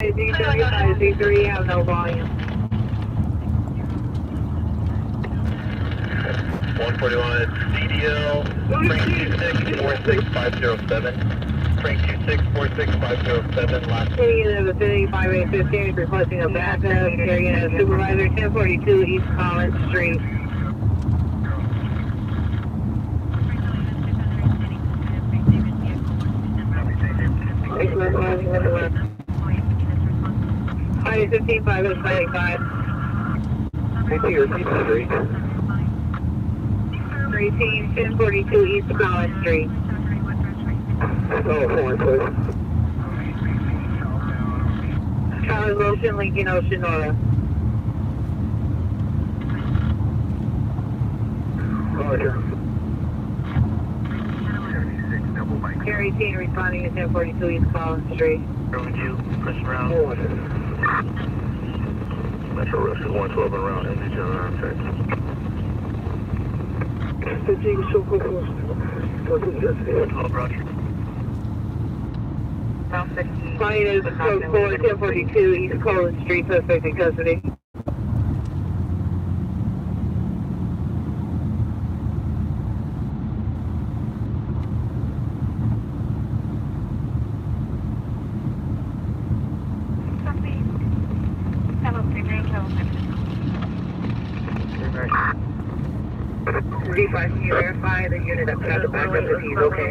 Z3 have no volume. 141 CDL, Frank 2646507. Frank 2646507, last. Carrying of Affinity 5815, requesting a backup. Carrying of Supervisor 1042 East Collins Street. Hi, 15505. Thank you, repeat the street. 1042 East Collins Street. Oh, forward, please. Collins Ocean, Lincoln Ocean, Nora. Roger. Carry 18 responding to 1042 East Collins Street. Where would you push around? Metro Rush is 112 and around, MD General on check. The G is so close. 112, Roger. Flying is code 4, 1042 East Collins Street, suspect in custody. D5, can you verify the unit up at the back of the he's okay?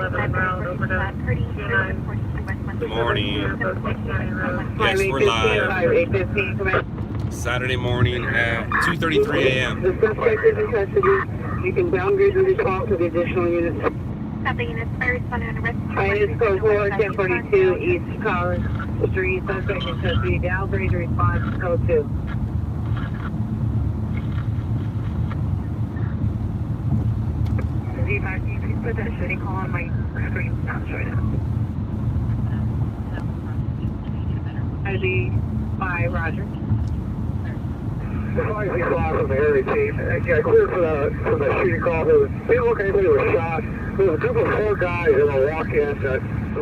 Good morning. Yes, we're live. 5815, Saturday morning at 2:33 a.m. The suspect is in custody. You can downgrade the response to the additional units. Is code 4, 1042 East Collins Street, suspect in custody. Downgrade the response to code 2. Z5, can you please put that shooting call on my screen? Not showing it. Z5, Roger. The 5 o'clock from the area chief. Yeah, clear for the shooting call. It didn't look like anybody was shot. There was a group of 4 guys that were walking,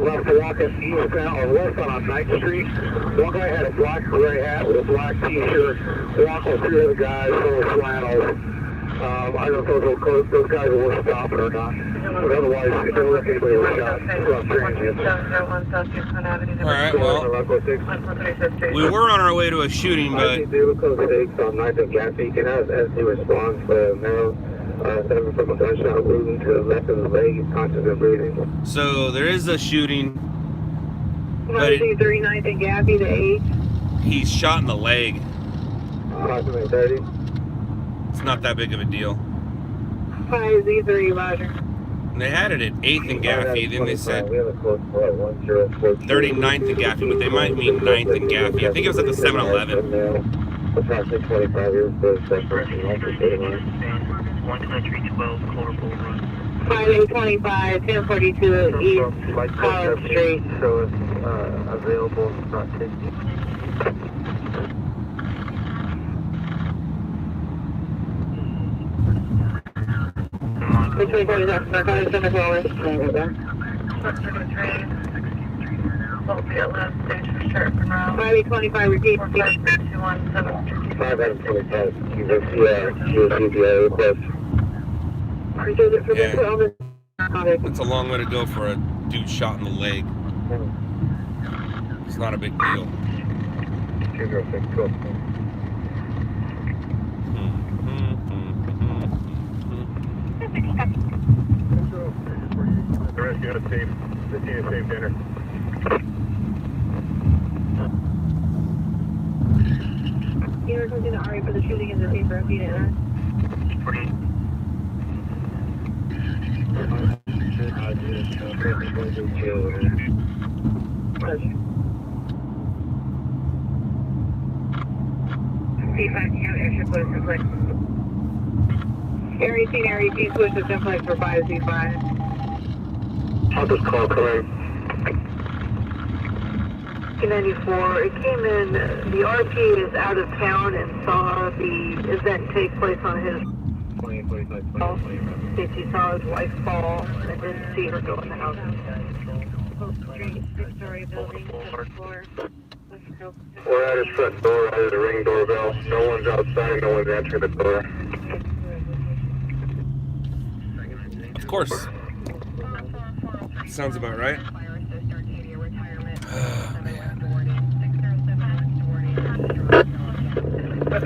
left to walk east now, or west on 9th Street. One guy had a black gray hat with a black t-shirt, walking with 3 other guys, full of flannels. I don't know if those guys were worth stopping or not. But otherwise, it didn't look like anybody was shot. Alright, well, we were on our way to a shooting, but on 9th and Gaffney can have as he responds, but now, seven from a gunshot wound to the left of the leg, he's conscious and breathing. so there is a shooting, but Z3, 9th and Gaffney, the 8th. he's shot in the leg. Approximately 30. It's not that big of a deal. Hi, Z3, Roger. And they had it at 8th and Gaffney, then they said We have a close call at 1042. 39th and Gaffney, but they might mean 9th and Gaffney. I think it was at the 7-Eleven. Approximately 25 years old, separation, 1 country 12, Corporal Run. 5825, 1042 East Collins Street. So it's available, it's not taking. Which way goes up? Narcotics under caller. Friday 25, repeat. 5 out of 25. You received the request. Yeah. It's a long way to go for a dude shot in the leg. It's not a big deal. 206, 12. The rest you got a safe, the team is safe dinner. You were talking to Ari for the shooting in the paper, if you didn't know. 48. C5, you have extra close simplex. Area 18, switch to simplex for 5 C5. I'll just call Clay. 294, it came in, the RP is out of town and saw the event take place on his 20, if he saw his wife fall and didn't see her go in the house. Post Street, 6-story building, 7th floor. We're at his front door, under the ring doorbell. No one's outside, no one's answering the door. Of course. Sounds about right. Oh, man.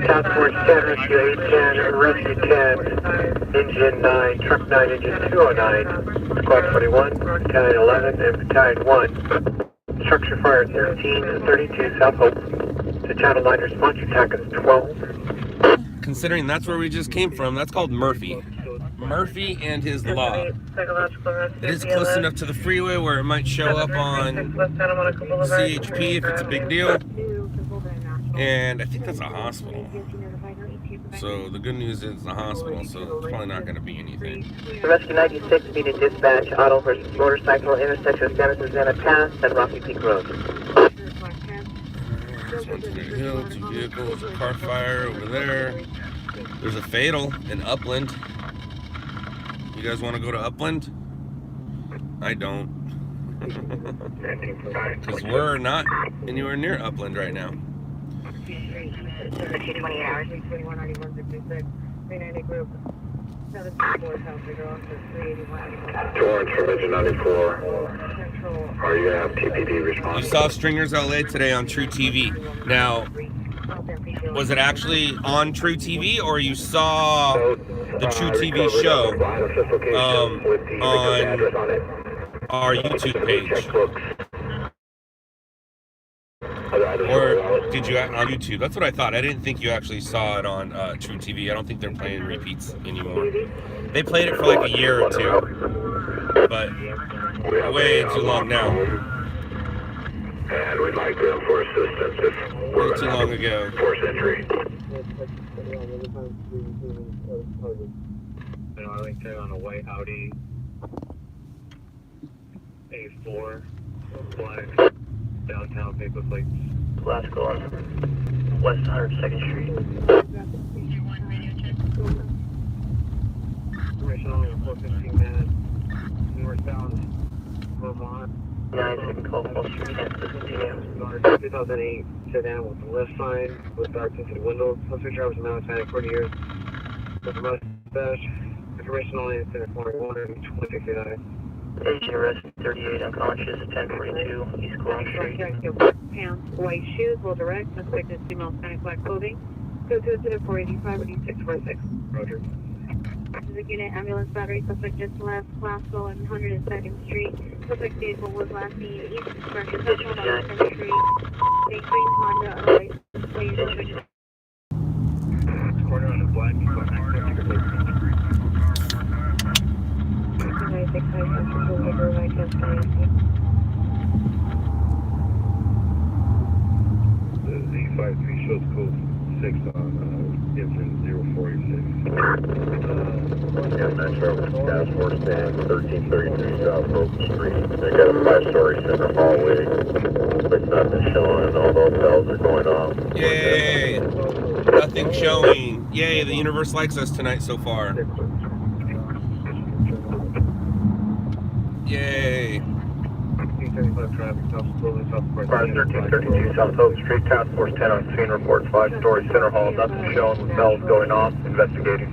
Task Force 10, Rescue 810, Rescue 10, Engine 9, Truck 9, Engine 209, Squad 21, Battalion 11, and Battalion 1. Structure fire 1332 South Hope. To Channel 9 response, your attack is 12. Considering that's where we just came from, that's called Murphy. Murphy and his law. It is close enough to the freeway where it might show up on CHP if it's a big deal. And I think that's a hospital. So the good news is it's a hospital, so it's probably not going to be anything. Rescue 96, speeding dispatch, auto versus motorcycle, intersection of Santa Susana Pass and Rocky Peak Road. There's one to the hill, 2 vehicles, a car fire over there. There's a fatal in Upland. You guys want to go to Upland? I don't. Because we're not anywhere near Upland right now. 28 hours. 390 group. 764 South Figure 381. George from Engine 94. Are you going to have TPD response? You saw Stringers LA today on True TV. Now, was it actually on True TV, or you saw the True TV show on our YouTube page? Or did you on YouTube? That's what I thought. I didn't think you actually saw it on True TV. I don't think they're playing repeats anymore. They played it for like a year or two, but way too long now. And we'd like them for assistance if we're Way too long ago. force entry. In Arlington on a white Audi A4 black downtown paper plates. Glasgow on West 102nd Street. Information only on 415 man. Northbound Vermont. 9-2 Street, Kansas, continue. 2008 sedan with a lift sign with dark tinted windows. Suspect driver was a male Hispanic, 40 years. With a mustache. Information only in Center 401 2069. Agent arrest 38 unconscious at 1042 East Cologne Street. Pants, white shoes, will direct. Suspect is female Hispanic, black clothing. Go to incident 485 or 646. Roger. This is a unit, ambulance battery. Suspect just left Glasgow on 102nd Street. Suspect vehicle was last seen east expression central on 10th Street. A green Honda, otherwise please. Corner on a black. 965 Central River, right hand side. The 53 shows code 6 on incident 046. Yeah, Metro Task Force 10, 1333 South Hope Street. They got a 5-story center hallway with nothing showing and all those bells are going off. Yay! Nothing showing. Yay, the universe likes us tonight so far. Yay. 1335 traffic, South Slowly, South Park. 1332 South Hope Street, Task Force 10 on scene, reports 5-story center hall, nothing showing with bells going off, investigating.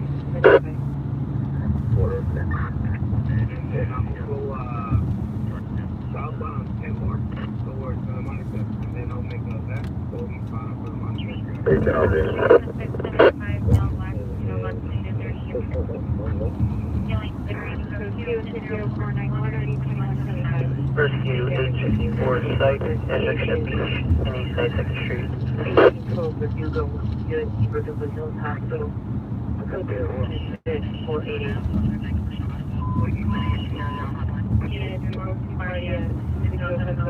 Southbound 10 more towards Monica, and then I'll make a left, go eastbound for the Monica. Hey, I'll be. Rescue 864 site, intersection of Beach and East 92nd Street. 12 for Hugo, good, Riverwood Hills Hospital. Go to 480. And Maria, individual has no,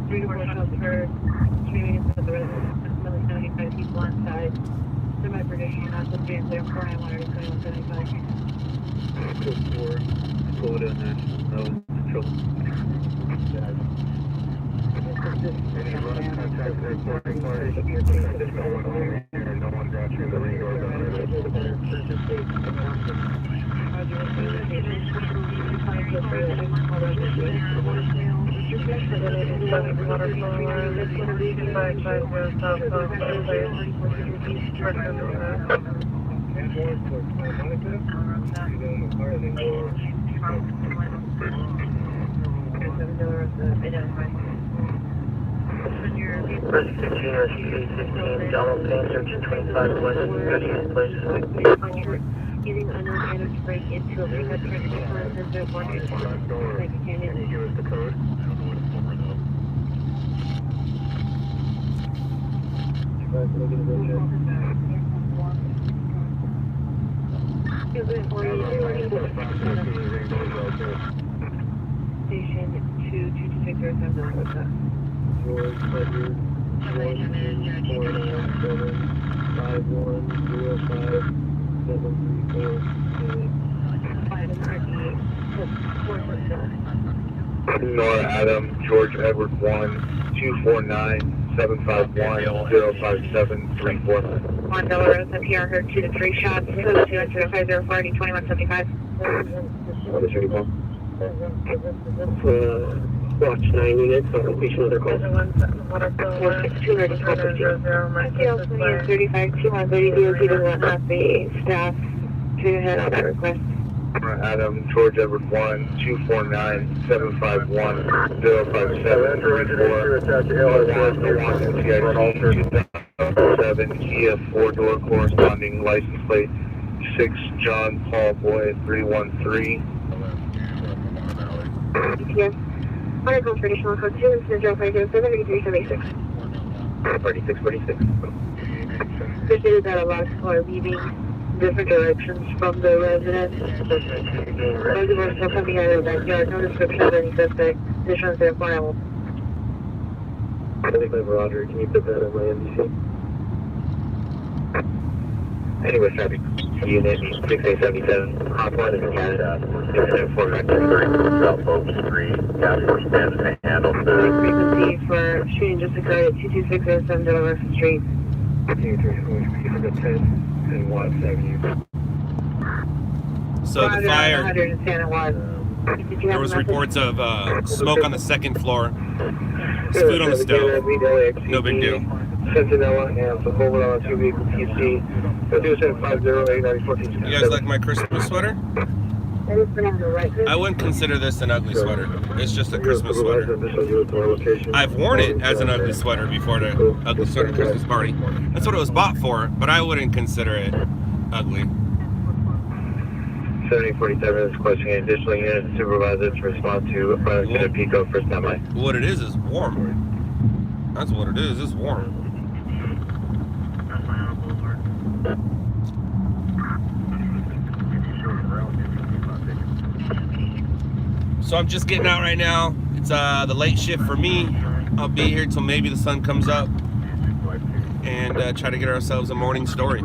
3 to 4 shots heard, 3 minutes for the residents, 75 people on side. Semi-prediction, not the being there, 491 or 2175. Florida National Control. No one got you in the ring or Rescue 816, Donald Payne, searching 25 West 30th Place. Using unknown items to break into a pickup truck to center 181. Like a canyon. Can you give us the code? Station 22607, what's that? George Edward 1-1-0-5-1-0-5-7-3-4. Nora Adam, George Edward 1-249-751-05734. On Delaware, PR heard 2 to 3 shots, code 2-504, 2175. Watch 9 units on completion of their calls. 35, 230 DOT does not have the staff to head on that request. Nora Adam, George Edward 1-249-751-05734. 2007 Kia 4-door corresponding license plate 6 John Paul Boy 313. Yes. Article for additional code 2 incident 0507376. 4646. This is that a lot of people are leaving different directions from the residence. Most of us are coming out of the backyard. No description of any suspect. Conditions are file. I think I'm Roger. Can you put that in my NBC? Anyway, traffic unit 6877. Hotline is in Canada. 694 South Oak Street. Task Force stands to handle the Frequency for shooting just occurred at 22607 Delaware Street. Continue to for the 10 and Watts Avenue. So the fire, 100 in Santa Juan. Did you there have was a message? reports of smoke on the second floor. There's food on the stove. No big deal. Sentinella and the forward on 2 vehicle TC. 2750894. You guys like my Christmas sweater? That is for now, right? I wouldn't consider this an ugly sweater. It's just a Christmas sweater. I've worn it as an ugly sweater before the ugly sweater Christmas party. That's what it was bought for, but I wouldn't consider it ugly. 7047 is questioning additional units and supervisors to respond to Lieutenant Pico first time I. What it is warm. That's what it is. It's warm. So I'm just getting out right now. It's the late shift for me. I'll be here till maybe the sun comes up and try to get ourselves a morning story.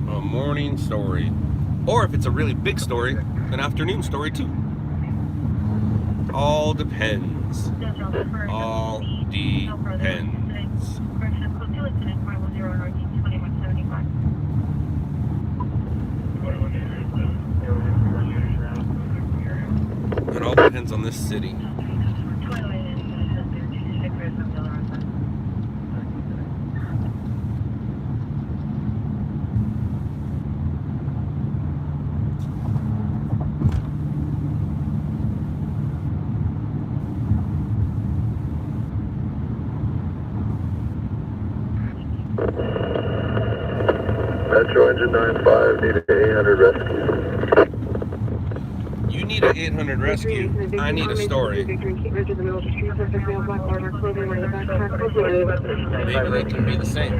A morning story. Or if it's a really big story, an afternoon story too. All depends. All depends. It all depends on this city. Metro Engine 95, need an 800 rescue. You need an 800 rescue. I need a story. Maybe they can be the same.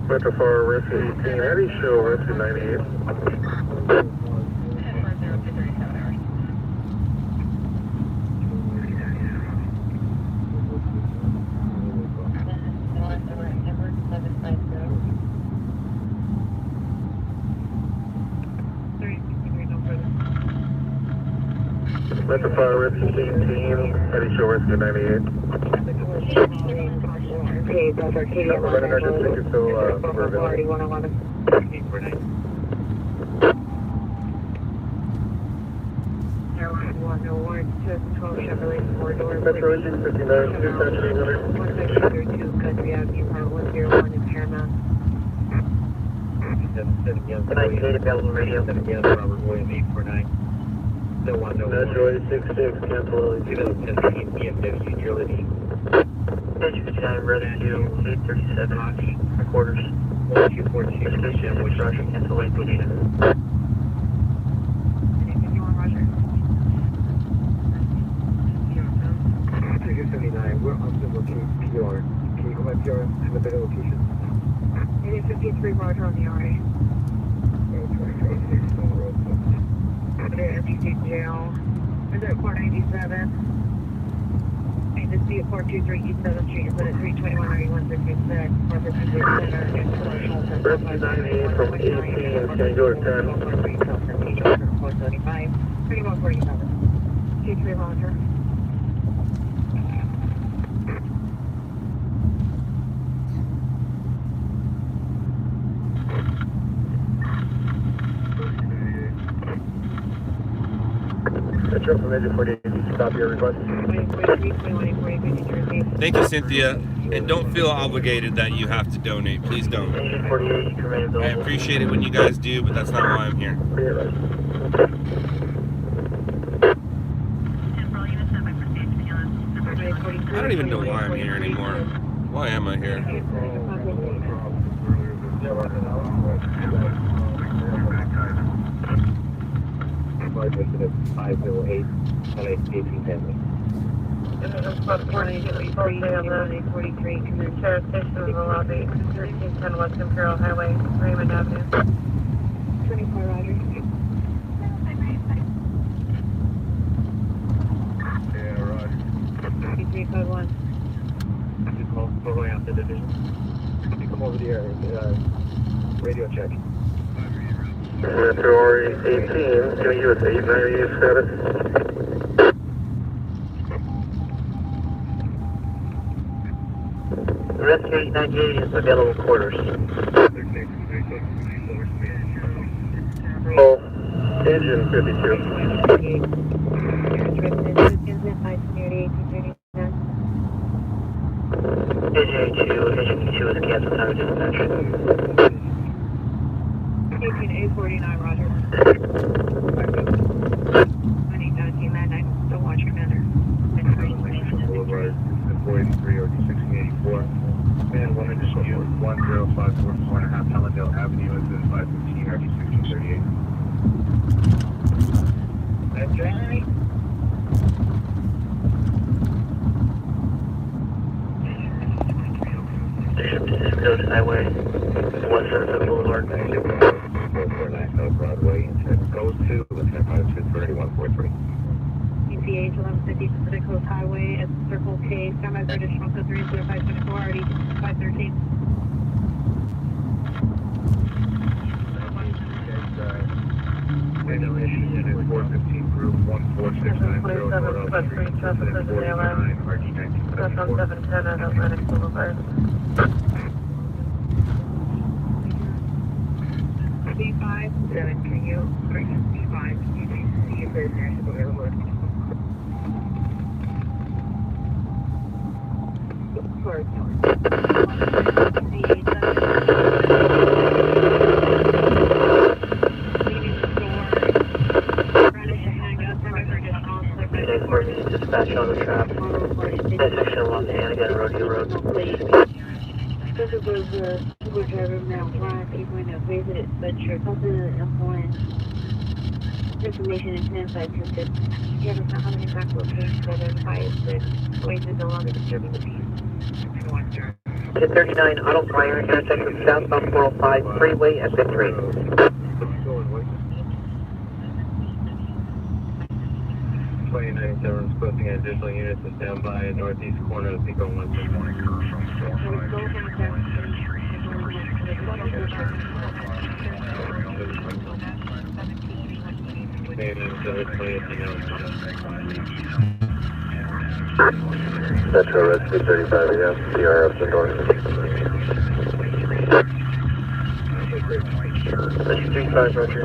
Metro 4, Rescue 18, how do you show Rescue 98? Metro 5, Rescue 18, how do you show Rescue 98? Okay, that's Arcadia. No, we're running our district, so we're available. 111. No warrant, 212 Chevrolet, 4 doors. Metro 59, 210, 162 Country Avenue, Part 101 in Paramount. 98 available radio. Robert Williams 849. No one, no Metro 866, cancel early. 2017 BMW Utility. Station 59, Rescue 837, quarters. 1242. Station, which Roger, cancel late position. Anything you want, Roger? 279, we're on the location PR. Can you go by PR and the better location? It is 53 Roger on the RA. They're MTC jail. They're at 497. And just be at 423 East 7th Street, but at 321 9156. Corpus Christi Center and Commercial. Rescue 98 from 18, can you go to 10? 475. 3147. 23 Roger. Metro from Major 48, copy your request. 2043, 2140, New Jersey. Thank you, Cynthia. And don't feel obligated that you have to donate. Please don't. Station 48, you can remain I available. appreciate it when you guys do, but that's not why I'm here. I don't even know why I'm here anymore. Why am I here? Listed at 508 LA18 family. Spot 443 commence. Sheriff Station in the lobby, 1310 West Imperial Highway, Raymond Avenue. 24 Roger. Yeah, Roger. 53 code 1. You call going out the division. You come over the area, radio check. Metro 18, can you give us 898 status? Rescue 898 is available quarters. Oh, engine 52. AJ2 is canceled time of dispatch. 18849 Roger. I need 1999. Don't watch Commander. Boulevard, 483 or 1684. Man, 1 dispute, 10544.5 Hallandale Avenue, is in 515 RD 1638. That's right. Station to Village Highway, West Sunset Boulevard. 449 South Broadway, instead goes to, let's have 523 EPH 1150 Pacific Coast Highway at Circle K. Skymaster additional code 30524 RD 513. Radio issues in 415 group 14690 747 plus 3 traffic is in the line. RD That's on 1974. 710 at Atlantic Boulevard. B5. 7, can you bring us B5? Can you see if there's national airport? Dispatch on the trap. Intersection along the Hannigan Rodeo Road. This is where the Uber driver now flying people in the visited, but your company influence information and inside system. You have how many back locations that identify the voices no longer disturbing the peace. 1039 Auto Flyer, intersection southbound 405 freeway at Victory. 2097 is posting additional units to stand by northeast corner of Pico 1. Metro Rescue 35, yeah, CRF endorsement. Rescue 35, Roger.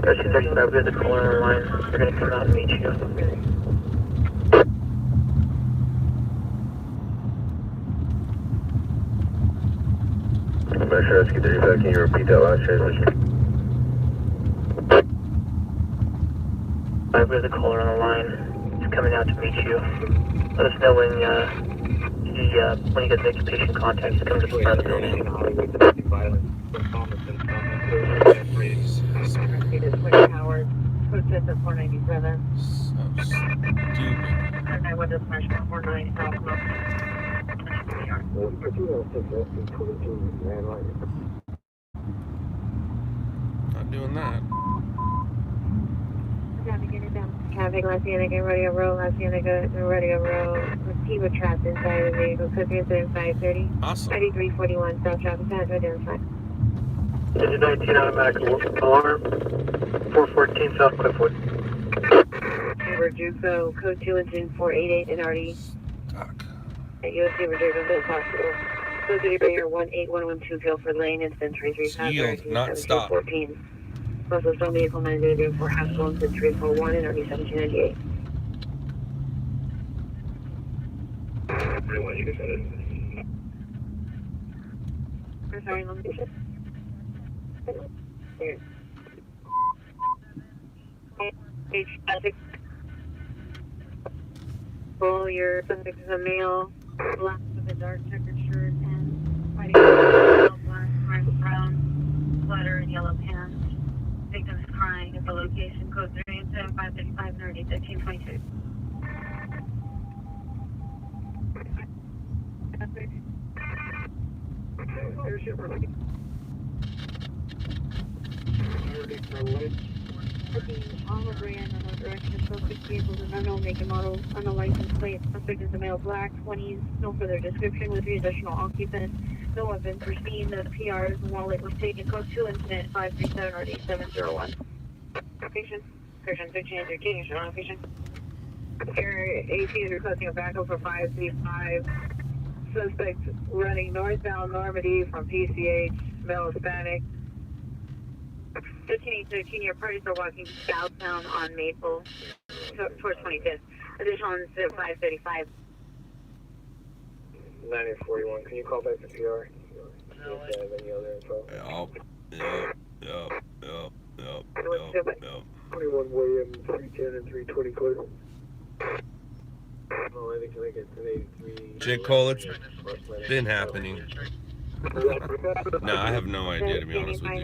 Rescue 35, we have the caller on the line. They're going to come out and meet you. Metro Rescue 35, can you repeat that last transmission? We have the caller on the line. He's coming out to meet you. Let us know when you get the patient contact. He's coming to the front of the building. Howard, posted at 497. So stupid. And I went to smash 49 South. Not doing that. Traffic, La Cienega, Radio Row, La Cienega, Radio Row. He was trapped inside the vehicle. Could be incident 530. Awesome. 3341 South Traffic Center, identified. Engine 19 automatic alarm. 414 South Cliffwood. Amber Juco, code 2 engine 488 and already Fuck. at USC Reserve Bills Hospital. Code 3 Ringer 18112 Guilford Lane, incident 33 Yield, not stop. 14. Postal Stone Vehicle 904 Haskell, incident 341 and already 1798. Sorry, location. Here. Well, your subject is a male, black with a dark checkered shirt and fighting black, brown sweater and yellow pants. Victim is crying at the location, code 37535 30 1322. Olive brand on the direction of focus vehicles and unknown make and model on the license plate. Suspect is a male, black, 20s. No further description with the additional occupant. No weapons were seen. The PR's wallet was taken. Code 2 incident 537 or 8701. Location. Person 1313. Your location. Air 18 is requesting a backup for 535. Suspect running northbound Normandy from PCH. Male Hispanic. 1313, your parties are walking southbound on Maple towards 25th. Additional incident 535. 9041, can you call back to PR? Any other info? Yup. 21 William, 310 and 320 clear. Oh, I think I get 1083. J. Cole, it's been happening. No, I have no idea, to be honest with you.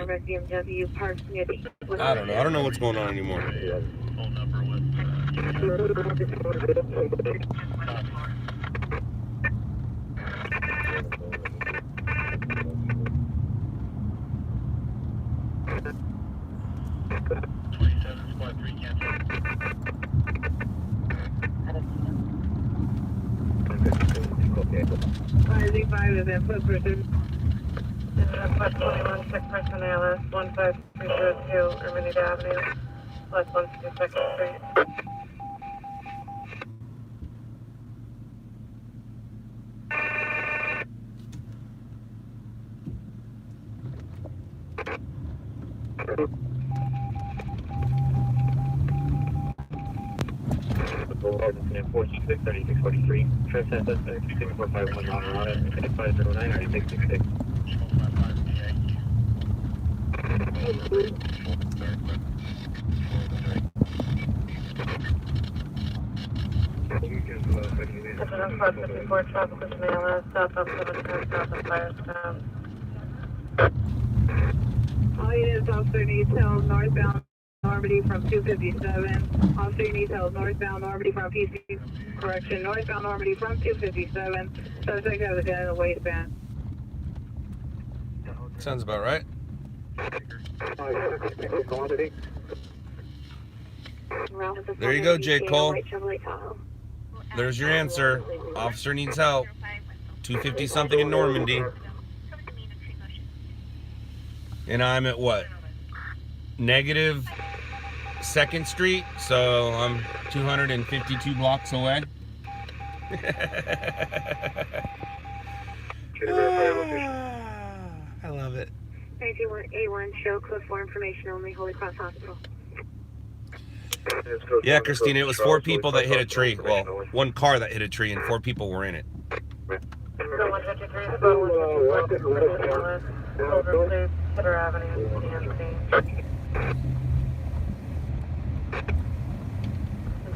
I don't know. I don't know what's going on anymore. Plus 21, 6 person ALS, 15302, Hermanita Avenue, plus 162nd Street. Boulevard incident 466 3643. Transcend suspect 26451 on Armada, 509 or 666. 7 Spot 54, traffic was ALS, south of 710, south of Firestone. All units, officer needs help northbound Normandy from 257. Officer needs help northbound Normandy from PC. Correction, northbound Normandy from 257. Subject has a dead in the waistband. Sounds about right. There you go, J. Cole. There's your answer. Officer needs help. 250 something in Normandy. And I'm at what? Negative 2nd Street, so I'm 252 blocks away. I love it. 9181, show code for information only, Holy Cross Hospital. Yeah, Christina, it was 4 people that hit a tree. Well, 1 car that hit a tree and 4 people were in it. So 153, spot 154, ALS, Silver Place, Hitter Avenue, CMC.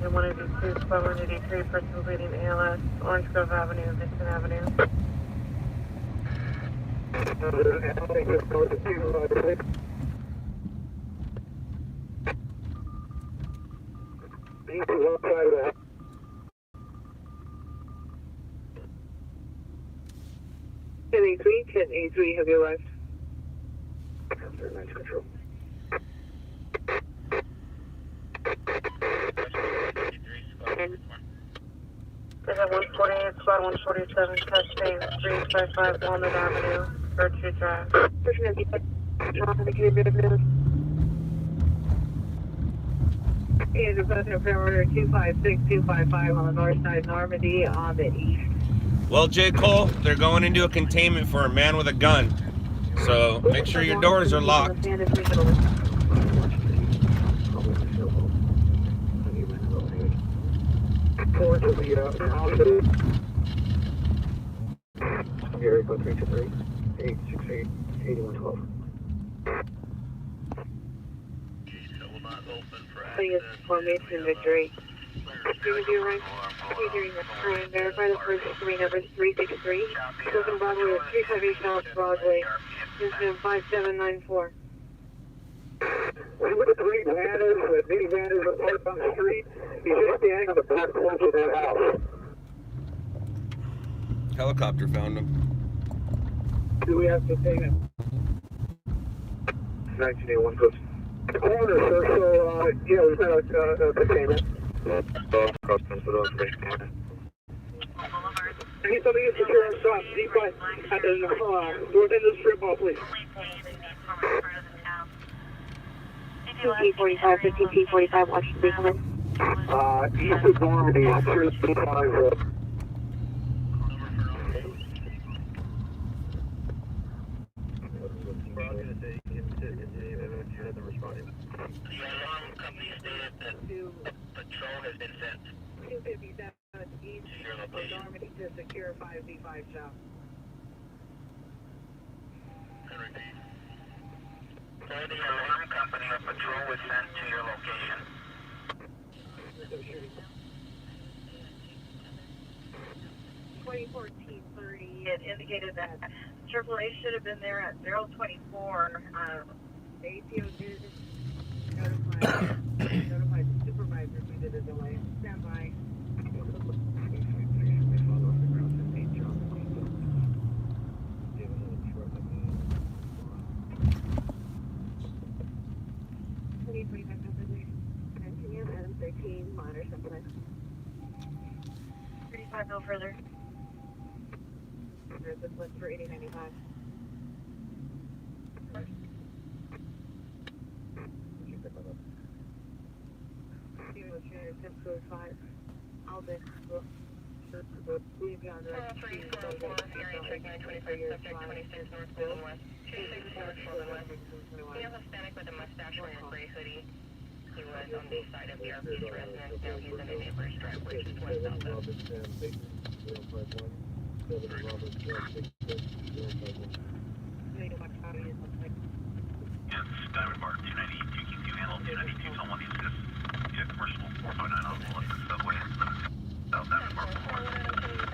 And 182, spot 183, person bleeding ALS, Orange Grove Avenue, Vixen Avenue. Can A3 have you arrived? Nice control. Is at 148, spot 147, testing 355 Walnut Avenue, Virtue Drive. Person has and requesting perimeter 256, 255 on the north side, Normandy on the east. Well, J. Cole, they're going into a containment for a man with a gun. So make sure your doors are locked. Area code 323-868-8112. Please, formation victory. Verify the first 3 numbers 363. Silken Broadway is 358 South Broadway. Incident 5794. When the minivan is parked on the street, he's just standing on the back porch of that house. Helicopter found him. Do we have to take him? 1981 goes. The corner, sir, so, yeah, we've got a containment. Customs for those information. I need somebody to secure our shop, Z5, at the, north end of the strip mall, please. 1545, 1545, Washington, come in. East of Normandy, sure, Z5, Patrol has been sent. 257 east of Normandy to secure 5Z5 shop. For the alarm company, a patrol was sent to your location. 2014-30, it indicated that AAA should have been there at 024. The ATO did notify the supervisor due to the delay. Stand by. Adam 13, monitor supplement. 35, no further. There's this list for 8095. Zip code 5. I'll be beyond the rest of the check 925, subject 26 North Golden West. 26 North Golden West. He has a Hispanic with a mustache wearing a gray hoodie. He was on the side of the RP's residence. Now he's in a neighbor's driveway just west of us. Yes, Diamond Bar 290, 2Q2 handle 292, someone needs this. Yeah, commercial 459 on the subway, South Diamond Bar 4.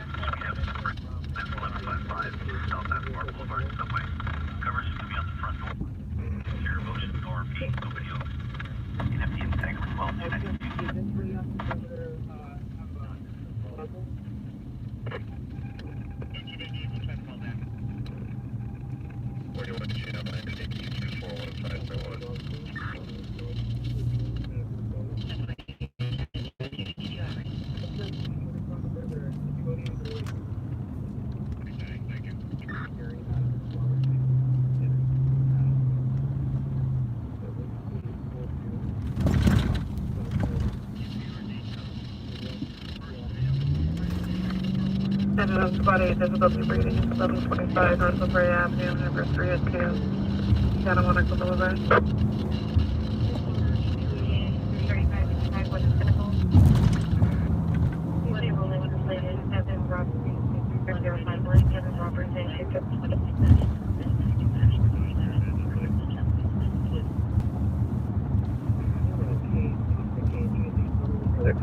Squad 8, difficulty breathing, 1125 North Woodbury Avenue, number 302, Santa Monica Boulevard.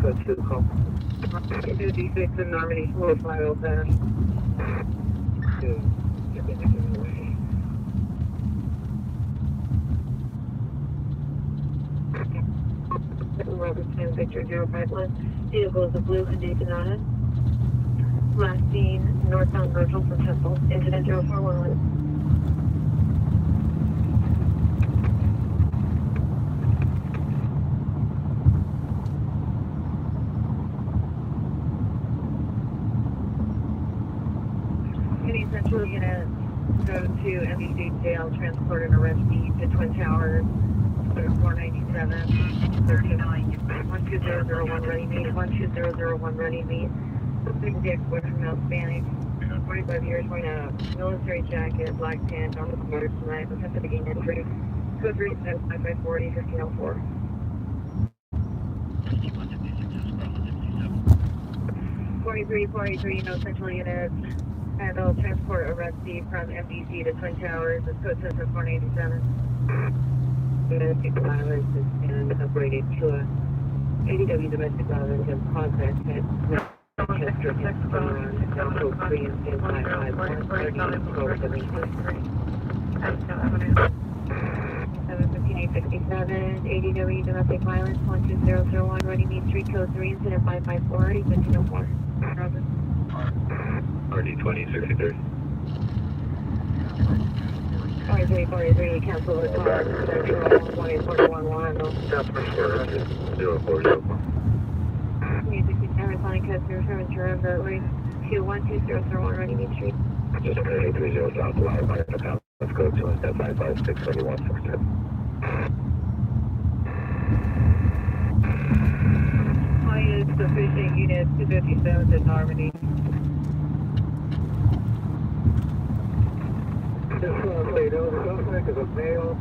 Code 2 call. 2D6 in Normandy, 450 pass. 2. Robertson, Victor 051. Vehicle is a blue Hyundai Sonata. Last seen northbound Virgil from Temple. Incident 0411. Any central units go to MDC jail, transport and arrest me to Twin Towers, 497, 12001 ready meet, 12001 ready meet. Big dick boy from Mount Spanish, 45 years, wearing a military jacket, black pants, on the motor tonight, with the beginning entry, code 37540, 1504. 43, no central units. Handle transport arrestee from MDC to Twin Towers. It's code center 487. Domestic violence has been upgraded to a ADW domestic violence and contact at Chester, Council 3 and 1055 715-867, ADW domestic violence, 12001, ready meet, street code 3, incident 554, 1504. Robert. RD 2063. 43, cancel the car, central 18411. Responding code 070, roadway 21201, ready meet, street. Just 830 South Line, let's go to 556 2167. All units to fishing unit 257 in Normandy. This suspect is a male.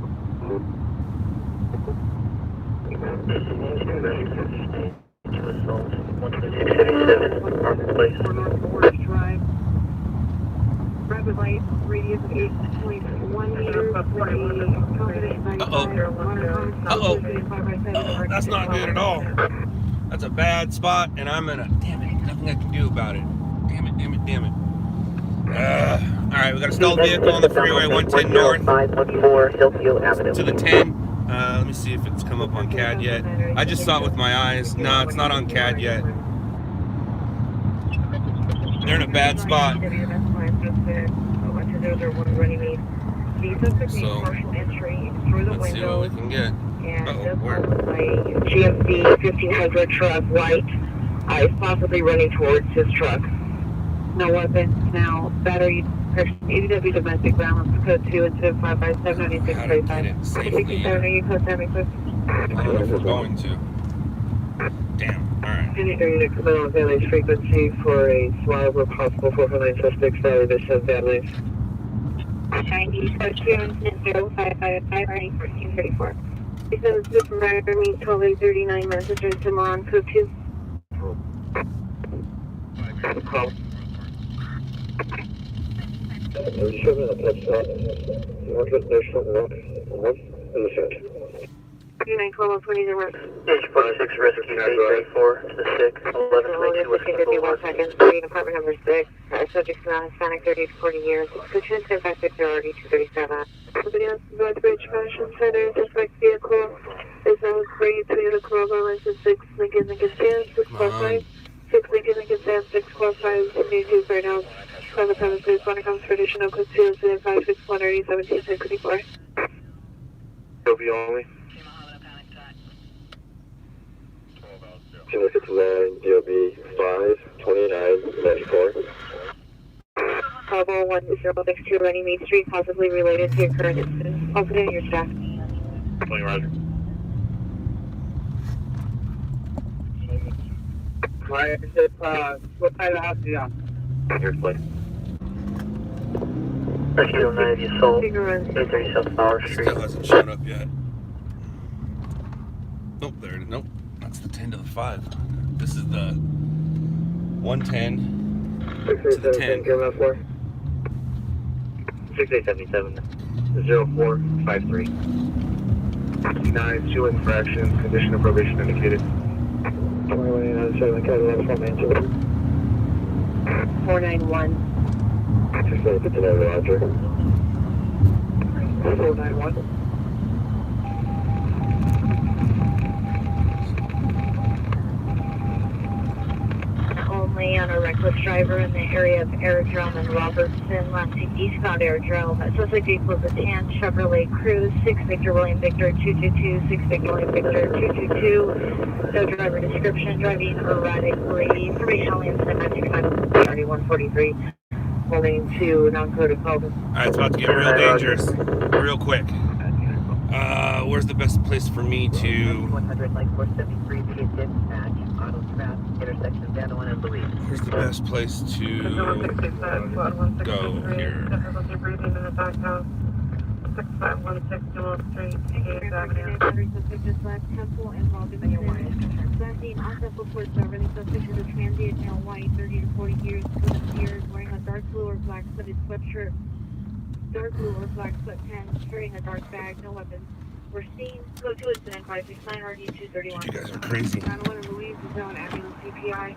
Drive. Rapid light, radius of 8.1 meters. Uh-oh, that's not good at all. That's a bad spot, and I'm in a... Damn it, nothing I can do about it. Damn it. Alright, we got a stalled vehicle on the freeway, 110 north. 514 Hillview Avenue. To the 10. Let me see if it's come up on CAD yet. I just saw it with my eyes. No, it's not on CAD yet. They're in a bad spot. So, let's see what we can get. Uh-oh, where? GMC 1500 truck, white. Is possibly running towards his truck. No weapons now. Battery. ADW domestic violence code 2 incident 557 How to get it safely. 67 code 76. I don't know if we're going to. Damn, alright. Any area to come in on Van Nuys frequency for a swab where possible 449 suspects valid to send Van Nuys. 90 code 2 incident 0555 running 1434. This is Supervisor meet 12:39 messenger to Moron code 2. Call. Sugar, that's not. Northwood National Walk, 1 in the center. 3912 work. Stage 46 rescue, stage 4 to the 6, 1122 West Boulevard. Seconds, 3, department number 6. Subject's not Hispanic, 30 to 40 years. Description, 1056 RD 237. Somebody else is North Bridge Fashion Center. Suspect vehicle is on grade Toyota Corolla, license 6 Lincoln Sam, 645. 6 Lincoln Sam, 645. New right now. From the premises, when it comes for additional code 07561 Toby only. Jimmy 59, GOB 52994. Bravo 1062 running Main Street, possibly related to your current incident. Open in your staff. 20 Roger. What side of the house are you on? Here's play. Kilo 90 Soul, 837 Flower Street. Still hasn't shown up yet. Nope, there it is. Nope, that's the 10 to the 5. This is the 110 to the 10. 6877 0453. 9, 2 infractions, condition of probation indicated. 491. 6759 Roger. 491. Only on a reckless driver in the area of Aerodrome and Robertson, last seen eastbound Aerodrome. Suspect vehicle is a tan Chevrolet Cruze, 6 Victor William Victor 222, 6 Victor William Victor 222. No driver description, driving erratically. Information only incident 969 3143. Holding to non-coded call. Alright, it's about to get real dangerous. Real quick. Where's the best place for me to... 100 like 473 dispatch, auto trap, intersection down to 1 and Louise. Where's the best place to go here? Difficulty breathing in the back house. 6516 Dual Street, 8th Avenue. Just left Temple and Robinson. Lending on Temple towards Beverly. Suspect is a transient male, white, 30 to 40 years, wearing a dark blue or black hooded sweatshirt, dark blue or black sweatpants, carrying a dark bag, no weapons. We're seeing code 2 incident 569 RD 231. You guys are crazy. 911 Louise is now an ambulance CPI.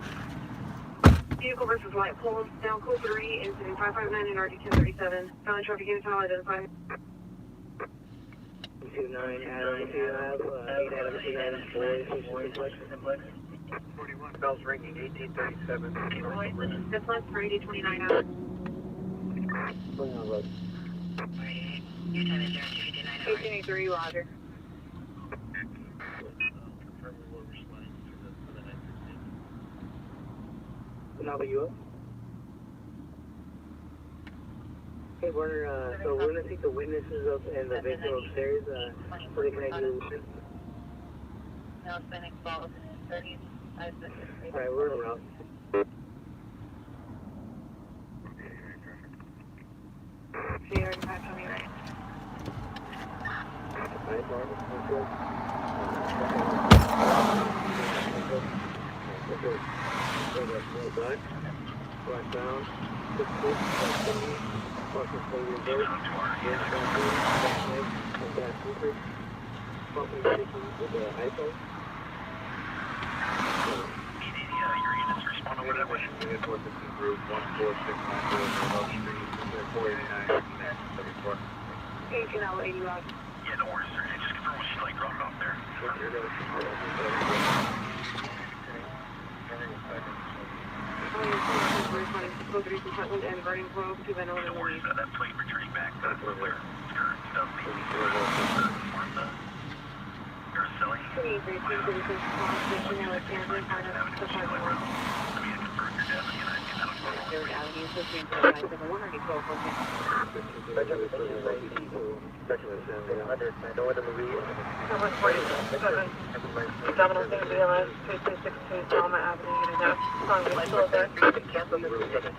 Vehicle versus light pole. Down code 3 incident 559 and RD 1037. Felony traffic unit tunnel identified. 29 Adam, 2 Adam, 8 Adam, 2 Adam, 4 simplex. 41 bells ringing, 1837. This one's for 8029 out. 1883, Roger. Now you up? Okay, we're gonna take the witnesses up and the victim upstairs. So they can do. Now spending falls 30. Alright, we're in a route. So you're back on me, right? Alright, Mark, let's go. Black down, 6 foot, Marcus Lady Road, yes, back secret, pumping sticking with the iPhone. Your units respond over that way. Units 150 group 14694 Love Street, 489 74. 80 Roger. Yeah, no worries, sir. Just confirm what she's like dropped off there. Code 3 Sutland and Burning Grove to Van Owen No worries, Louise. that plate returning back. That's clear. Skirt, 2018. Araceli. 28 citizens cross Alexander and part of the parking lot. Let me confirm your desk and I can have a 3rd Avenue, associated with 571 already 12 okay. Number 47. Domino's going to be alive. 2262 Alma Avenue, unit F. Song is still there. Cancel this ticket.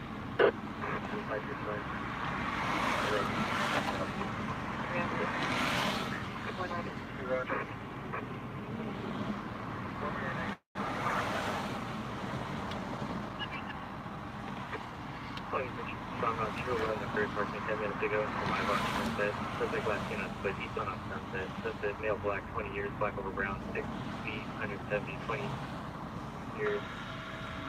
Sunset, male black, 20 years, black over brown, 6 feet, 170, 20 years.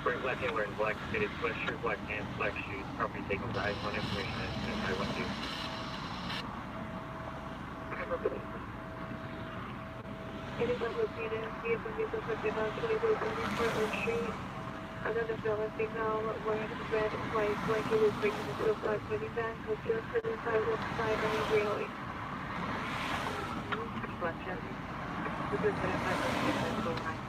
Wearing black and wearing black fitted sweatshirt, black pants, black shoes. Property taken for iPhone information at 512. It is located in vehicle suspect about 22 Portland Street. Another fellow female wearing a red and white blanket is bringing the suicide moving back with just for the sidewalk side on the railway. Reflection. This is going to find the go high.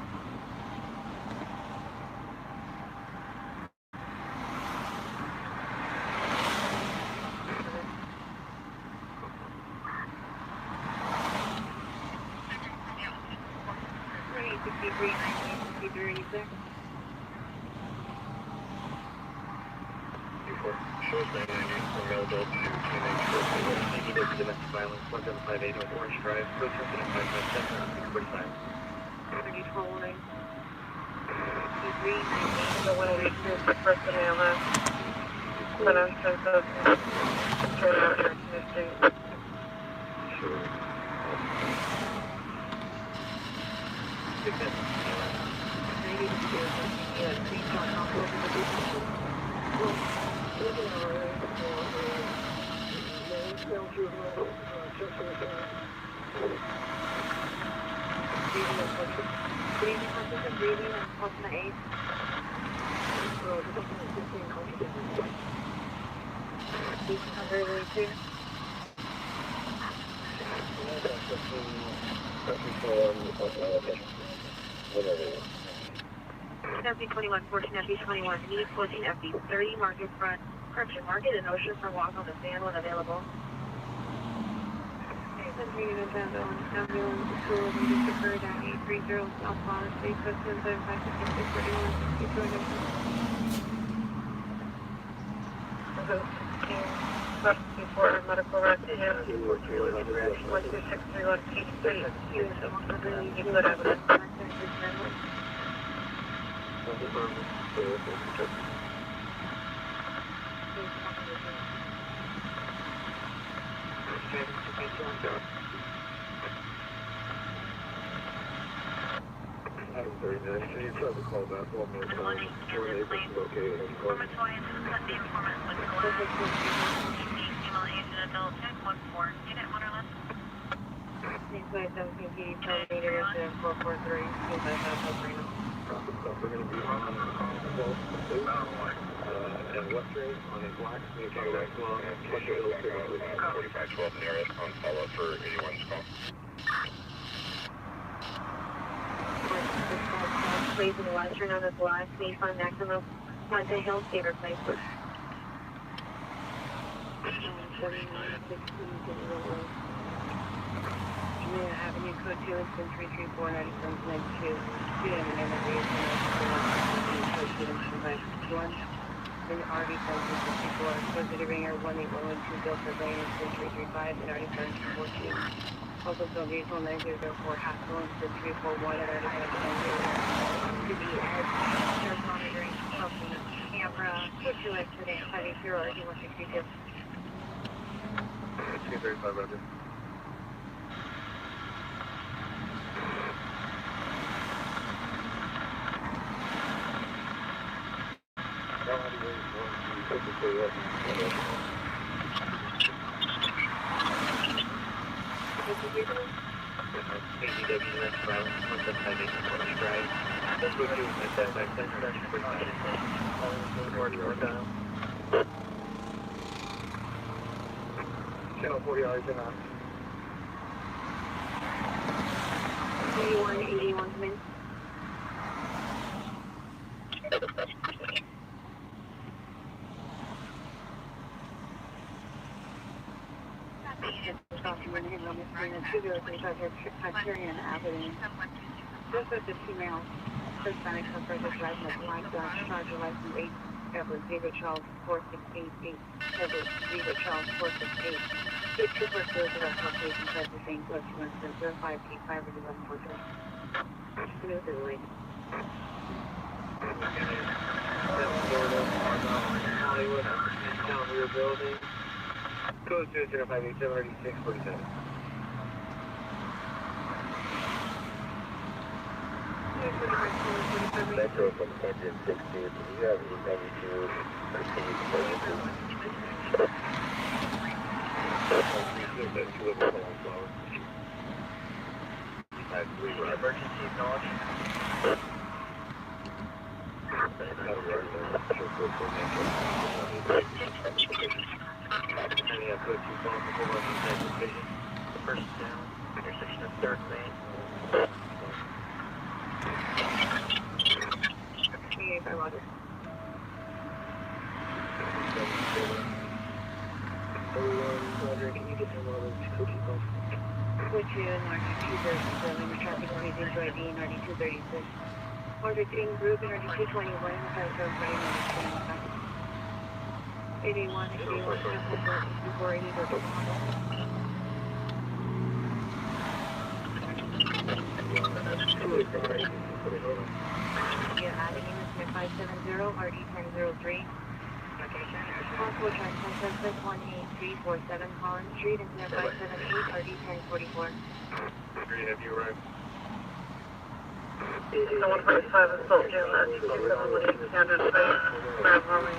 Shows 998 from male adult to teenage person. ADW domestic violence, 1758 North Orange Drive, code sensitive 557 645. The 182 is the first in ALS. Pedestrian code straight out here to the street. Sure. Breathing and pulsing the 8. FD21, 14 FD21, need 14 FD30, market front, correction market, and ocean for walk on the sand when available. Ambulance school needed to occur down 830 South Water State, Custom 7561. Before medical record, 12631 Peach Street. You good evidence. I'm very nice. Can you try to call back one more time? We're able to locate it. We're going to be on 12th and Western on a black communicator right long and 4512 nearest on follow for 81's call. Please in the western on the black, may find maximum Monte Hill State replacement. Avenue code 2 and 334 9792. Student and immigration code 2 and 251. Then RV Census 54. Solicitor Ringer 18112 Guilford Lane and 335 and RV Census 42. Also still vehicle 9004 Haskell and 341 and RV Census 10. To be at surf monitoring from the camera, put you at today, 580 RD 162. 235, Roger. ADW domestic violence, 1758 North Orange Drive. Let's go to that back center, that's 45. North dial. Channel 40 hours in on. 8181 come in. Criterion Avenue. Just as the female Hispanic suspect driving a black Dodge Charger license 8 Edward 0 Charles 4688 Edward 0 Charles 468. Get trooper field of application type the same question 0585 or 1143. Smoothly. Hollywood, down rear building. Code 20587 Metro from engine 60, do you have E92 continued services? Emergency acknowledged. First down, intersection of 3rd Main. Can you get them all those cookie calls? Which is 9237, traffic police into ID 9236. Order team group in 9221, Metro Friday, 81, 81, 54, 80, yeah, adding in 570, RD 1003. Possible transmission 18347 Collins Street and 578 RD 1044. Have you arrived? The 145 is built in that 278 standard space. Bravo.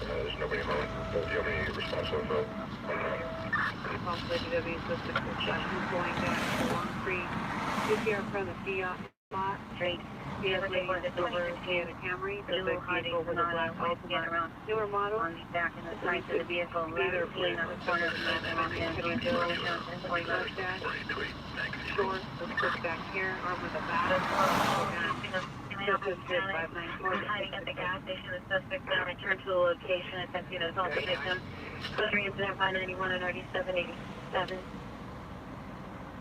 There's nobody home. Do you have any response to the Possible DW is going back to Long Creek. UCR from the Fiat spot, straight. Vehicle over to the Camry. The big vehicle with a black Altima. Newer model. On the back in the side of the vehicle. Either pulling on the corner of the map and on the mustache. Short, let's put back here. Arm with a bat. Hiding at the gas station. The suspect now returned to the location, attempting to assault the victim. Closing incident 591 and 3787.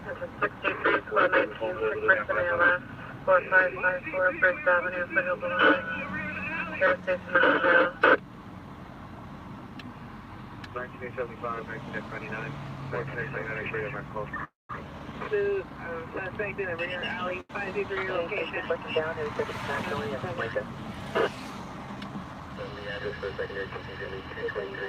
63, 419, 6 ALS, 4554, First Avenue, Signal Boulevard. Gas station number 0. 1975, 1999. 1999, actually, I'm not close. Suspect in the rear alley, 523 location. Down is nationally and Jamaica. The address for secondary confusion is 223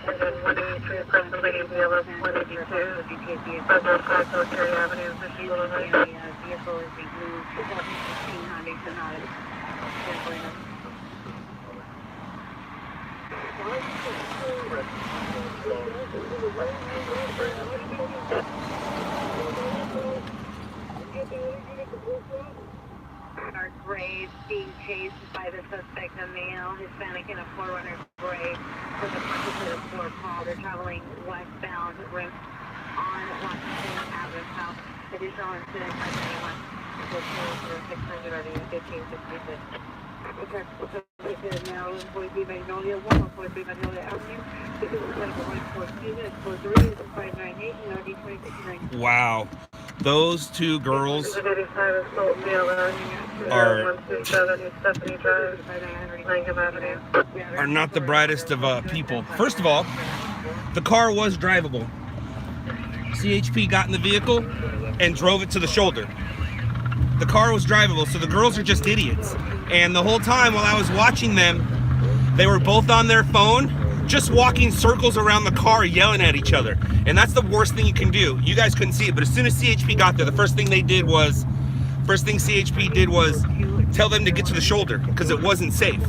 And then 182, Pennsylvania, VLS 182, Federal Park, Military Avenue, Mission Boulevard. Vehicle is a blue 2016 Hyundai Sonata. Our Graves being chased by the suspect, a male, Hispanic, in a 4Runner Gray with a particular 4 call. They're traveling westbound on Washington Avenue South. Additional incident 591. 600 RD 1566. Okay, so now employee B Magnolia 1, employee B Magnolia Avenue. This is medical 142, it's 43, it's 598, and RD 2069. Wow. Those two girls are not the brightest of people. First of all, the car was drivable. CHP got in the vehicle and drove it to the shoulder. The car was drivable, so the girls are just idiots. And the whole time while I was watching them, they were both on their phone, just walking circles around the car, yelling at each other. And that's the worst thing you can do. You guys couldn't see it, but as soon as CHP got there, the first thing CHP did was tell them to get to the shoulder because it wasn't safe.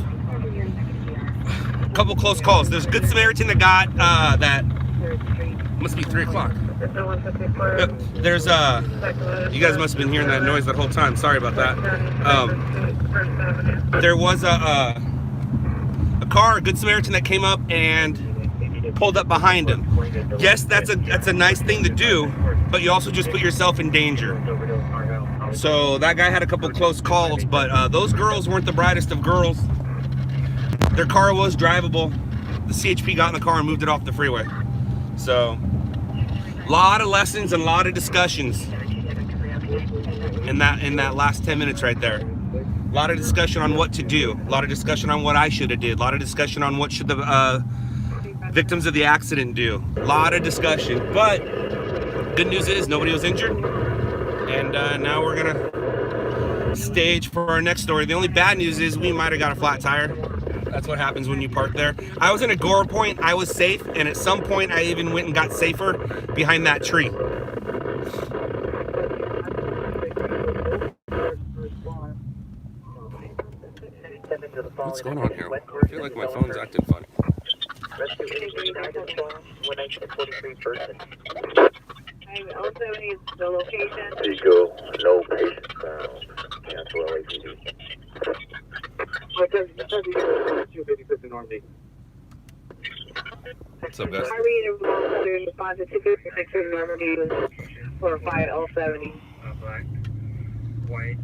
A couple close calls. There's a Good Samaritan that got that must be 3 o'clock. There's you guys must have been hearing that noise that whole time. Sorry about that. There was a car, a Good Samaritan, that came up and pulled up behind him. Yes, that's a nice thing to do, but you also just put yourself in danger. So that guy had a couple close calls, but those girls weren't the brightest of girls. Their car was drivable. The CHP got in the car and moved it off the freeway. So, a lot of lessons and a lot of discussions in that last 10 minutes right there. A lot of discussion on what to do. A lot of discussion on what I should have did. A lot of discussion on what should the victims of the accident do. A lot of discussion. But good news is nobody was injured. And now we're gonna stage for our next story. The only bad news is we might have got a flat tire. That's what happens when you park there. I was in a gore point. I was safe. And at some point, I even went and got safer behind that tree. What's going on here? I feel like my phone's acting funny. Rescue 83, 143 person. L70 is the location. Eagle, no patient found. Cancel LAPD. What's up, 255 Normandy. What's up, guys? I read a response to 256 in Normandy for 5L70. Black, white,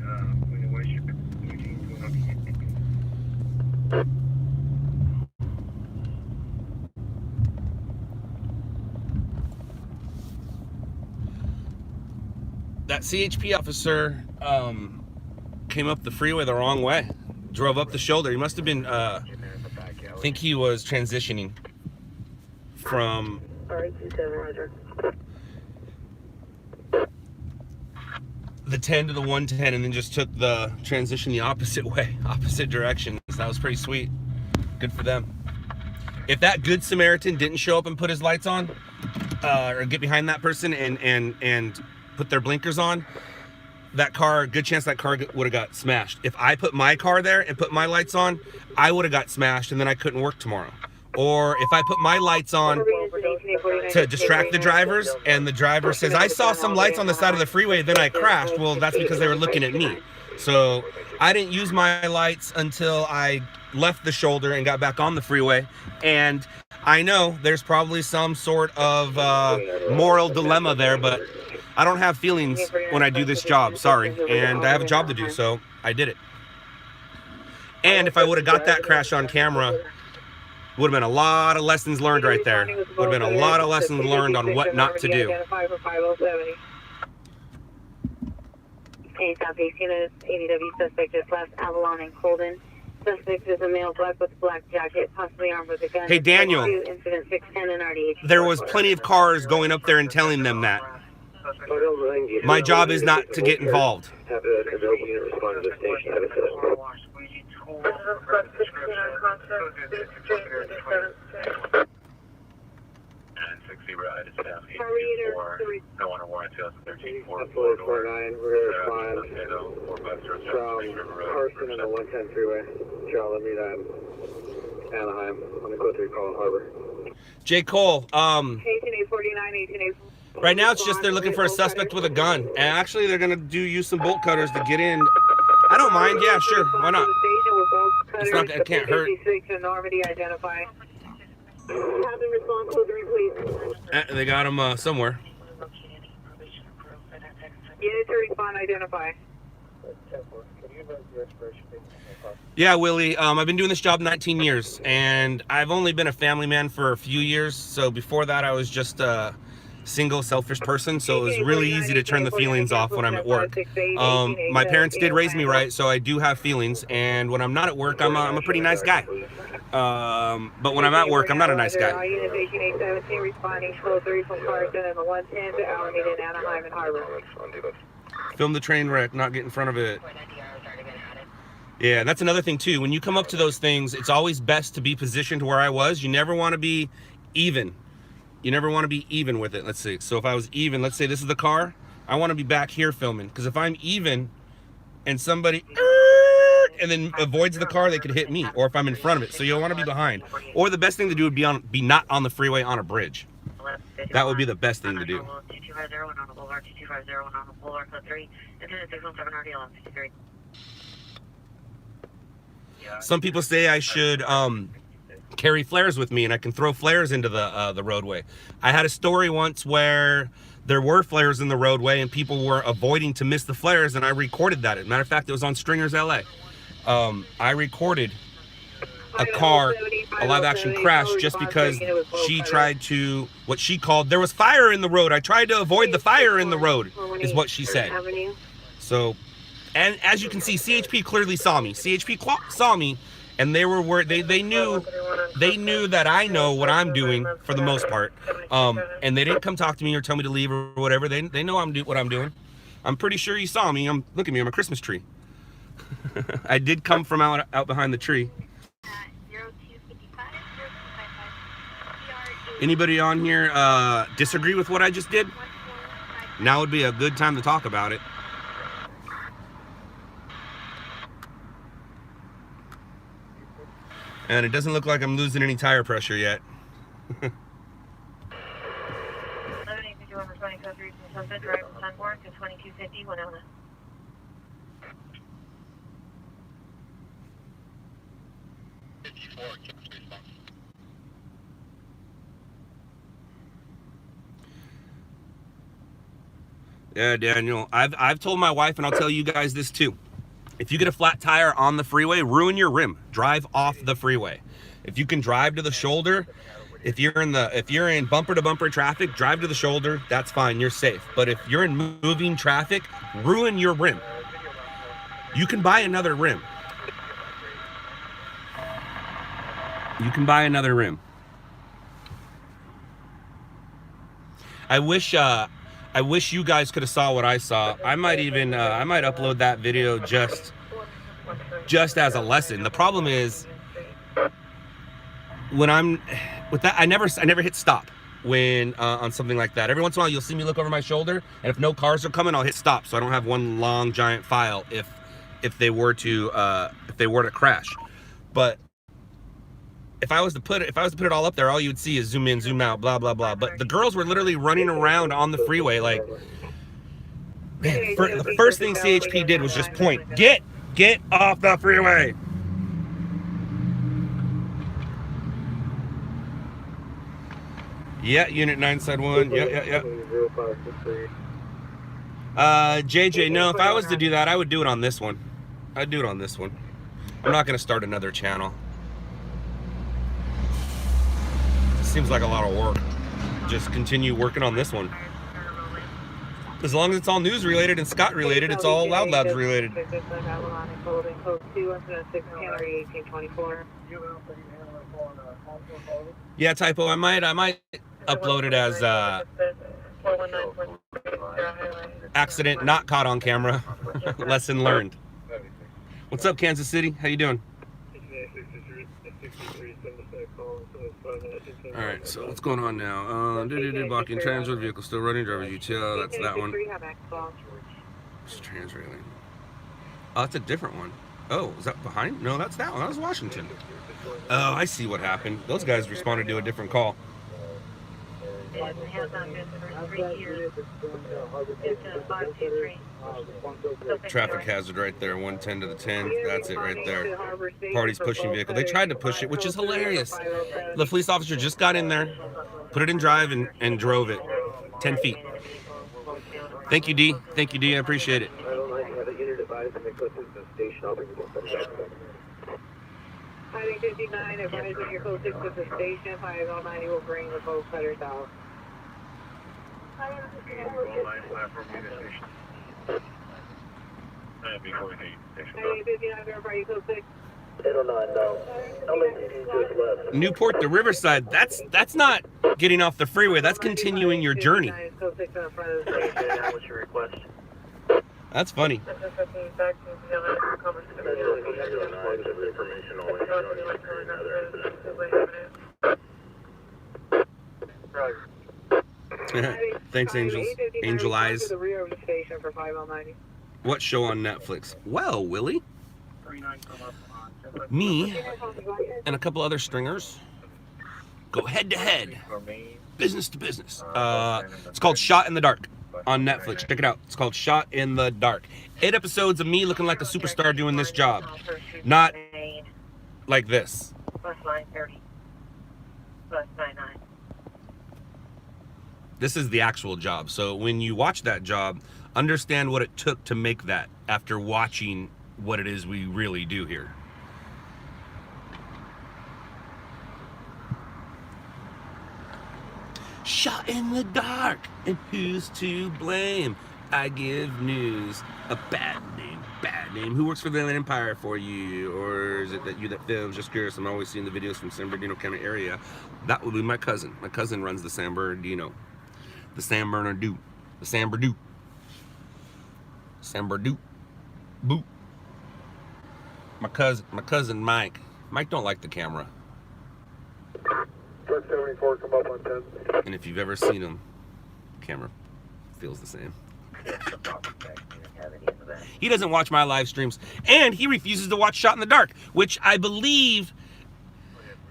when the white ship That CHP officer came up the freeway the wrong way. Drove up the shoulder. He must have been, I think he was transitioning from the 10 to the 110 and then just took the transition the opposite way, opposite direction. So that was pretty sweet. Good for them. If that good Samaritan didn't show up and put his lights on, or get behind that person and put their blinkers on, that car, good chance that car would have got smashed. If I put my car there and put my lights on, I would have got smashed and then I couldn't work tomorrow. Or if I put my lights on to distract the drivers and the driver says, I saw some lights on the side of the freeway, then I crashed. Well, that's because they were looking at me. So I didn't use my lights until I left the shoulder and got back on the freeway. And I know there's probably some sort of moral dilemma there, but I don't have feelings when I do this job, sorry. And I have a job to do, so I did it. And if I would have got that crash on camera, would have been a lot of lessons learned right there. Would have been a lot of lessons learned on what not to do. Hey, Southeast unit, ADW suspect just left Avalon and Colden. Suspect is a male black with black jacket, possibly armed with a gun. Hey, Daniel, Incident 610 and RDH. there was plenty of cars going up there and telling them that. My job is not to get involved. Have an available unit respond to the station. Have a set. And 60 ride is staff 824. No one warrant 2013 449, we're going to respond from Carson and the 110 freeway. Charlotte, meet Anaheim on the code 3 call Harbor. J. Cole, 18849, 18849. right now it's just they're looking for a suspect with a gun. And actually they're going to use some bolt cutters to get in. I don't mind, yeah, sure, why not? It's not, it can't hurt. Normandy identify. Captain response code 3, please. They got him somewhere. Unit to respond, identify. Yeah, Willie, I've been doing this job 19 years, and I've only been a family man for a few years, so before that I was just a single, selfish person, so it was really easy to turn the feelings off when I'm at work. My parents did raise me right, so I do have feelings, and when I'm not at work, I'm a pretty nice guy. But when I'm at work, I'm not a nice guy. Unit 1817 responding code 3 from Carson and the 110 to Alameda and Anaheim and Harbor. Film the train wreck, not get in front of it. Yeah, that's another thing too. When you come up to those things, it's always best to be positioned where I was. You never want to be even. You never want to be even with it. Let's see. So if I was even, let's say this is the car, I want to be back here filming. Because if I'm even and somebody and then avoids the car, they could hit me. Or if I'm in front of it. So you'll want to be behind. Or the best thing to do would be not on the freeway, on a bridge. That would be the best thing to do. 2250 on the boulevard, 2250 on the boulevard, code 3, incident 617 RDL 63. Some people say I should carry flares with me and I can throw flares into the roadway. I had a story once where there were flares in the roadway and people were avoiding to miss the flares, and I recorded that. As a matter of fact, it was on Stringers LA. I recorded a car, a live action crash, just because she tried to, what she called, there was fire in the road. I tried to avoid the fire in the road, is what she said. So, and as you can see, CHP clearly saw me. CHP saw me, and they were worried. They knew that I know what I'm doing for the most part. And they didn't come talk to me or tell me to leave or whatever. They know what I'm doing. I'm pretty sure you saw me. Look at me, I'm a Christmas tree. I did come from out behind the tree. Anybody on here disagree with what I just did? Now would be a good time to talk about it. And it doesn't look like I'm losing any tire pressure yet. Sunset Drive from Sunboard to 2250 Winona. Yeah, Daniel, I've told my wife, and I'll tell you guys this too. If you get a flat tire on the freeway, ruin your rim. Drive off the freeway. If you can drive to the shoulder, if you're in bumper to bumper traffic, drive to the shoulder. That's fine. You're safe. But if you're in moving traffic, ruin your rim. You can buy another rim. You can buy another rim. I wish you guys could have saw what I saw. I might even I might upload that video just as a lesson. The problem is when I'm with that, I never hit stop when on something like that. Every once in a while you'll see me look over my shoulder, and if no cars are coming, I'll hit stop so I don't have one long giant file if they were to crash. But if I was to put it all up there, all you would see is zoom in, zoom out, blah blah blah. But the girls were literally running around on the freeway like, man, the first thing CHP did was just point, get off the freeway. Yeah, Unit 971. Yeah. JJ, no, if I was to do that, I would do it on this one. I'd do it on this one. I'm not gonna start another channel. Seems like a lot of work. Just continue working on this one. As long as it's all news related and Scott related, it's all Loud Labs related. Yeah, typo. I might upload it as accident not caught on camera. Lesson learned. What's up, Kansas City? How you doing? All right, so what's going on now? Blocking transit vehicle still running, driver UTL. That's that one. It's transrailing. Oh, that's a different one. Oh, is that behind? No, that's that one. That was Washington. Oh, I see what happened. Those guys responded to a different call. Traffic hazard right there, 110 to the 10. That's it right there. Party's pushing vehicle. They tried to push it, which is hilarious. The police officer just got in there, put it in drive, and drove it 10 feet. Thank you, D. Thank you, D. I appreciate it. I think 59, advising your code 6 to the station. 509 will bring the boat cutters out. Newport to Riverside, that's not getting off the freeway, that's continuing your journey. That's funny. Thanks, Angels. Angel Eyes. What show on Netflix? Well, Willie, me and a couple other stringers go head to head, business to business. It's called Shot in the Dark on Netflix. Check it out. It's called Shot in the Dark. 8 episodes of me looking like a superstar doing this job, not like this. Bus line 30. Bus 99. This is the actual job. So when you watch that job, understand what it took to make that after watching what it is we really do here. Shot in the dark, and who's to blame? I give news a bad name, bad name. Who works for the Inland Empire for you? Or is it that you that films? Just curious, I'm always seeing the videos from San Bernardino County area. That would be my cousin. My cousin runs the San Bernardino. The San Bernardino. The San Bernardino. San Bernardino. Boop. My cousin Mike. Mike don't like the camera. 74, come up on 10. And if you've ever seen him, camera feels the same. He doesn't watch my live streams, and he refuses to watch Shot in the Dark, which I believe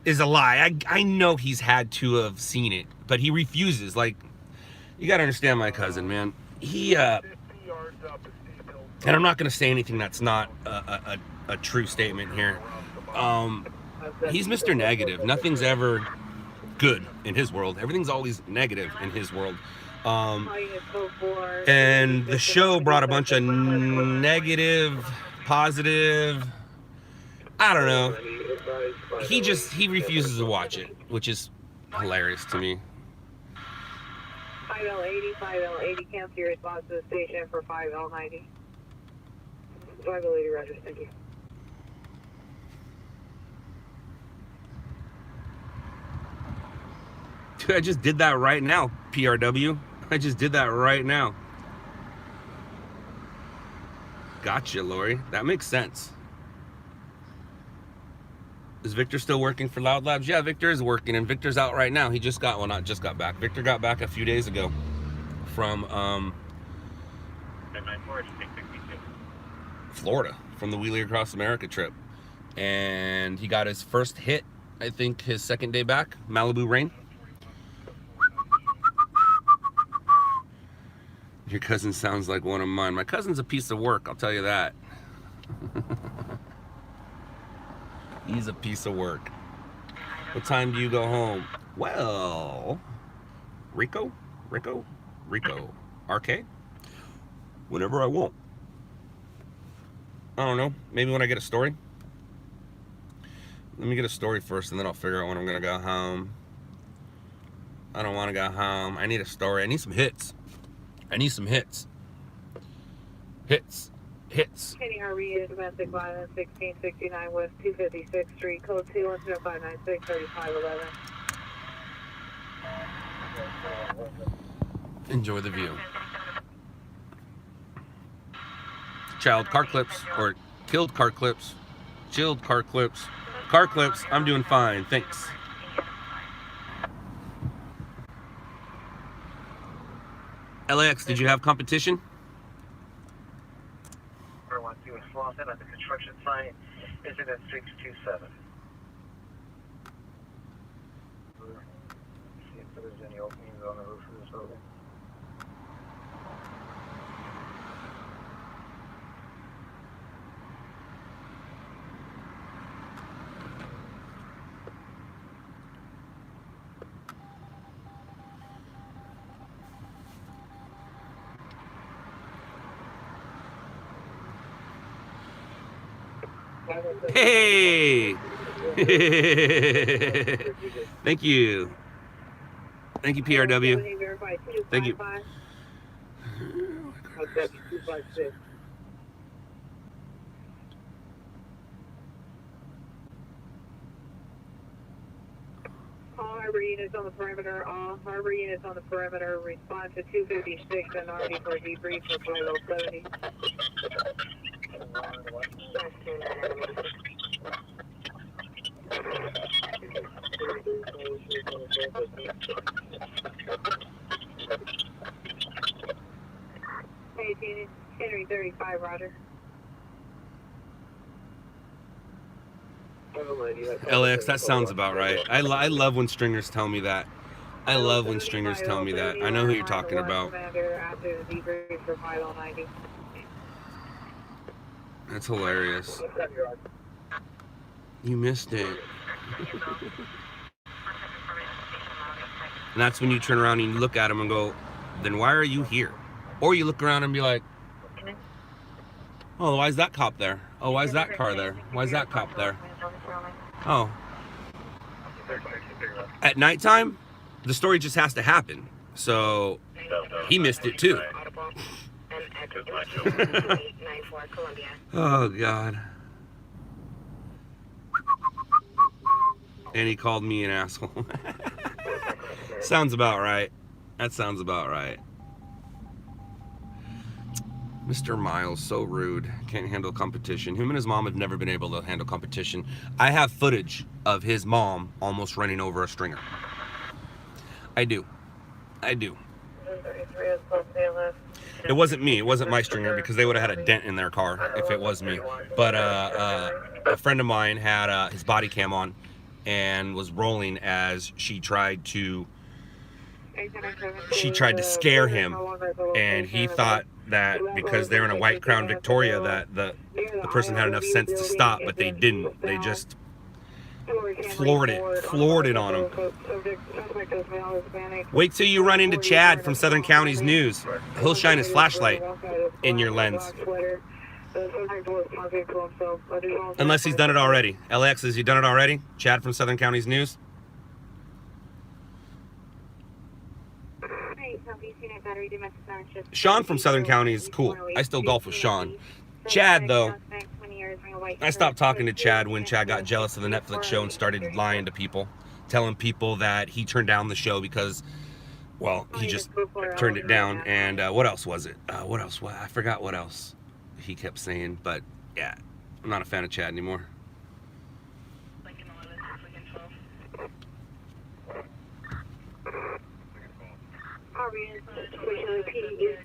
is a lie. I know he's had to have seen it, but he refuses. Like, You gotta understand my cousin, man. He, and I'm not gonna say anything that's not a true statement here. He's Mr. Negative. Nothing's ever good in his world. Everything's always negative in his world. And the show brought a bunch of negative, positive, I don't know. He refuses to watch it, which is hilarious to me. 5L80, 5L80, cancel your response to the station for 5L90. 5L80, Roger, thank you. Dude, I just did that right now, PRW. I just did that right now. Gotcha, Lori. That makes sense. Is Victor still working for Loud Labs? Yeah, Victor is working, and Victor's out right now. He just got, well, not just got back. Victor got back a few days ago from Florida, from the Wheelie Across America trip. And he got his first hit, I think his second day back, Malibu rain. Your cousin sounds like one of mine. My cousin's a piece of work, I'll tell you that. He's a piece of work. What time do you go home? Well, Rico, RK? Whenever I want. I don't know, maybe when I get a story. Let me get a story first and then I'll figure out when I'm gonna go home. I don't wanna go home. I need a story, I need some hits. Hits. Kenny Harvey, domestic violence, 1669 West 256th Street, code 210-596, 3511. Enjoy the view. Child car clips, or killed car clips, chilled car clips. Car clips, I'm doing fine, thanks. LAX, did you have competition? At the construction site, is it at 627? See if there's any openings on the roof of this building. Hey! Thank you. Thank you, PRW. Thank you. All harbor units on the perimeter, respond to 256 and RD for debrief for 5070. Hey, Henry 35, Roger. LAX, that sounds about right. I love when stringers tell me that. I love when stringers tell me that. I know who you're talking about. That's hilarious. You missed it. And that's when you turn around and you look at him and go, then why are you here? Or you look around and be like, oh, why is that cop there? Oh, why is that car there? Why is that cop there? Oh. At nighttime, the story just has to happen. So he missed it too. Oh, God. And he called me an asshole. Sounds about right. That sounds about right. Mr. Miles, so rude. Can't handle competition. Him and his mom have never been able to handle competition. I have footage of his mom almost running over a stringer. I do. It wasn't me. It wasn't my stringer because they would have had a dent in their car if it was me. But a friend of mine had his body cam on and was rolling as she tried to she tried to scare him, and he thought that because they're in a white Crown Victoria that the person had enough sense to stop, but they didn't. They just floored it on him. Wait till you run into Chad from Southern Counties News. He'll shine his flashlight in your lens. Unless he's done it already. LAX, has he done it already? Chad from Southern Counties News? Sean from Southern Counties is cool. I still golf with Sean. Chad, though, I stopped talking to Chad when Chad got jealous of the Netflix show and started lying to people, telling people that he turned down the show because, well, he just turned it down. And what else was it? What else? I forgot what else he kept saying, but yeah, I'm not a fan of Chad anymore.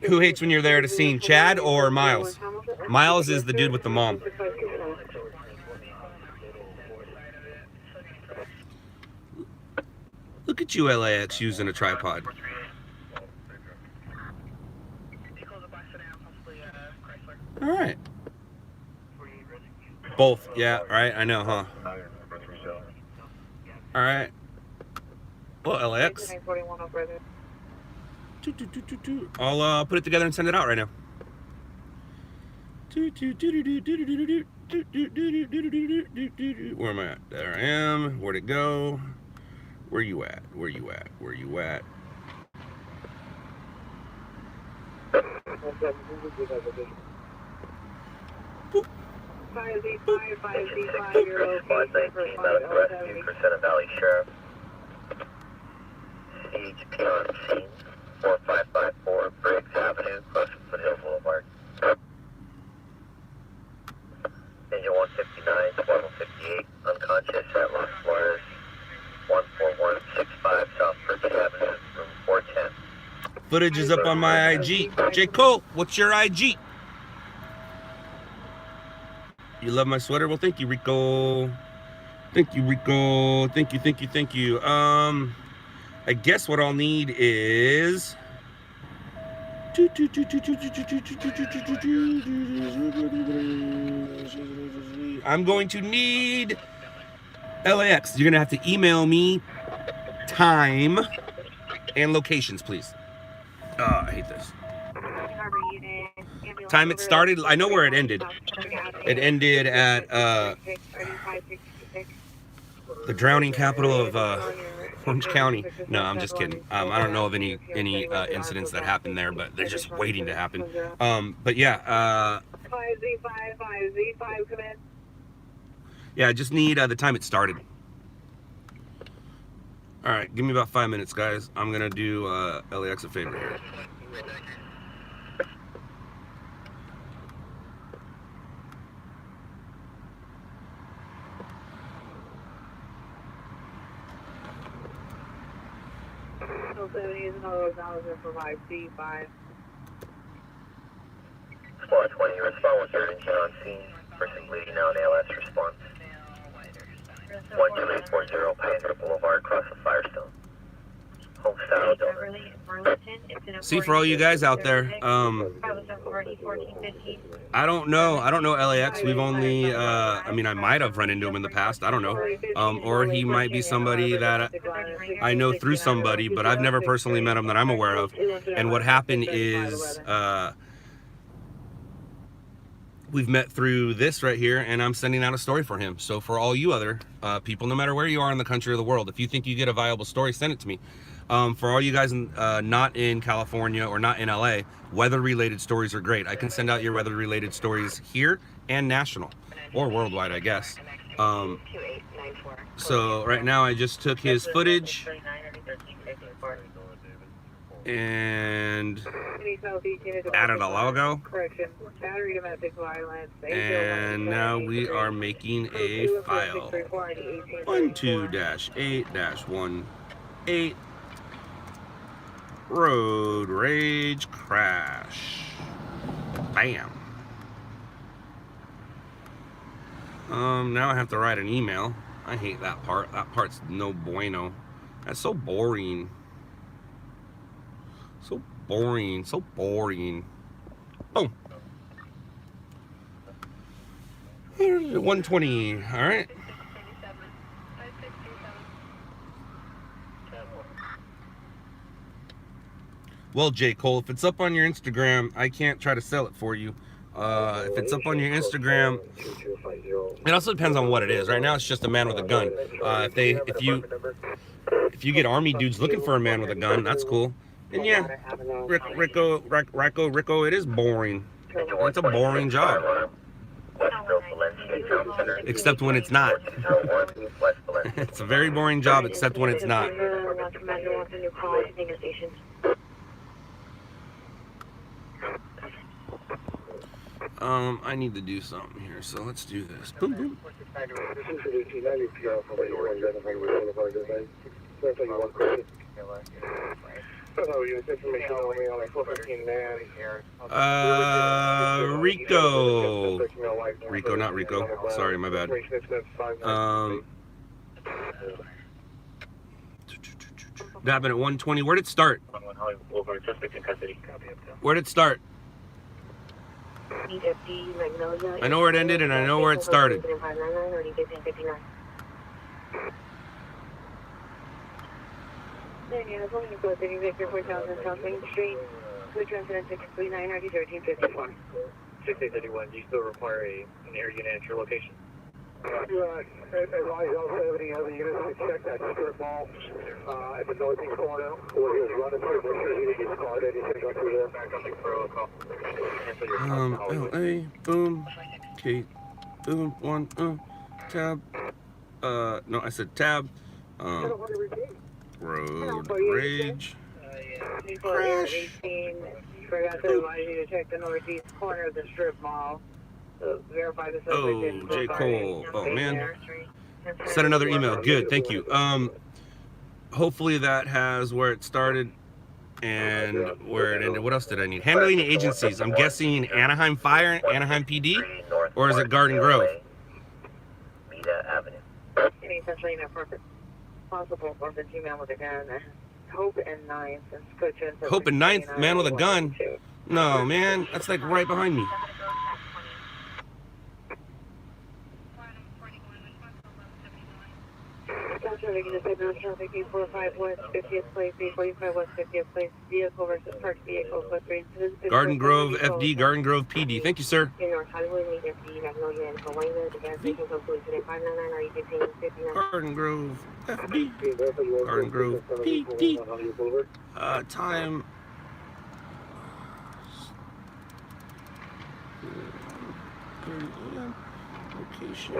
Who hates when you're there at a scene, Chad or Miles? Miles is the dude with the mom. Look at you, LAX, using a tripod. All right. Both, yeah, right, I know, huh? All right. Well, LAX. I'll put it together and send it out right now. Where am I at? There I am. Where'd it go? Where you at? Where you at? Where you at? Boop. 5Z5, your location. Medical rescue for Center Valley Sheriff. CHP on scene. 4554 Briggs Avenue, close to Foothill Boulevard. Engine 159, 1258, unconscious at Los Flores, 14165 South Briggs Avenue, room 410. Footage is up on my IG. J. Cole, what's your IG? You love my sweater? Well, thank you, Rico. Thank you, Rico. Thank you, thank you, thank you. I guess what I'll need is I'm going to need LAX. You're gonna have to email me time and locations, please. Oh, I hate this. Time it started. I know where it ended. It ended at the drowning capital of Orange County. No, I'm just kidding. I don't know of any incidents that happened there, but they're just waiting to happen. But yeah. 5Z5, 5Z5, come in. Yeah, I just need the time it started. All right, give me about 5 minutes, guys. I'm gonna do LAX a favor here. For 5Z5. Squad 20, respond with your engine on scene. Person bleeding out, ALS response. 12840 Pioneer Boulevard, across the Firestone. Home style donor. See, for all you guys out there, I don't know LAX. We've only, I mean, I might have run into him in the past. I don't know. Or he might be somebody that I know through somebody, but I've never personally met him that I'm aware of. And what happened is, we've met through this right here, and I'm sending out a story for him. So for all you other people, no matter where you are in the country or the world, if you think you get a viable story, send it to me. For all you guys not in California or not in LA, weather-related stories are great. I can send out your weather-related stories here and national, or worldwide, I guess. So right now I just took his footage and added a logo. And now we are making a file. 12-8-18 Road Rage Crash. Bam. Now I have to write an email. I hate that part. That part's no bueno. That's so boring. So boring, so boring. Boom. 120, all right. Well, J. Cole, if it's up on your Instagram, I can't try to sell it for you. If it's up on your Instagram, it also depends on what it is. Right now, it's just a man with a gun. If you get army dudes looking for a man with a gun, that's cool. And yeah, Rico, it is boring. It's a boring job. Except when it's not. It's a very boring job, except when it's not. I need to do something here, so let's do this. Boom, boom. Rico, not Rico. Sorry, my bad. That happened at 120. Where did it start? Where did it start? I know where it ended and I know where it started. Victor 4000 South Main Street, Blue Transit 639 RD 1354. 6831, do you still require an air unit at your location? Advise also any other units to check that strip mall at the northeast corner where he was running through. Make sure he didn't get caught. Anything go through there. LA, boom, Kate, boom, one, tab, no, I said tab, road rage, crash. Forgot to advise you to check the northeast corner of the strip mall. Verify the subject. Oh, J. Cole. Oh, man. Send another email. Good, thank you. Hopefully that has where it started and where it ended. What else did I need? Handling agencies. I'm guessing Anaheim Fire, Anaheim PD, or is it Garden Grove? Any essentially inappropriate possible for the female with a gun. Hope and Ninth. Hope and Ninth, man with a gun? No, man. That's like right behind me. Traffic 845 West 50th Place, 845 West 50th Place, vehicle versus parked vehicle, plus 3 incidents. Garden Grove FD, Garden Grove PD. Thank you, sir. North Hollywood, FD, Magnolia, and Helena. The gas station comes to today 599. Are you paying 59? Garden Grove FD, Garden Grove PD. Time. Location.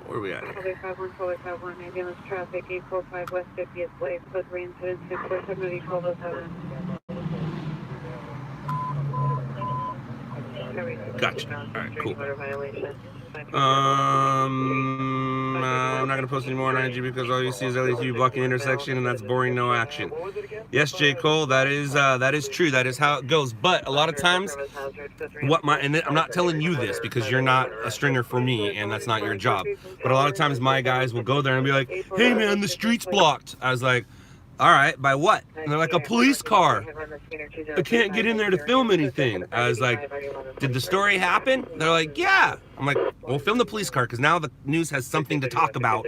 Where are we at? 4851, ambulance traffic, 845 West 50th Place, plus 3 incidents, 647 1207. Gotcha. Alright, cool. I'm not gonna post any more on IG because all you see is LATV blocking the intersection, and that's boring, no action. Yes, J. Cole, that is true. That is how it goes. But a lot of times, I'm not telling you this because you're not a stringer for me, and that's not your job. But a lot of times, my guys will go there and be like, "Hey, man, the street's blocked." I was like, "All right, by what?" And they're like, "A police car. I can't get in there to film anything." I was like, "Did the story happen?" They're like, "Yeah." I'm like, "Well, film the police car because now the news has something to talk about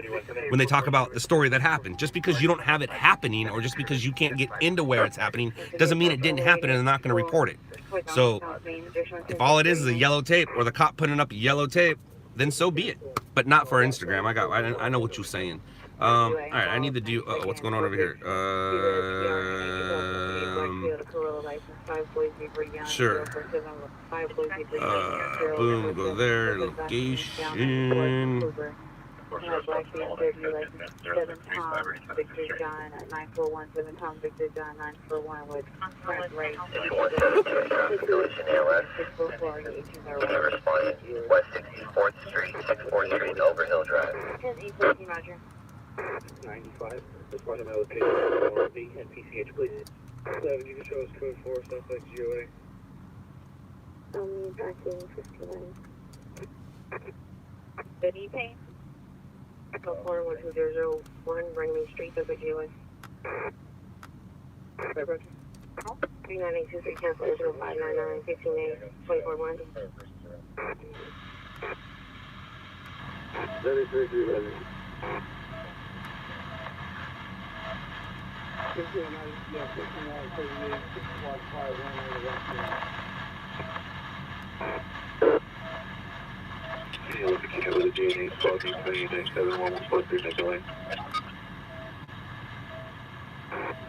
when they talk about the story that happened. Just because you don't have it happening or just because you can't get into where it's happening doesn't mean it didn't happen and they're not going to report it." So if all it is a yellow tape or the cop putting up yellow tape, then so be it. But not for Instagram. I know what you're saying. All right, I need to do. What's going on over here? Sure. Boom, go there. Location. Black Bean 30, license 7 Tom, Victor John, 9417 Tom, Victor John, 941 with front right. 644, 18 West 64th Street, 6th Street, Overhill Drive. 10-814, Roger. 95. Respond to my location and PCH, please. 7, you can show us code 4, Southwest GOA. Tracking 59. Betty Payne. Go forward 2001, Bring Me Street, Southwest GOA. 3983 cancellation 599 15A 241. 3311. Yeah, look at you with a DNA, 12-3-7-1-1-4-3, make a lane.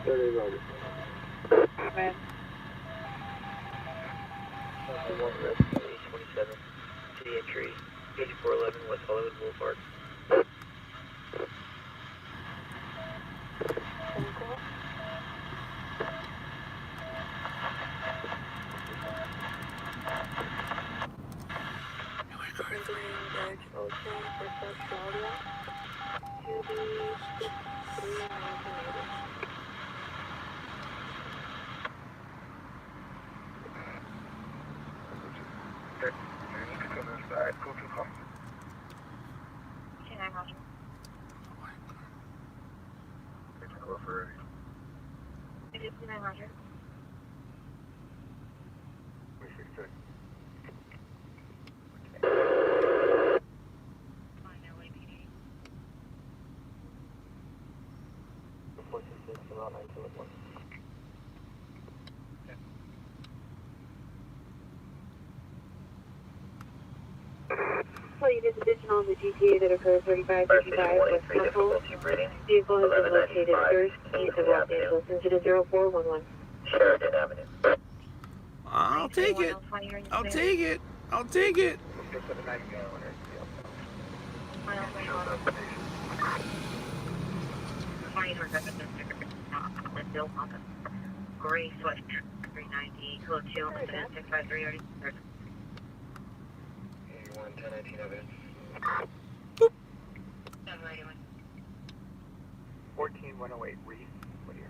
3011. Red. 27, city entry, 8411 West Hollywood Boulevard. Alright, go to call. Go for it. 5900. So you did additional on the GTA that occurred 3555 West Temple. Vehicle has been located first east of Los Angeles, incident 0411. Sheridan Avenue. I'll take it. I'll take it. I'll take it. Gray Sweat 390, code 2, incident 653 already. 81, 1019 evidence. 14108, Reese, Whittier.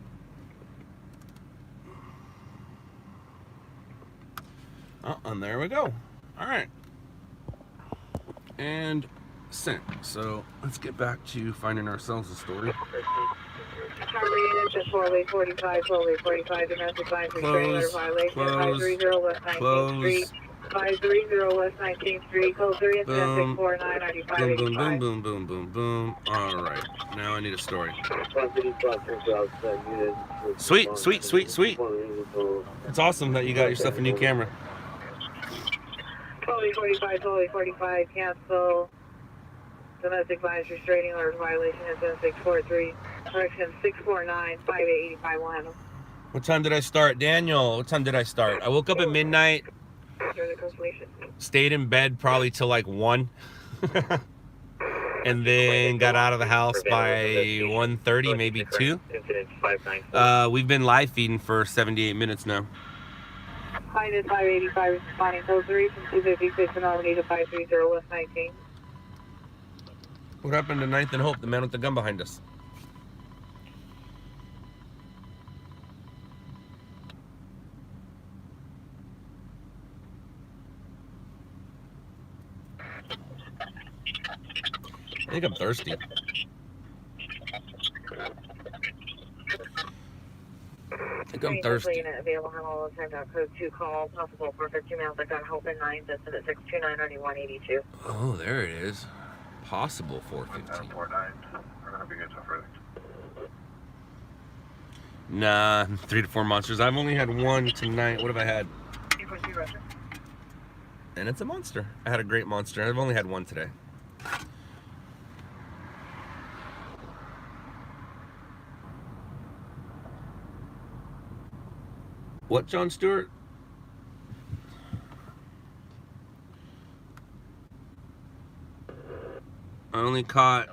Oh, and there we go. All right. And sent. So let's get back to finding ourselves a story. Terminated 4-way 45, domestic violence restraining order violation, 530 West 19th Street, 530 West 19th Street, code 3, incident 649 Boom, boom, boom, boom, boom, boom, boom. All right. Now I need a story. Sweet, sweet, sweet, sweet. It's awesome that you got yourself a new camera. 45, cancel. Domestic violence restraining order violation, incident 643, correction 649, 5885 will handle. What time did I start? Daniel, what time did I start? I woke up at midnight, stayed in bed probably till like 1. And then got out of the house by 1:30, maybe 2. We've been live feeding for 78 minutes now. Minus 585 responding code 3 from 256 and Alameda 530 West 19. What happened to 9th and Hope, the man with the gun behind us? I think I'm thirsty. I think I'm thirsty. Unit available handle time code 2 call possible for 15 miles. I got Hope in 9, that's at 629 9182. Oh, there it is. Possible 415. 49. We're gonna begin some further. Nah, 3 to 4 monsters. I've only had one tonight. What have I had? And it's a monster. I had a great monster. I've only had one today. What, John Stewart? I only caught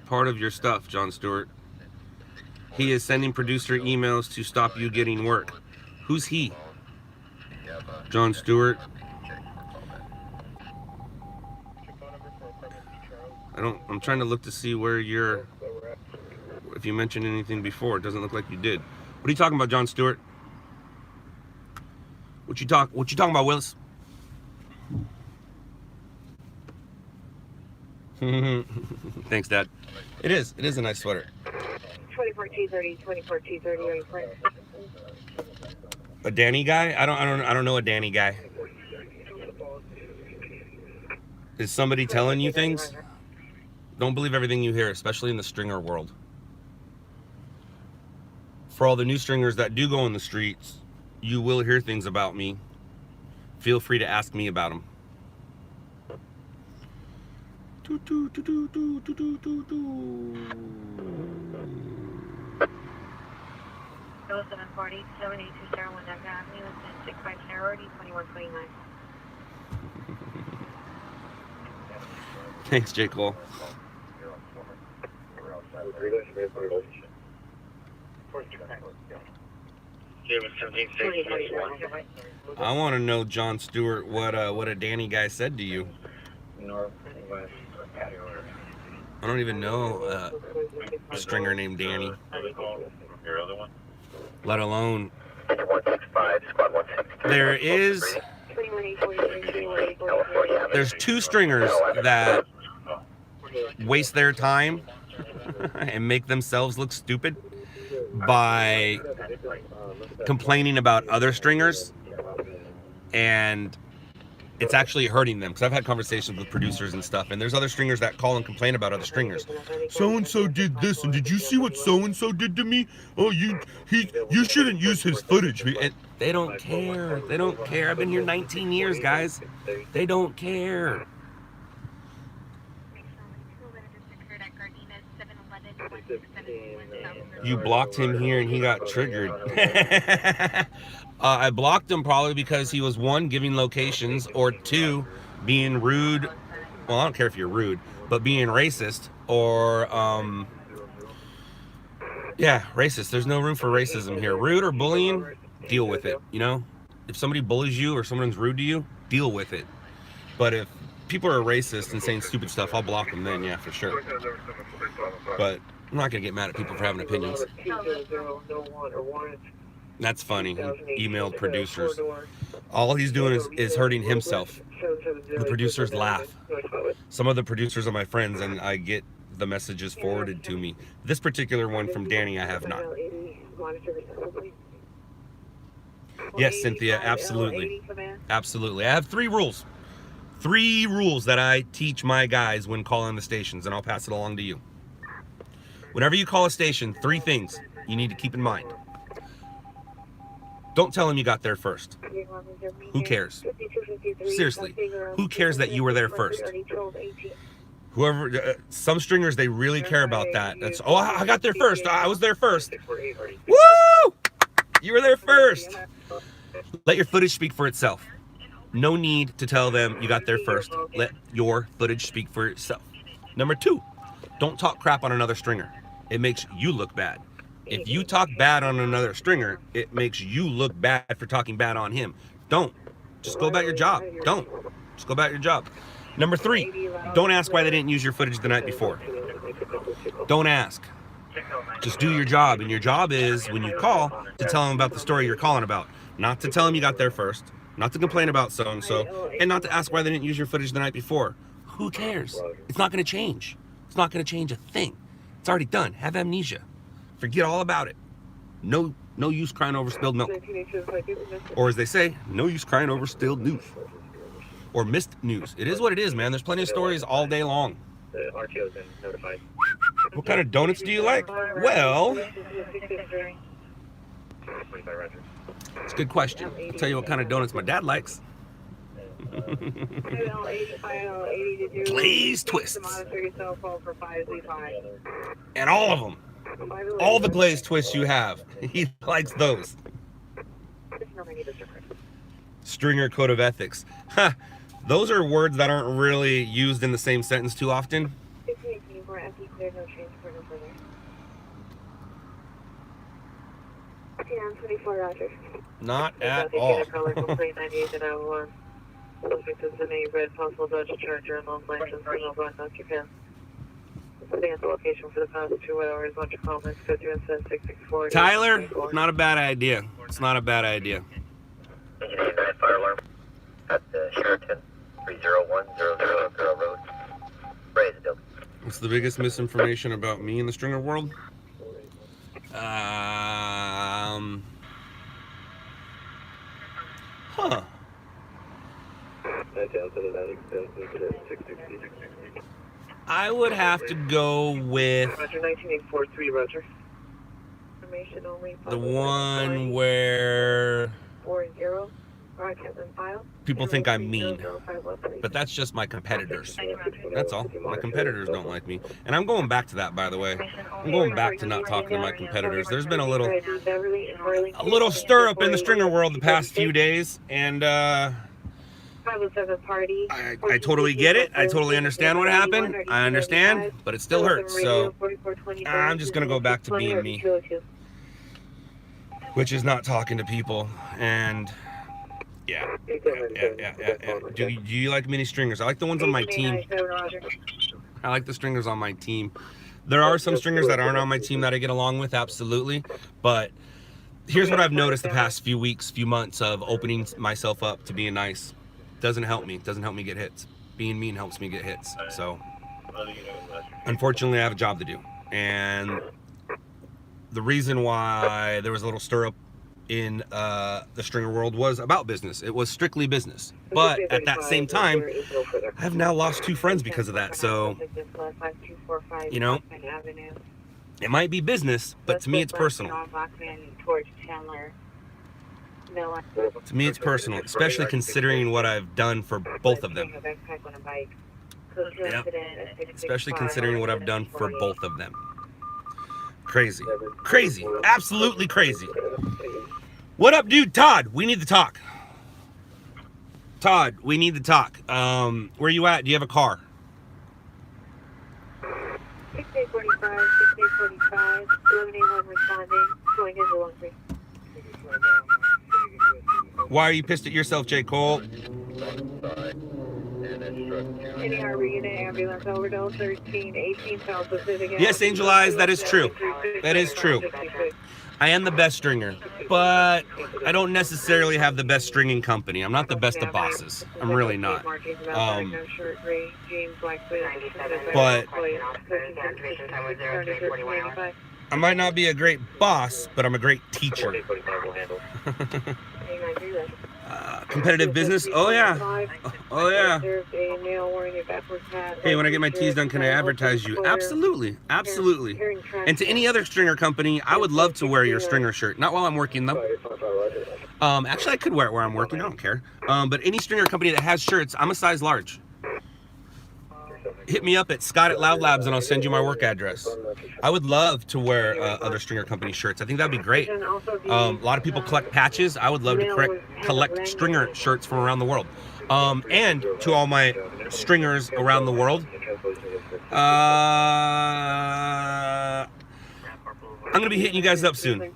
part of your stuff, John Stewart. He is sending producer emails to stop you getting work. Who's he? John Stewart. I'm trying to look to see where you're, if you mentioned anything before. It doesn't look like you did. What are you talking about, John Stewart? What you talking about, Willis? Thanks, Dad. It is a nice sweater. 24 T30, 24 T30, are you playing? A Danny guy? I don't know a Danny guy. Is somebody telling you things? Don't believe everything you hear, especially in the stringer world. For all the new stringers that do go in the streets, you will hear things about me. Feel free to ask me about them. 0740 782 Sarah Winnetka Avenue, 65 priority 2129. Thanks, J. Cole. I want to know, John Stewart, what a Danny guy said to you. I don't even know a stringer named Danny, let alone. There's two stringers that waste their time and make themselves look stupid by complaining about other stringers, and it's actually hurting them, because I've had conversations with producers and stuff, and there's other stringers that call and complain about other stringers. So-and-so did this, and did you see what so-and-so did to me? Oh, you shouldn't use his footage. And they don't care. They don't care. I've been here 19 years, guys. They don't care. You blocked him here and he got triggered. I blocked him probably because he was, one, giving locations, or two, being rude. Well, I don't care if you're rude, but being racist, or yeah, racist. There's no room for racism here. Rude or bullying, deal with it, you know? If somebody bullies you or someone's rude to you, deal with it. But if people are racist and saying stupid stuff, I'll block them then, yeah, for sure. But I'm not gonna get mad at people for having opinions. That's funny. He emailed producers. All he's doing is hurting himself. The producers laugh. Some of the producers are my friends, and I get the messages forwarded to me. This particular one from Danny, I have not. Yes, Cynthia, absolutely. Absolutely. I have 3 rules. 3 rules that I teach my guys when calling the stations, and I'll pass it along to you. Whenever you call a station, 3 things you need to keep in mind. Don't tell them you got there first. Who cares? Seriously, who cares that you were there first? Whoever, some stringers, they really care about that. That's, oh, I got there first. I was there first. Woo! You were there first. Let your footage speak for itself. No need to tell them you got there first. Let your footage speak for itself. Number 2, don't talk crap on another stringer. It makes you look bad. If you talk bad on another stringer, it makes you look bad for talking bad on him. Don't. Just go about your job. Don't. Just go about your job. Number 3, don't ask why they didn't use your footage the night before. Don't ask. Just do your job. And your job is, when you call, to tell them about the story you're calling about. Not to tell them you got there first. Not to complain about so-and-so. And not to ask why they didn't use your footage the night before. Who cares? It's not going to change. It's not going to change a thing. It's already done. Have amnesia. Forget all about it. No use crying over spilled milk. Or as they say, no use crying over spilled news. Or missed news. It is what it is, man. There's plenty of stories all day long. The RTO's been notified. What kind of donuts do you like? Well, it's a good question. I'll tell you what kind of donuts my dad likes. Glazed twists. And all of them. All the glazed twists you have. He likes those. Stringer code of ethics. Huh. Those are words that aren't really used in the same sentence too often. Not at all. Possible Dodge Charger and lost license for no black occupant. Stay at the location for the past 2 hours. Launch a call next to 664. Tyler, it's not a bad idea. It's not a bad idea. Fire alarm at the Sheraton 30100 Road. Raise the building. What's the biggest misinformation about me in the stringer world? I would have to go with Roger, 19843, Roger. Information only. the one where 40, broadcast and file. people think I'm mean. But that's just my competitors. That's all. My competitors don't like me. And I'm going back to that, by the way. I'm going back to not talking to my competitors. There's been a little stir up in the stringer world the past few days, and I totally get it. I totally understand what happened. I understand, but it still hurts. So I'm just gonna go back to being me, which is not talking to people. And yeah. Do you like mini stringers? I like the ones on my team. I like the stringers on my team. There are some stringers that aren't on my team that I get along with, absolutely. But here's what I've noticed the past few weeks, few months of opening myself up to being nice. Doesn't help me. Doesn't help me get hits. Being mean helps me get hits. So unfortunately, I have a job to do. And the reason why there was a little stir up in the stringer world was about business. It was strictly business. But at that same time, I have now lost 2 friends because of that. So, you know, it might be business, but to me it's personal. To me it's personal, especially considering what I've done for both of them. Yep. Especially considering what I've done for both of them. Crazy. Crazy. Absolutely crazy. What up, dude? Todd, we need to talk. Todd, we need to talk. Where you at? Do you have a car? 6845, 6845, 1181 responding, going into 13. Why are you pissed at yourself, J. Cole? Any Harbor Unit ambulance overdose 1318 South Pacific. Yes, Angel Eyes, that is true. That is true. I am the best stringer, but I don't necessarily have the best stringing company. I'm not the best of bosses. I'm really not. But I might not be a great boss, but I'm a great teacher. Competitive business? Oh yeah. Oh yeah. Hey, when I get my teas done, can I advertise you? Absolutely. Absolutely. And to any other stringer company, I would love to wear your stringer shirt. Not while I'm working though. Actually, I could wear it where I'm working. I don't care. But any stringer company that has shirts, I'm a size large. Hit me up at Scott@LOUDLABS and I'll send you my work address. I would love to wear other stringer company shirts. I think that'd be great. A lot of people collect patches. I would love to collect stringer shirts from around the world. And to all my stringers around the world, I'm gonna be hitting you guys up soon.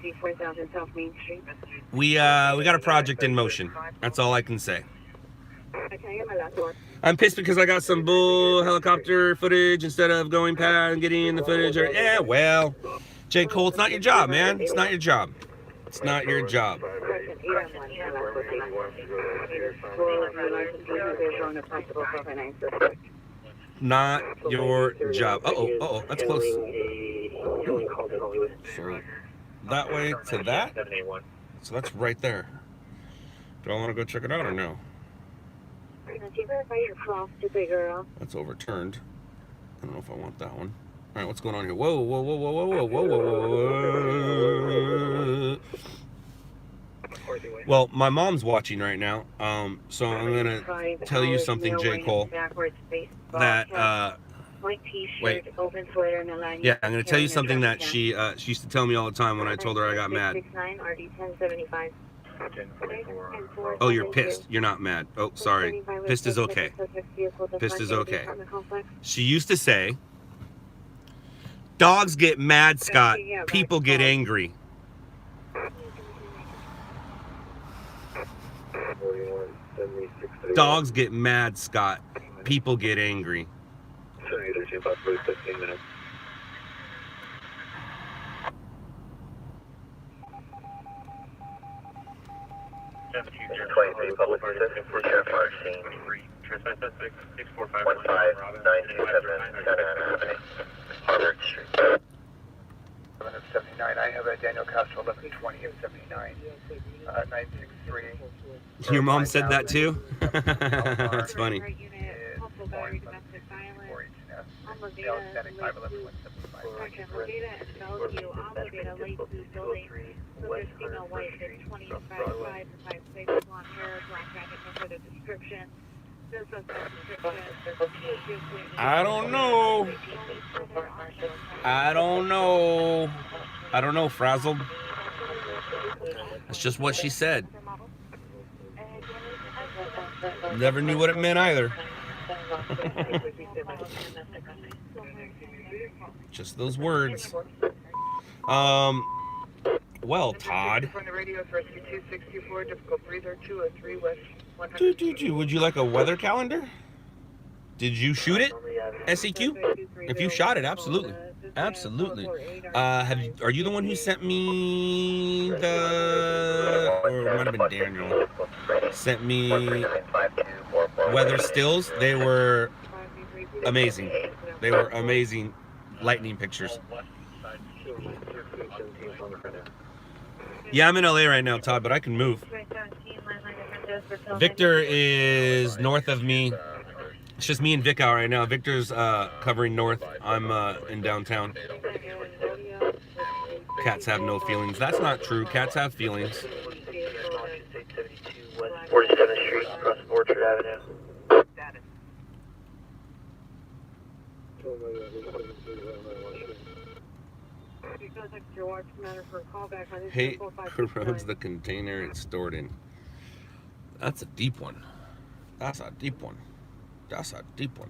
We got a project in motion. That's all I can say. I'm pissed because I got some bull helicopter footage instead of going past and getting in the footage. Or, yeah, well, J. Cole, it's not your job, man. It's not your job. It's not your job. Not your job. Uh-oh, that's close. So, that way to that. So that's right there. Do I want to go check it out or no? That's overturned. I don't know if I want that one. All right, what's going on here? Whoa, whoa, whoa, whoa, whoa, whoa, whoa, whoa, whoa. Well, my mom's watching right now, so I'm gonna tell you something, J. Cole. That wait. Yeah, I'm gonna tell you something that she used to tell me all the time when I told her I got mad. Oh, you're pissed. You're not mad. Oh, sorry. Pissed is okay. Pissed is okay. She used to say, dogs get mad, Scott. People get angry. Dogs get mad, Scott. People get angry. 23 public assistant for Sheriff Marcin. 15927 Harvard Street. 779, I have a Daniel Castro 1120 and 79. 963. Your mom said that too? That's funny. Right unit, also battery domestic violence. On Levada, Correction, Levada and Bellevue, on Levada, Lake Blue Building. So there's female white, it's 25, 5, 6, blonde hair, black jacket, no further description. No suspect description. I don't know. I don't know. I don't know, frazzled. That's just what she said. Never knew what it meant either. Just those words. Well, Todd. Would you like a weather calendar? Did you shoot it? SEQ? If you shot it, absolutely. Absolutely. Are you the one who sent me the, or it might have been Daniel, sent me weather stills? They were amazing. They were amazing lightning pictures. Yeah, I'm in LA right now, Todd, but I can move. Victor is north of me. It's just me and Vic out right now. Victor's covering north. I'm in downtown. Cats have no feelings. That's not true. Cats have feelings. 47th Street across Orchard Avenue. Hate corrodes the container it's stored in. That's a deep one. That's a deep one. That's a deep one.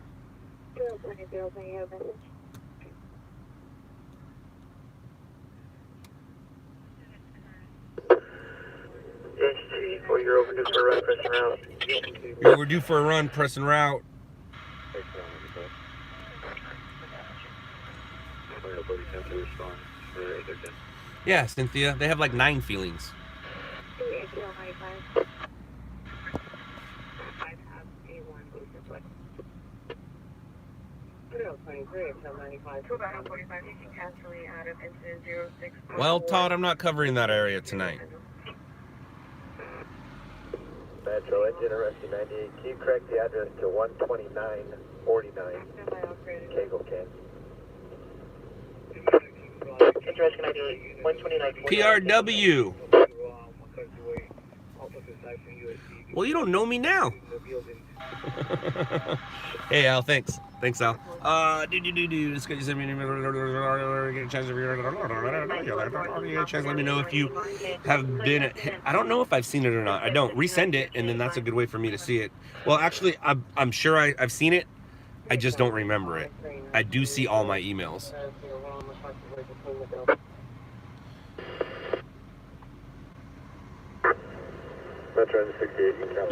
You're overdue for a run, press and route. You're overdue for a run, press and route. Yeah, Cynthia. They have like 9 feelings. Well, Todd, I'm not covering that area tonight. Metro engine arresting 98. Can you correct the address to 12949 Kegel Can? Address 98, 129. PRW. Well, you don't know me now. Hey, Al, thanks. Thanks, Al. This guy sent me get a chance. Let me know if you have been. I don't know if I've seen it or not. I don't. Resend it, and then that's a good way for me to see it. Well, actually, I'm sure I've seen it. I just don't remember it. I do see all my emails.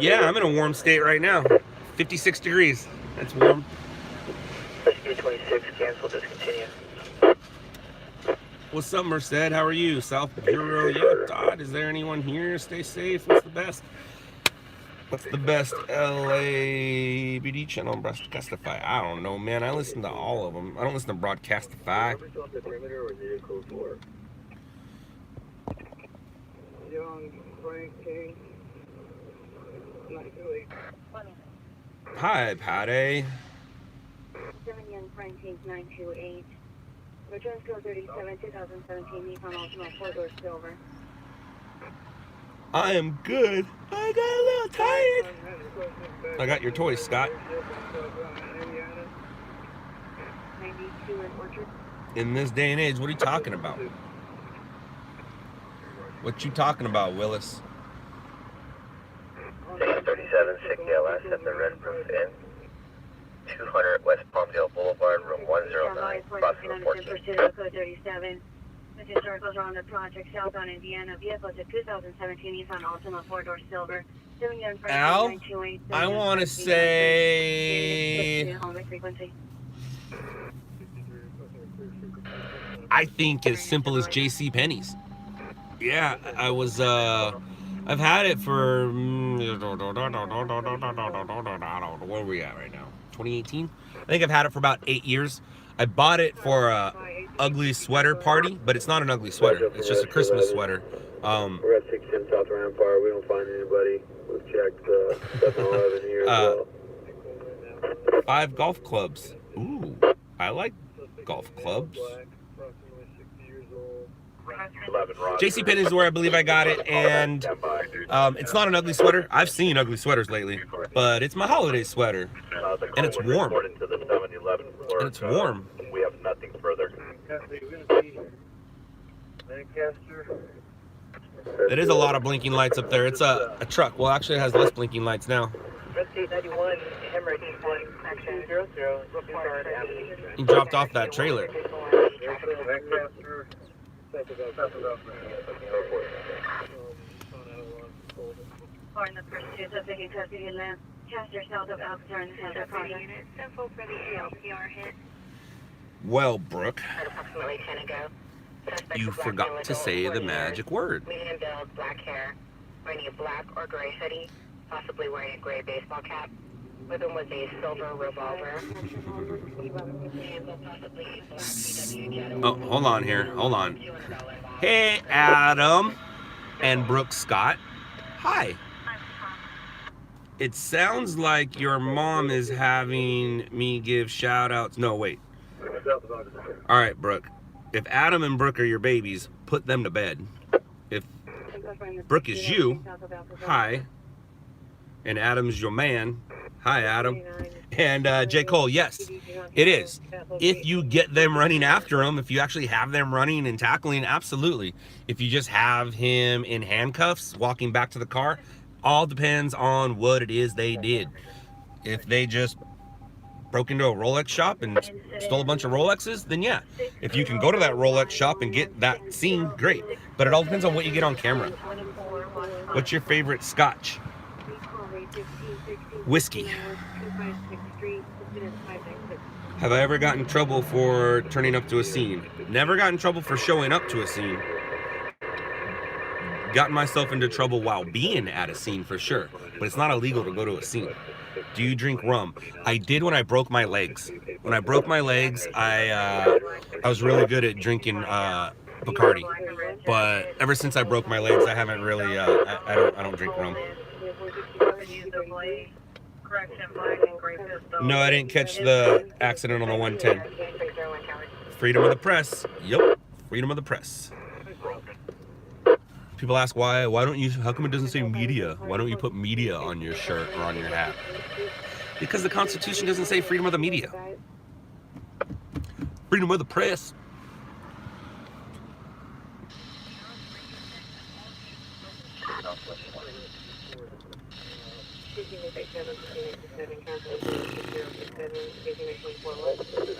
Yeah, I'm in a warm state right now. 56 degrees. That's warm. 26, cancel, discontinue. What's up, Merced? How are you? South Bureau. Yeah, Todd. Is there anyone here? Stay safe. What's the best? What's the best LABD channel on Broadcastify? I don't know, man. I listen to all of them. I don't listen to Broadcastify. Hi, Patty. 928. Return code 37, 2017, Nissan Altima 4-door silver. I am good. I got a little tired. I got your toy, Scott. 92 in Orchard. In this day and age, what are you talking about? What you talking about, Willis? 637 6LS at the Red Roof Inn. 200 West Palmdale Boulevard, room 109, Boston 14. Code 37. With historicals on the project southbound Indiana. Vehicle to 2017 Nissan Altima 4-door silver. Al, I want to say, I think as simple as J.C. Penney's. Yeah, I was, I've had it for, where are we at right now? 2018? I think I've had it for about 8 years. I bought it for ugly sweater party, but it's not an ugly sweater. It's just a Christmas sweater. We're at 610 South Rampart. We don't find anybody. We've checked 7-Eleven here as well. 5 golf clubs. Ooh, I like golf clubs. JCPenney is where I believe I got it, and it's not an ugly sweater. I've seen ugly sweaters lately, but it's my holiday sweater, and it's warm. And it's warm. We have nothing further. It is a lot of blinking lights up there. It's a truck. Well, actually, it has less blinking lights now. He dropped off that trailer. Or in the pursuit of the custody lamp, cast yourself of Alcatraz and Heather Project. Unit, simple for the ALPR hit. Well, Brooke, you forgot to say the magic word. Medium build, black hair, wearing a black or gray hoodie, possibly wearing a gray baseball cap. With him was a silver revolver. Oh, hold on here. Hold on. Hey, Adam and Brooke Scott. Hi. It sounds like your mom is having me give shout outs. No, wait. All right, Brooke. If Adam and Brooke are your babies, put them to bed. If Brooke is you, hi. And Adam's your man, hi, Adam. And J. Cole, yes, it is. If you get them running after him, if you actually have them running and tackling, absolutely. If you just have him in handcuffs, walking back to the car, all depends on what it is they did. If they just broke into a Rolex shop and stole a bunch of Rolexes, then yeah. If you can go to that Rolex shop and get that scene, great. But it all depends on what you get on camera. What's your favorite scotch? Whiskey. Have I ever gotten in trouble for turning up to a scene? Never got in trouble for showing up to a scene. Gotten myself into trouble while being at a scene for sure, but it's not illegal to go to a scene. Do you drink rum? I did when I broke my legs. When I broke my legs, I was really good at drinking Bacardi, but ever since I broke my legs, I haven't really. I don't drink rum. No, I didn't catch the accident on the 110. Freedom of the press. Yep, freedom of the press. People ask why don't you, how come it doesn't say media? Why don't you put media on your shirt or on your hat? Because the Constitution doesn't say freedom of the media. Freedom of the press.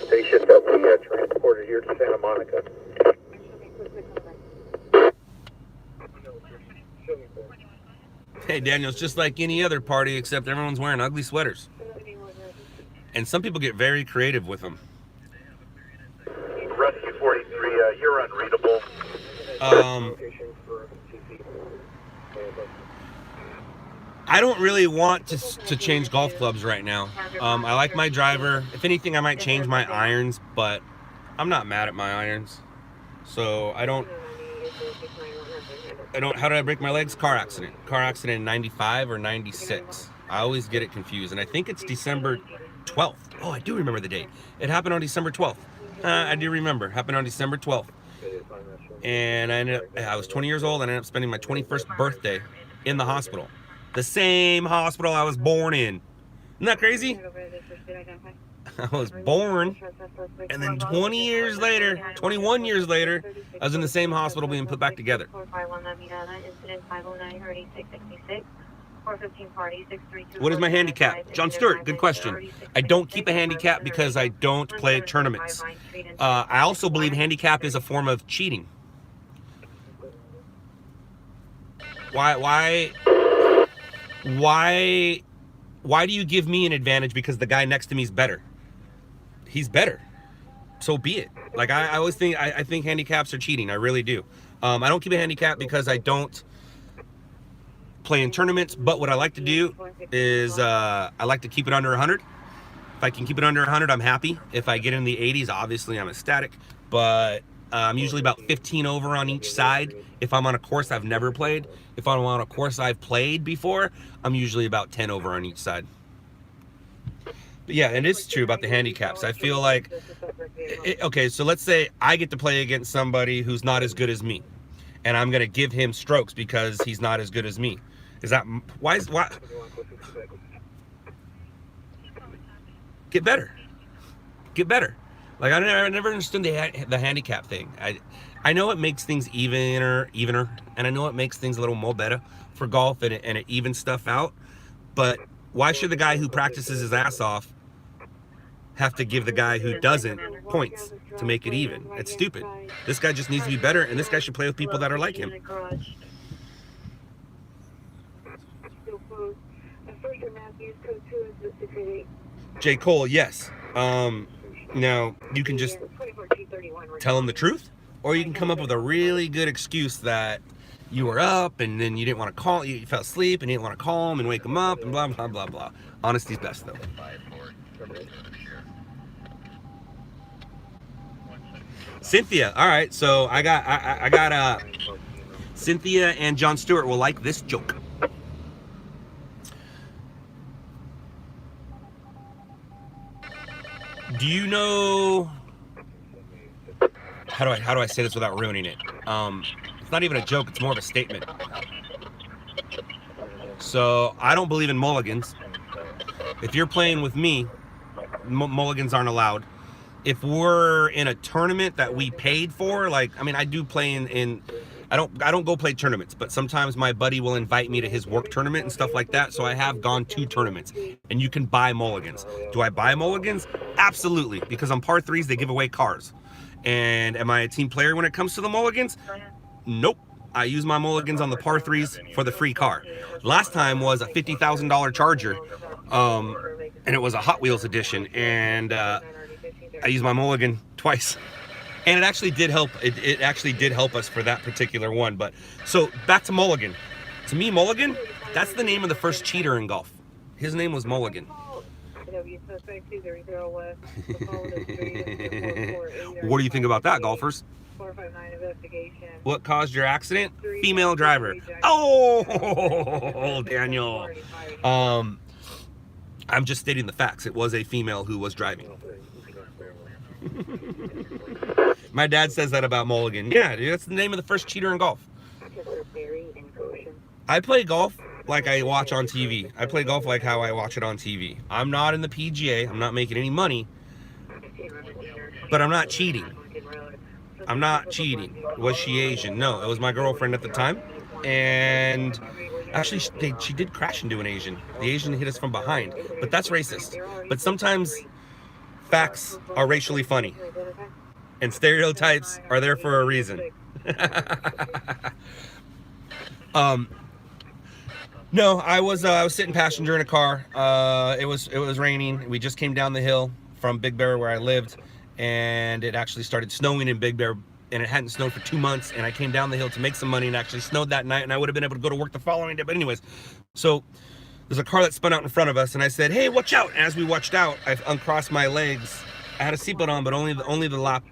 Station that we transported here to Santa Monica. Hey, Daniel, it's just like any other party, except everyone's wearing ugly sweaters. And some people get very creative with them. Rescue 43, you're unreadable. I don't really want to change golf clubs right now. I like my driver. If anything, I might change my irons, but I'm not mad at my irons. So I don't, how did I break my legs? Car accident in 95 or 96. I always get it confused, and I think it's December 12th. Oh, I do remember the date. It happened on December 12th. I do remember. Happened on December 12th. And I was 20 years old, and I ended up spending my 21st birthday in the hospital. The same hospital I was born in. Isn't that crazy? I was born, and then 20 years later, 21 years later, I was in the same hospital being put back together. What is my handicap? John Stewart, good question. I don't keep a handicap because I don't play tournaments. I also believe handicap is a form of cheating. Why do you give me an advantage because the guy next to me is better? He's better. So be it. Like I always think, I think handicaps are cheating. I really do. I don't keep a handicap because I don't play in tournaments, but what I like to do is I like to keep it under 100. If I can keep it under 100, I'm happy. If I get in the 80s, obviously I'm ecstatic. But I'm usually about 15 over on each side. If I'm on a course I've never played, if I'm on a course I've played before, I'm usually about 10 over on each side. But yeah, it is true about the handicaps. I feel like, okay, so let's say I get to play against somebody who's not as good as me, and I'm gonna give him strokes because he's not as good as me. Is that why? Get better. Get better. Like I never understood the handicap thing. I know it makes things evener, and I know it makes things a little more better for golf, and it evens stuff out. But why should the guy who practices his ass off have to give the guy who doesn't points to make it even? It's stupid. This guy just needs to be better, and this guy should play with people that are like him. J. Cole, yes. Now, you can just tell him the truth, or you can come up with a really good excuse that you were up and then you didn't want to call, you fell asleep and you didn't want to call him and wake him up and blah, blah, blah, blah. Honesty's best, though. Cynthia, all right, so I got Cynthia and John Stewart will like this joke. Do you know, how do I say this without ruining it? It's not even a joke, it's more of a statement. So I don't believe in mulligans. If you're playing with me, mulligans aren't allowed. If we're in a tournament that we paid for, like, I mean, I do play in I don't go play tournaments, but sometimes my buddy will invite me to his work tournament and stuff like that. So I have gone to tournaments, and you can buy mulligans. Do I buy mulligans? Absolutely, because on par threes they give away cars. And am I a team player when it comes to the mulligans? Nope. I use my mulligans on the par threes for the free car. Last time was a $50,000 Charger, and it was a Hot Wheels edition, and I used my mulligan twice. And it actually did help. It actually did help us for that particular one. But so back to Mulligan. To me, Mulligan, that's the name of the first cheater in golf. His name was Mulligan. What do you think about that, golfers? What caused your accident? Female driver. Oh, Daniel. I'm just stating the facts. It was a female who was driving. My dad says that about Mulligan. Yeah, dude, that's the name of the first cheater in golf. I play golf like I watch on TV. I play golf like how I watch it on TV. I'm not in the PGA. I'm not making any money. But I'm not cheating. I'm not cheating. Was she Asian? No, it was my girlfriend at the time. And actually, she did crash into an Asian. The Asian hit us from behind. But that's racist. But sometimes facts are racially funny. And stereotypes are there for a reason. No, I was sitting passenger in a car. It was raining. We just came down the hill from Big Bear where I lived, and it actually started snowing in Big Bear, and it hadn't snowed for 2 months. And I came down the hill to make some money, and it actually snowed that night, and I would have been able to go to work the following day. But anyways, so there's a car that spun out in front of us, and I said, "Hey, watch out!" And as we watched out, I uncrossed my legs. I had a seatbelt on, but only the lap,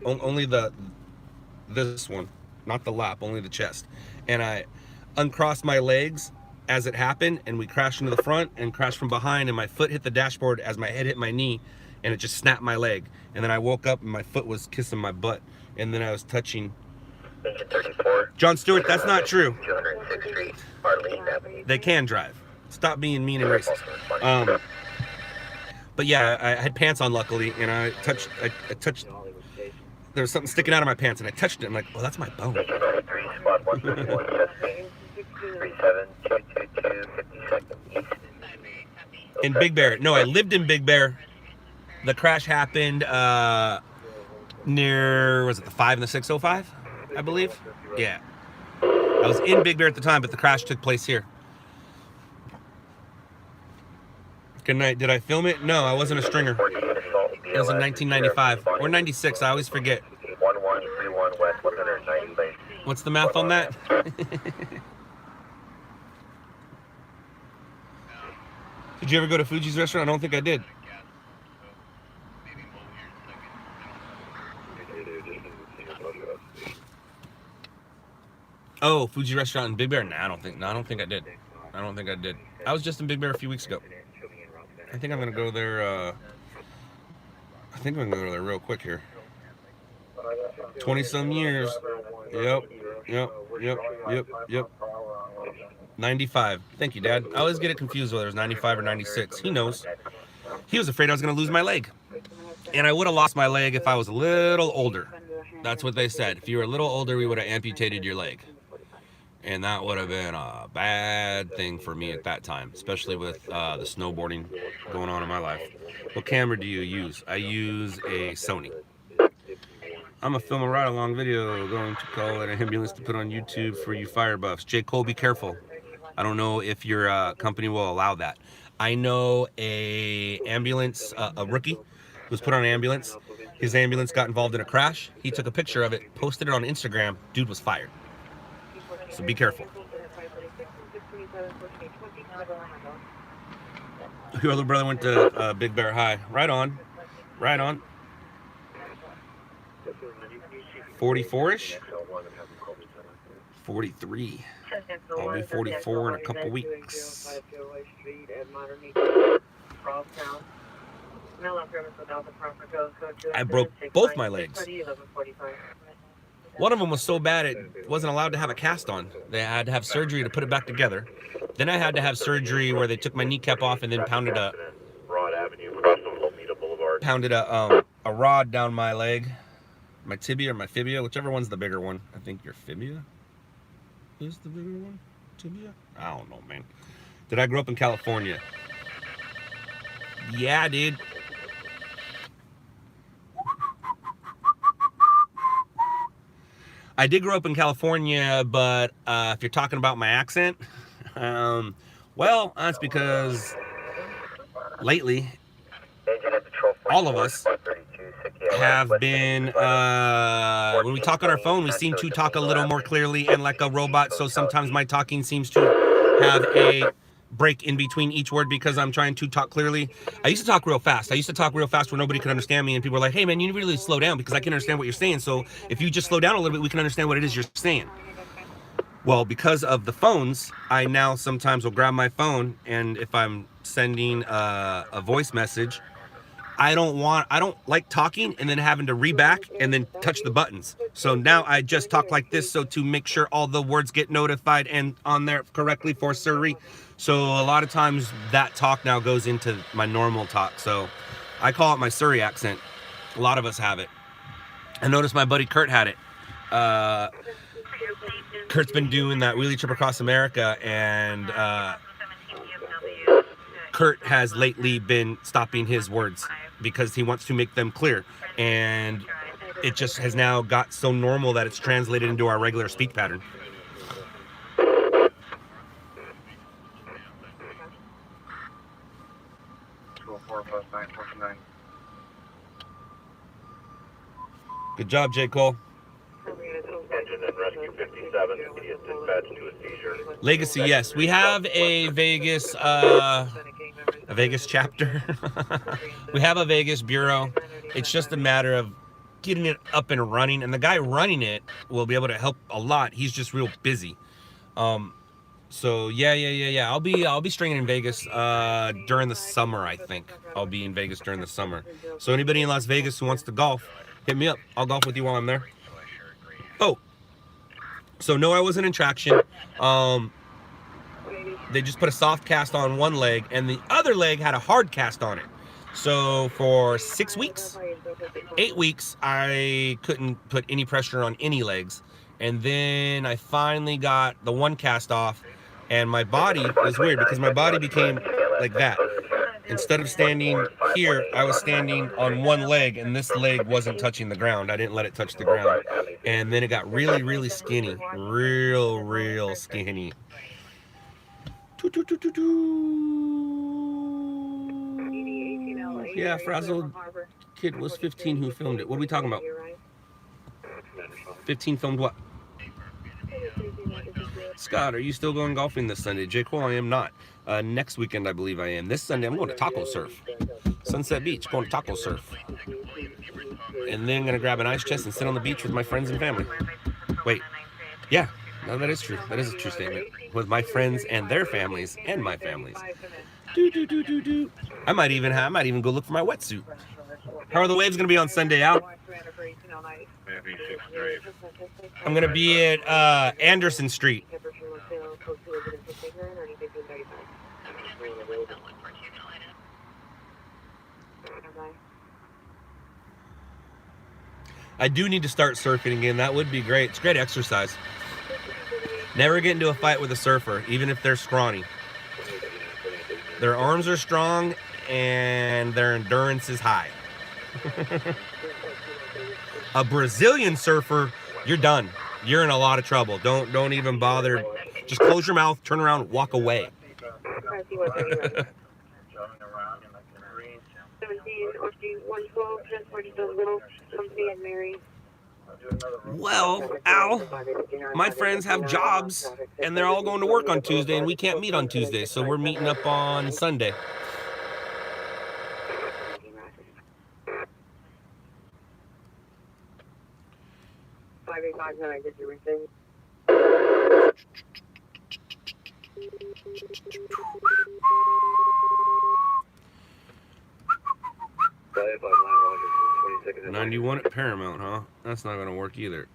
this one, not the lap, only the chest. And I uncrossed my legs as it happened, and we crashed into the front and crashed from behind, and my foot hit the dashboard as my head hit my knee, and it just snapped my leg. And then I woke up and my foot was kissing my butt, and then I was touching. John Stewart, that's not true. They can drive. Stop being mean and racist. But yeah, I had pants on luckily, and I touched, there was something sticking out of my pants, and I touched it. I'm like, oh, that's my bone. In Big Bear. No, I lived in Big Bear. The crash happened near, was it the 5 and the 605, I believe? Yeah. I was in Big Bear at the time, but the crash took place here. Good night. Did I film it? No, I wasn't a stringer. It was in 1995 or 96. I always forget. What's the math on that? Did you ever go to Fuji's restaurant? I don't think I did. Oh, Fuji restaurant in Big Bear? Nah, I don't think I did. I don't think I did. I was just in Big Bear a few weeks ago. I think I'm gonna go there. I think I'm gonna go there real quick here. 20-some years. Yep. 95. Thank you, Dad. I always get it confused whether it's 95 or 96. He knows. He was afraid I was gonna lose my leg. And I would have lost my leg if I was a little older. That's what they said. If you were a little older, we would have amputated your leg. And that would have been a bad thing for me at that time, especially with the snowboarding going on in my life. What camera do you use? I use a Sony. I'm going to film a ride-along video going to call an ambulance to put on YouTube for you fire buffs. J. Cole, be careful. I don't know if your company will allow that. I know a ambulance, a rookie was put on an ambulance. His ambulance got involved in a crash. He took a picture of it, posted it on Instagram. Dude was fired. So be careful. Your other brother went to Big Bear High. Right on. Right on. 44-ish? 43. I'll be 44 in a couple weeks. I broke both my legs. One of them was so bad it wasn't allowed to have a cast on. They had to have surgery to put it back together. Then I had to have surgery where they took my kneecap off and then pounded a rod down my leg, my tibia or my fibia, whichever one's the bigger one. I think your fibia is the bigger one. Tibia? I don't know, man. Did I grow up in California? Yeah, dude. I did grow up in California, but if you're talking about my accent, well, that's because lately, all of us have been, when we talk on our phone, we seem to talk a little more clearly and like a robot, so sometimes my talking seems to have a break in between each word because I'm trying to talk clearly. I used to talk real fast. I used to talk real fast where nobody could understand me, and people were like, hey man, you really slow down because I can understand what you're saying, so if you just slow down a little bit, we can understand what it is you're saying. Well, because of the phones, I now sometimes will grab my phone, and if I'm sending a voice message, I don't like talking and then having to read back and then touch the buttons. So now I just talk like this, so to make sure all the words get notified and on there correctly for Siri. So a lot of times that talk now goes into my normal talk. So I call it my Surrey accent. A lot of us have it. I noticed my buddy Kurt had it. Kurt's been doing that wheelie trip across America, and Kurt has lately been stopping his words because he wants to make them clear, and it just has now got so normal that it's translated into our regular speak pattern. Good job, J. Cole. Legacy, yes. We have a Vegas chapter. We have a Vegas bureau. It's just a matter of getting it up and running, and the guy running it will be able to help a lot. He's just real busy. So yeah. I'll be stringing in Vegas during the summer. I think I'll be in Vegas during the summer. So anybody in Las Vegas who wants to golf, hit me up. I'll golf with you while I'm there. Oh, so no, I wasn't in traction. They just put a soft cast on one leg, and the other leg had a hard cast on it. So for 6 weeks, 8 weeks, I couldn't put any pressure on any legs. And then I finally got the one cast off, and my body was weird because my body became like that. Instead of standing here, I was standing on one leg, and this leg wasn't touching the ground. I didn't let it touch the ground. And then it got really, really skinny. Real skinny. Yeah, frazzled kid was 15 who filmed it. What are we talking about? 15 filmed what? Scott, are you still going golfing this Sunday? J. Cole, I am not. Next weekend, I believe I am. This Sunday, I'm going to taco surf. Sunset Beach, going to taco surf. and then gonna grab an ice chest and sit on the beach with my friends and family. Wait, yeah, no, that is true. That is a true statement. With my friends and their families and my families. I might even go look for my wetsuit. How are the waves gonna be on Sunday, Al? I'm gonna be at Anderson Street. I do need to start surfing again. That would be great. It's great exercise. Never get into a fight with a surfer, even if they're scrawny. Their arms are strong and their endurance is high. A Brazilian surfer, you're done. You're in a lot of trouble. Don't even bother. Just close your mouth, turn around, walk away. 17 Well, Al, my friends have jobs and they're all going to work on Tuesday and we can't meet on Tuesday, so we're meeting up on Sunday. Roger, 91 at Paramount, huh? That's not going to work either.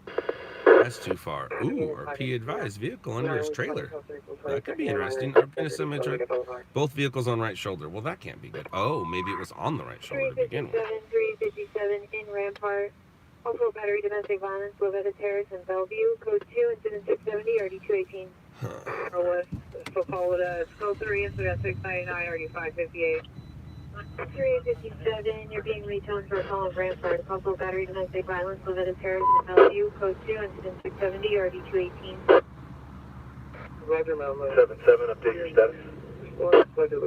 That's too far. Ooh, RP advised vehicle under his trailer. That could be interesting. Both vehicles on right shoulder. Well, that can't be good. Oh, maybe it was on the right shoulder to begin with. 357 in Rampart. Also battery domestic violence, Loretta Terrace and Bellevue. Code 2, incident 670, RD 218. So call it code 3, incident 699, RD 558. 357, you're being returned for a call of Rampart. Also battery domestic violence, Loretta Terrace and Bellevue. Code 2, incident 670, RD 218. Roger, Mel. 77, update your status. Roger,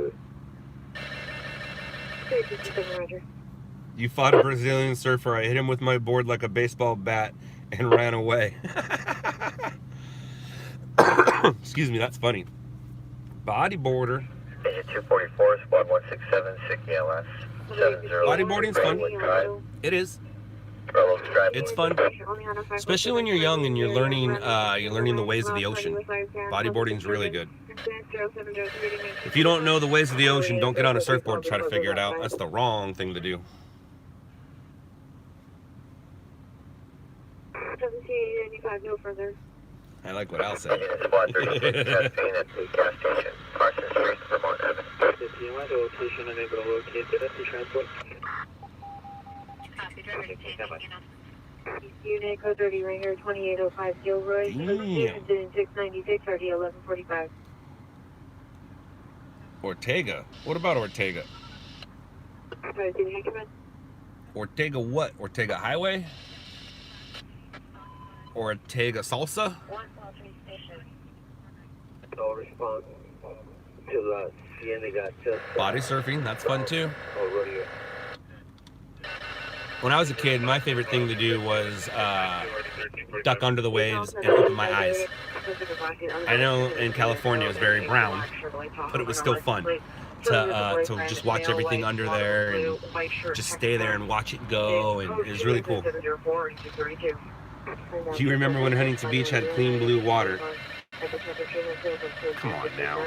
357, Roger. You fought a Brazilian surfer. I hit him with my board like a baseball bat and ran away. Excuse me, that's funny. Bodyboarder. 244, squad 167, 6 ELS. 70. Bodyboarding's fun. It is. It's fun, especially when you're young and you're learning the ways of the ocean. Bodyboarding's really good. If you don't know the ways of the ocean, don't get on a surfboard to try to figure it out. That's the wrong thing to do. 1795, no further. I like what Al said. Squad 36, at gas station, Carson Street, Vermont Avenue. The location unable to locate the deputy transport. Unit code 30 right here, 2805 Gilroy. Incident 696, RD 1145. Ortega. What about Ortega? Sorry, did you come in? Ortega what? Ortega Highway? Ortega Salsa? No response to Sienna got just Body surfing, that's fun too. When I was a kid, my favorite thing to do was duck under the waves and open my eyes. I know in California it's very brown, but it was still fun to just watch everything under there and just stay there and watch it go, and it was really cool. Do you remember when Huntington Beach had clean blue water? Come on now.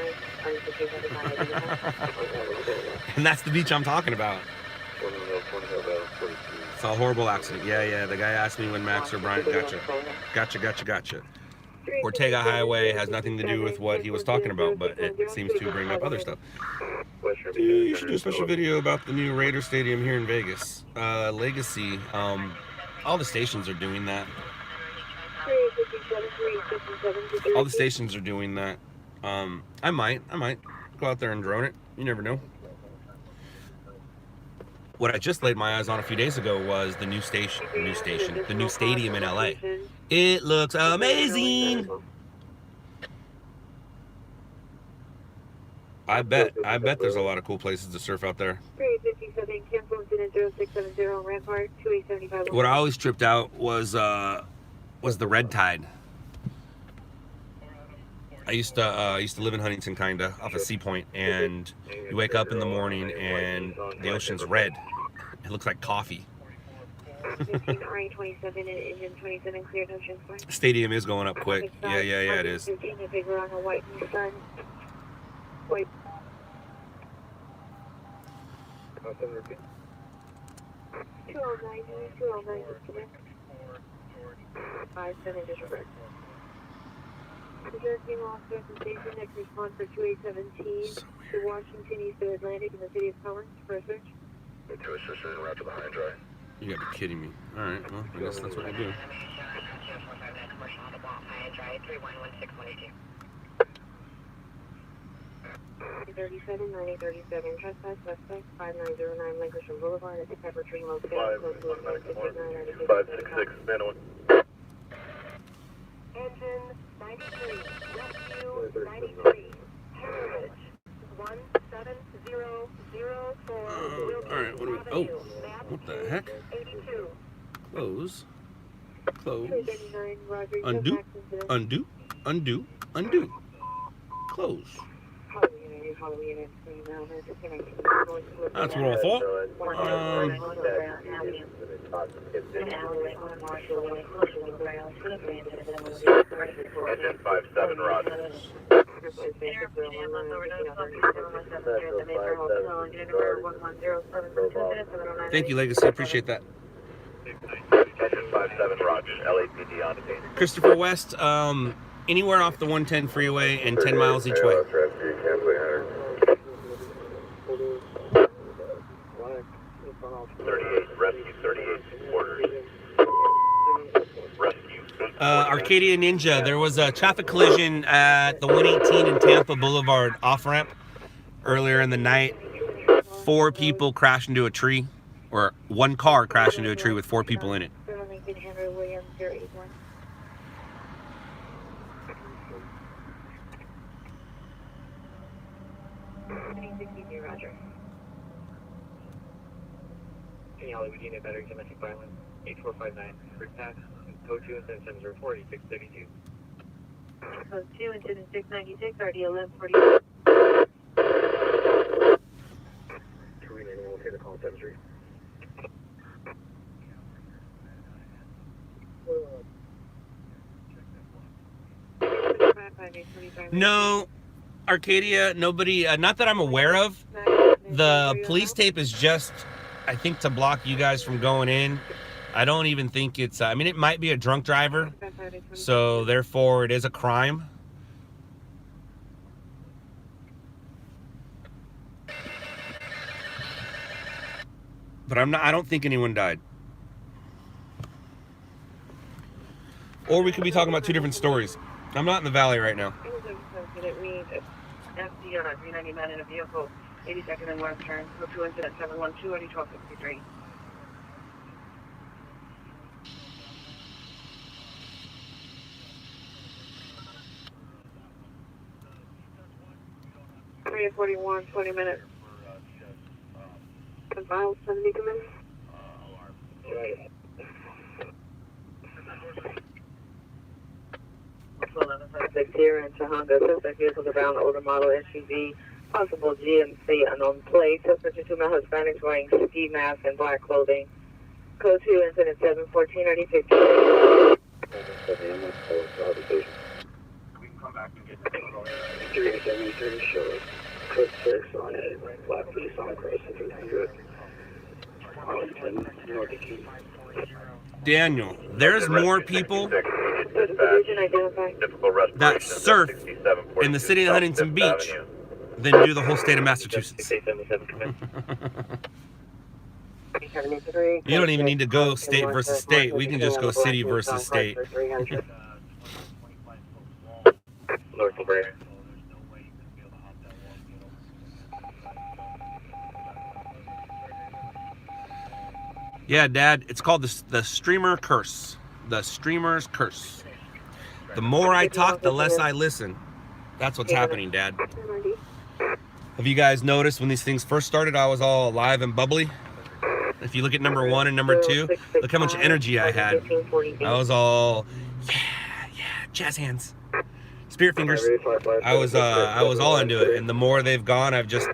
And that's the beach I'm talking about. It's a horrible accident. Yeah, the guy asked me when Max or Bryant. Gotcha. Ortega Highway has nothing to do with what he was talking about, but it seems to bring up other stuff. Dude, you should do a special video about the new Raider Stadium here in Vegas. Legacy, all the stations are doing that. All the stations are doing that. I might go out there and drone it. You never know. What I just laid my eyes on a few days ago was the new stadium in LA. It looks amazing. I bet there's a lot of cool places to surf out there. 357, cancel incident 0670, Rampart, 2875. What I always tripped out was the red tide. I used to live in Huntington, kinda off of Sea Point, and you wake up in the morning and the ocean's red. It looks like coffee. 15 RE27 and engine 27 cleared no transport. Stadium is going up quick. Yeah, it is. 15 a big on a white Nissan. White. Contact repeat. 209, 209, disconnect. 57 disregard. Addressing officer from station, next response for 2817 to Washington East of Atlantic in the city of Collins for a search. To assist in route to the high drive. You gotta be kidding me. Alright, well, I guess that's what we'll do. 37, 9037, trespass, suspect, 5909 Lancashire Boulevard at the Pepper Tree Motel, close to 566, manual. Engine 93, rescue 93, Heritage 17004, Alright, what do we... Oh, what the heck? 82. Close. Close. 239, Roger, Undo. Undo. Undo. Undo. Close. That's what I thought. 57, Roger. Thank you, Legacy. Appreciate that. 57, Roger. LAPD on the scene. Christopher West, anywhere off the 110 freeway and 10 miles each way. 38, rescue 38, orders. Rescue. Arcadia Ninja, there was a traffic collision at the 118 and Tampa Boulevard off-ramp earlier in the night. 4 people crashed into a tree, or one car crashed into a tree with 4 people in it. Roger. Holly, we need a better domestic violence. 8459, free pass, code 2 and 704, 8632. Code 2 and 696, RD 1140. Karina, we'll take the call 73. No, Arcadia, nobody, not that I'm aware of. The police tape is just, I think, to block you guys from going in. I don't even think it's, I mean, it might be a drunk driver, so therefore it is a crime. But I don't think anyone died. Or we could be talking about 2 different stories. I'm not in the valley right now. FD on a 399 in a vehicle, 82nd and Western, code 2 incident 712, RD 1263. Area 41, 20 minutes. Miles 70 come in. Suspect here into Honda. Suspect vehicles around older model SUV. Possible GMC unknown plate. Suspect 2 male Hispanics wearing ski masks and black clothing. Code 2 incident 714 RD 50. We can come back and get 373 shows. Code 6 on it. Black police on cross 300. Arlington, North of Keene. Daniel, there's more people that surf in the city of Huntington Beach than do the whole state of Massachusetts. You don't even need to go state versus state. We can just go city versus state. North of Bray. Yeah, Dad, it's called the streamer curse. The streamer's curse. The more I talk, the less I listen. That's what's happening, Dad. Have you guys noticed when these things first started, I was all alive and bubbly? If you look at number 1 and number 2, look how much energy I had. I was all, yeah, jazz hands, spirit fingers. I was all into it. And the more they've gone, I've just,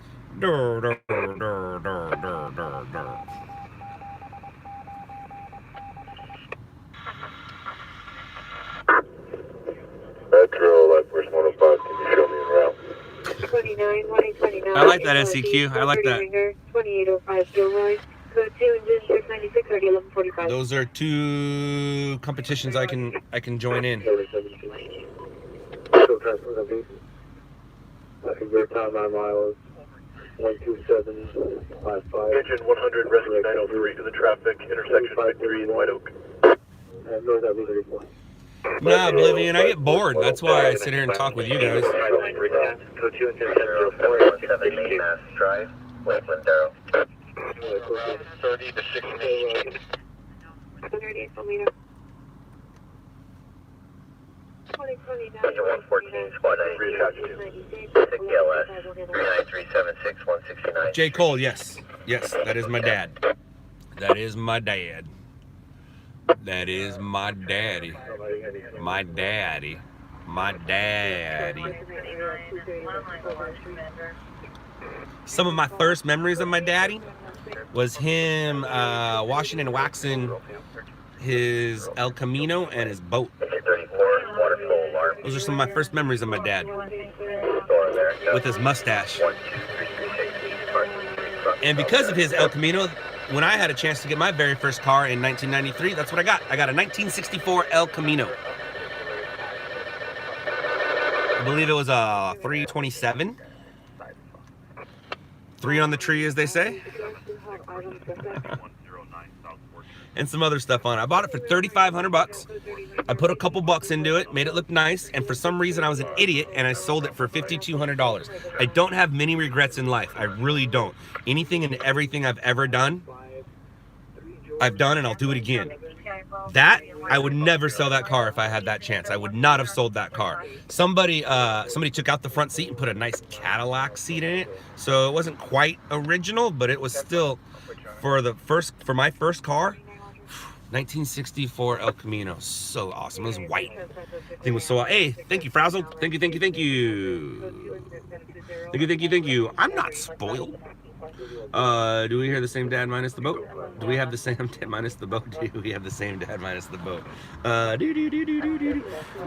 I like that SEQ. I like that. 2805 Gilroy. Code 2 engine 696 already 1145. Those are two competitions I can join in. So your time on mile is 12755. Engine 100, rescue 903 to the traffic, intersection Victory and White Oak. North Avenue 34. Nah, Oblivion, I get bored. That's why I sit here and talk with you guys. Code 2 engine 704, 17 Mass Drive, Lakeland Arrow. 30 to 60. 108 Salina. 2029. Engine 114, squad 93, 6 ELS, 39376 169. J. Cole, yes. Yes, that is my dad. That is my dad. That is my daddy. My daddy. My daddy. Some of my first memories of my daddy was him washing and waxing his El Camino and his boat. Those are some of my first memories of my dad. With his mustache. And because of his El Camino, when I had a chance to get my very first car in 1993, that's what I got. I got a 1964 El Camino. I believe it was a 327. 3 on the tree, as they say. And some other stuff on it. I bought it for $3,500. I put a couple bucks into it, made it look nice, and for some reason I was an idiot and I sold it for $5,200. I don't have many regrets in life. I really don't. Anything and everything I've ever done, I've done, and I'll do it again. That, I would never sell that car if I had that chance. I would not have sold that car. Somebody took out the front seat and put a nice Cadillac seat in it, so it wasn't quite original, but it was still, for my first car, 1964 El Camino, so awesome. It was white. Thing was so. Hey, thank you, Frazzle. Thank you. Thank you. I'm not spoiled. Do we hear the same dad minus the boat? Do we have the same dad minus the boat? Do we have the same dad minus the boat?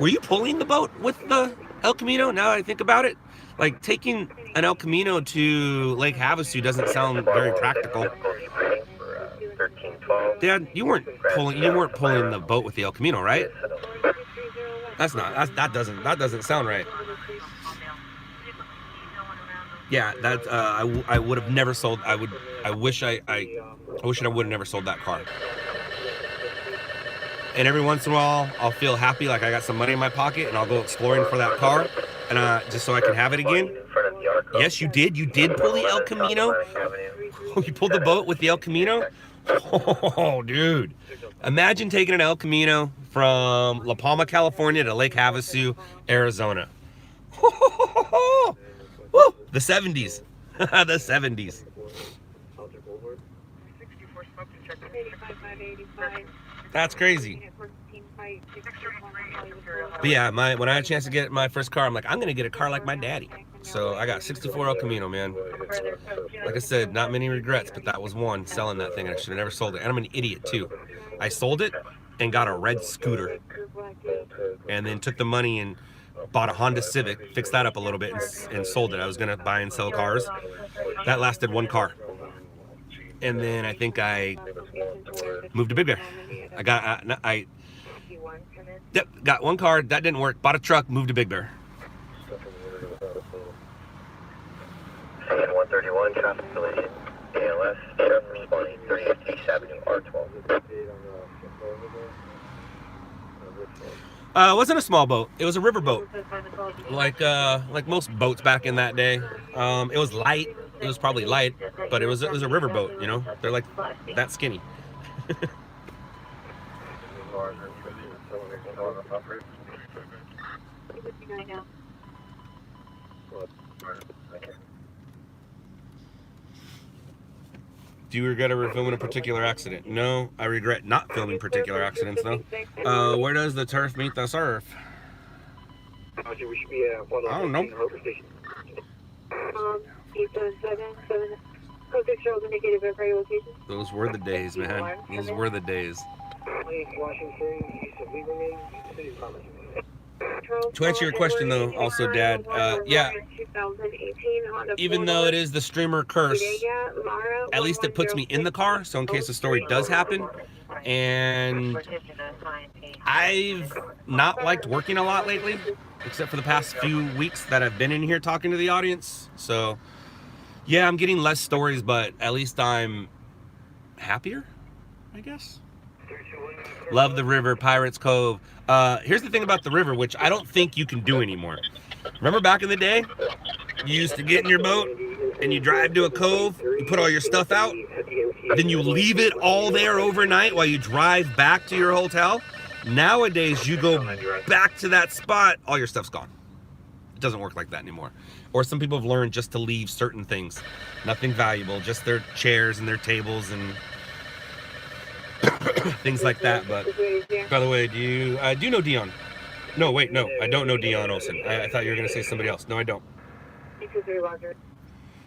Were you pulling the boat with the El Camino? Now I think about it, like taking an El Camino to Lake Havasu doesn't sound very practical. Dad, you weren't pulling the boat with the El Camino, right? That doesn't sound right. Yeah, that I would have never sold. I wish I would have never sold that car. And every once in a while, I'll feel happy, like I got some money in my pocket, and I'll go exploring for that car, and just so I can have it again. Yes, you did. You did pull the El Camino. You pulled the boat with the El Camino. Oh, dude. Imagine taking an El Camino from La Palma, California to Lake Havasu, Arizona. Woo, the 70s. The 70s. That's crazy. But yeah, when I had a chance to get my first car, I'm like, I'm going to get a car like my daddy. So I got 64 El Camino, man. Like I said, not many regrets, but that was one, selling that thing. I should have never sold it. And I'm an idiot, too. I sold it and got a red scooter. And then took the money and bought a Honda Civic, fixed that up a little bit, and sold it. I was going to buy and sell cars. That lasted one car. And then I think I moved to Big Bear. Got one car. That didn't work. Bought a truck, moved to Big Bear. 131, traffic collision, ALS, sheriff responding, 38 East Avenue, R12. It wasn't a small boat. It was a river boat, like most boats back in that day. It was light. It was probably light, but it was a river boat. You know, they're like that skinny. Do you regret ever filming a particular accident? No, I regret not filming particular accidents, though. Where does the turf meet the surf? I don't know. 877 code 6 Charles indicated verify your location. Those were the days, man. Those were the days. To answer your question, though, also, Dad, yeah, 2018 Honda. Even though it is the streamer curse, at least it puts me in the car, so in case the story does happen. And I've not liked working a lot lately, except for the past few weeks that I've been in here talking to the audience. So yeah, I'm getting less stories, but at least I'm happier, I guess. Love the river, Pirates Cove. Here's the thing about the river, which I don't think you can do anymore. Remember back in the day, you used to get in your boat and you drive to a cove, you put all your stuff out, then you leave it all there overnight while you drive back to your hotel. Nowadays, you go back to that spot, all your stuff's gone. It doesn't work like that anymore. Or some people have learned just to leave certain things. Nothing valuable, just their chairs and their tables and things like that. But by the way, do you know Dion? No, wait, no, I don't know Dion Olsen. I thought you were gonna say somebody else. No, I don't.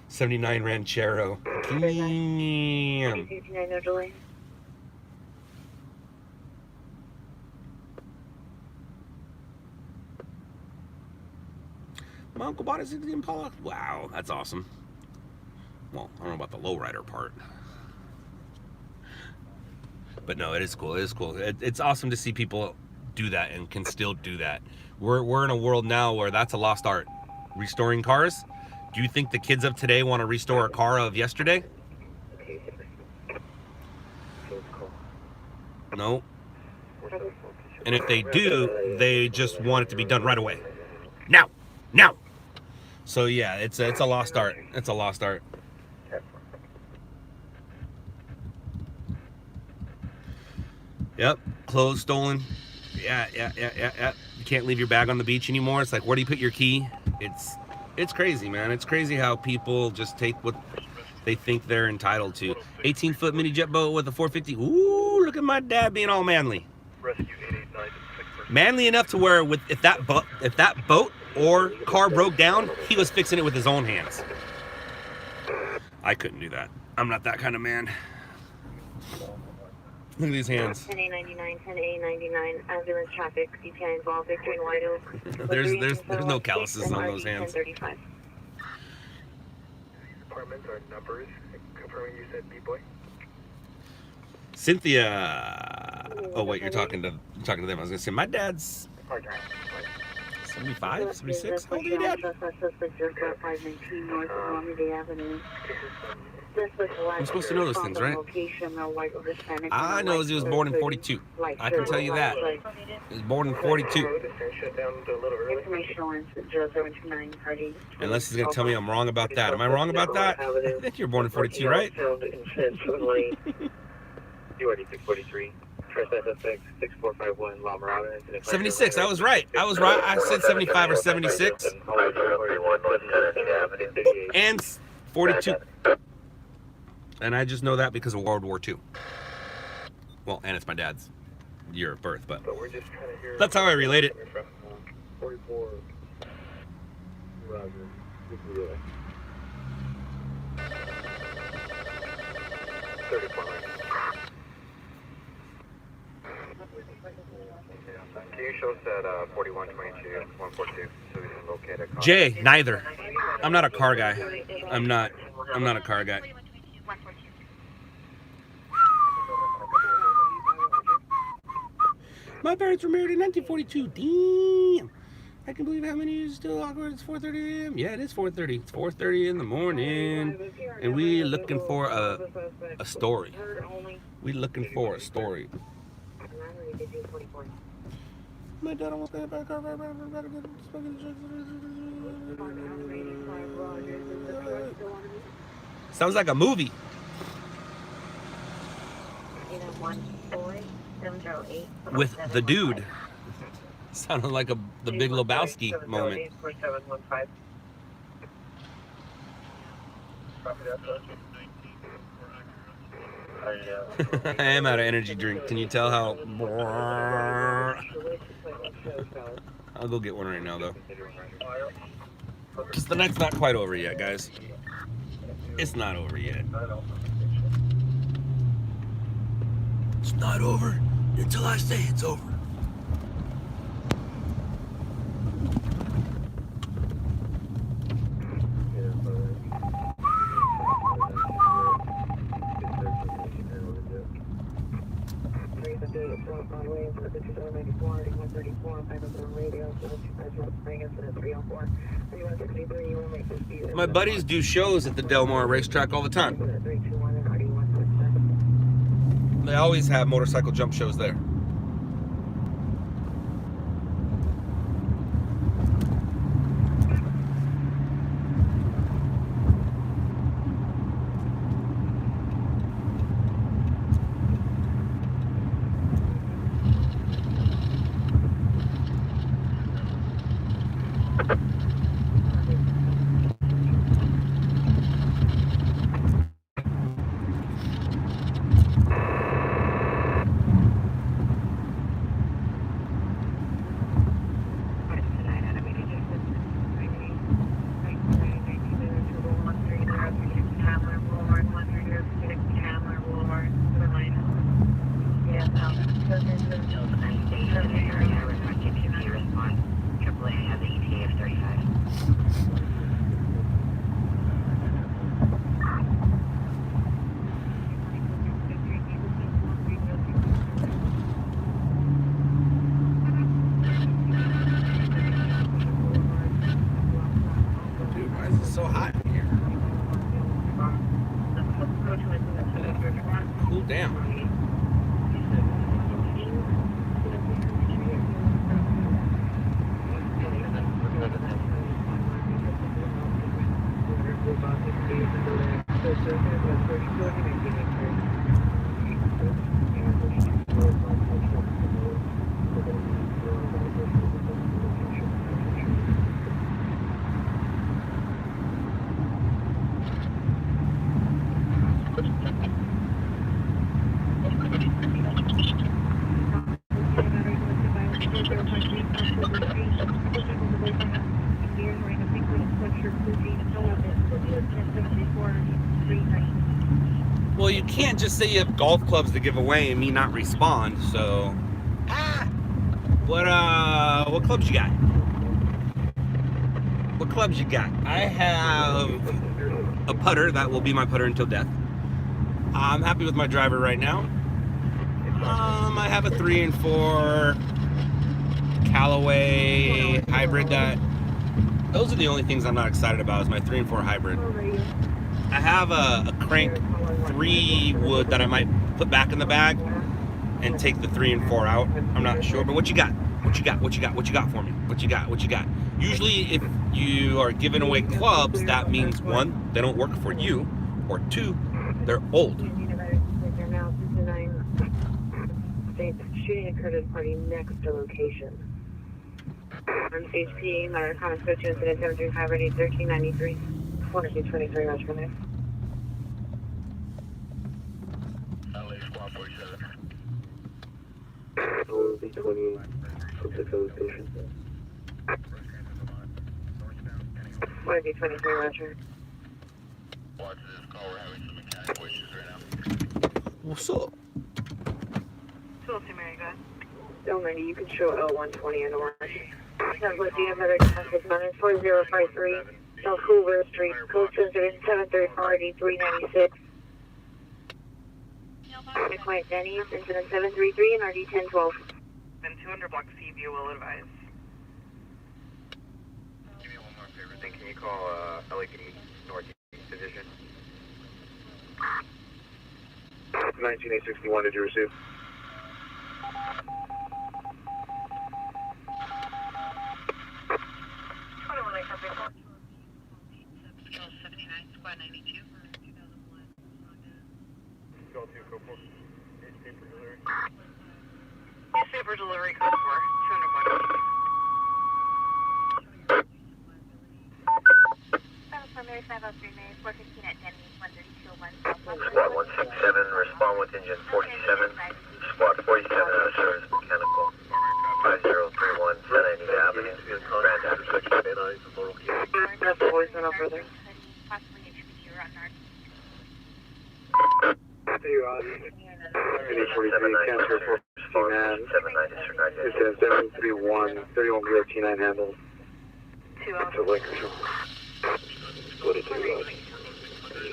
79 Ranchero. Damn. My uncle bought a 60 Impala. Wow, that's awesome. Well, I don't know about the lowrider part. But no, it is cool. It is cool. It's awesome to see people do that and can still do that. We're in a world now where that's a lost art. Restoring cars. Do you think the kids of today want to restore a car of yesterday? No. And if they do, they just want it to be done right away. Now. Now. So yeah, it's a lost art. It's a lost art. Yep, clothes stolen. Yeah. You can't leave your bag on the beach anymore. It's like, where do you put your key? It's crazy, man. It's crazy how people just take what they think they're entitled to. 18-foot mini jet boat with a 450. Ooh, look at my dad being all manly. Manly enough to where if that boat or car broke down, he was fixing it with his own hands. I couldn't do that. I'm not that kind of man. Look at these hands. 10A99, 10A99, ambulance traffic, CPI involved, Victory and White Oak. There's no calluses on those hands. 1035. Departments are numbers. Confirming you said B-boy. Cynthia. Oh wait, you're talking to them. I was gonna say my dad's 75, 76. How old are you, Dad? I'm supposed to know those things, right? I know he was born in 42. I can tell you that. He was born in 42. Unless he's going to tell me I'm wrong about that. Am I wrong about that? I think you were born in 42, right? 76, I was right. I said 75 or 76. And 42. And I just know that because of World War II. Well, and it's my dad's year of birth, but that's how I relate it. 44. Roger. 34. Can you show us that 4122, 142, so we can locate a car? Jay, neither. I'm not a car guy. I'm not a car guy. My parents were married in 1942. Damn. I can believe how many is still awkward. It's 4:30 a.m. Yeah, it is 4:30. It's 4:30 in the morning. And we looking for a story. We looking for a story. My dad almost got back. Sounds like a movie. With the dude. Sounded like the Big Lebowski moment. I am out of energy drink. Can you tell how? I'll go get one right now, though. Because the night's not quite over yet, guys. It's not over yet. It's not over until I say it's over. My buddies do shows at the Del Mar racetrack all the time. They always have motorcycle jump shows there. Dude, why is it so hot in here? Cool down. Well, you can't just say you have golf clubs to give away and me not respond, so... What clubs you got? What clubs you got? I have a putter, that will be my putter until death. I'm happy with my driver right now. I have a 3 and 4 Callaway hybrid that... Those are the only things I'm not excited about, is my 3 and 4 hybrid. I have a crank 3 wood that I might put back in the bag and take the 3 and 4 out. I'm not sure, but what you got? What you got? What you got? What you got for me? What you got? What you got? Usually if you are giving away clubs, that means 1, they don't work for you, or 2, they're old. Shooting occurred at a party next to location. HP, my comments go to incident 735 ready 1393. 2223, Roger, go next. LA Squad 47. B20, 6 station. 2223, Roger. Watch this call, we're having some mechanical issues right now. What's up? 202, Mary, go ahead. Still 90, you can show L120 in orange. Template, do you have another contact minus 4053, South Hoover Street, code 734 RD396. McQuaid Denny's, incident 733 and RD 1012. Then 200 block Seaview will advise. Give me one more favor thing, can you call LAPD Northeast Division? 19861, did you receive? Squad 92. Go to Copel. Newspaper delivery. Newspaper delivery code 4, 200 block Primary 503, Mary 415 at Denny's, 13201 Squad 167, respond with engine 47. Squad 47 out of service mechanical. 5031 San Anita Avenue. Grand Avenue. That's the voice no further. Possibly HPG or on Hey, Roddy. 43, cancel 459. Incident 731, 3109 handled. 2 hours. So, Lakers. Split it to Roddy.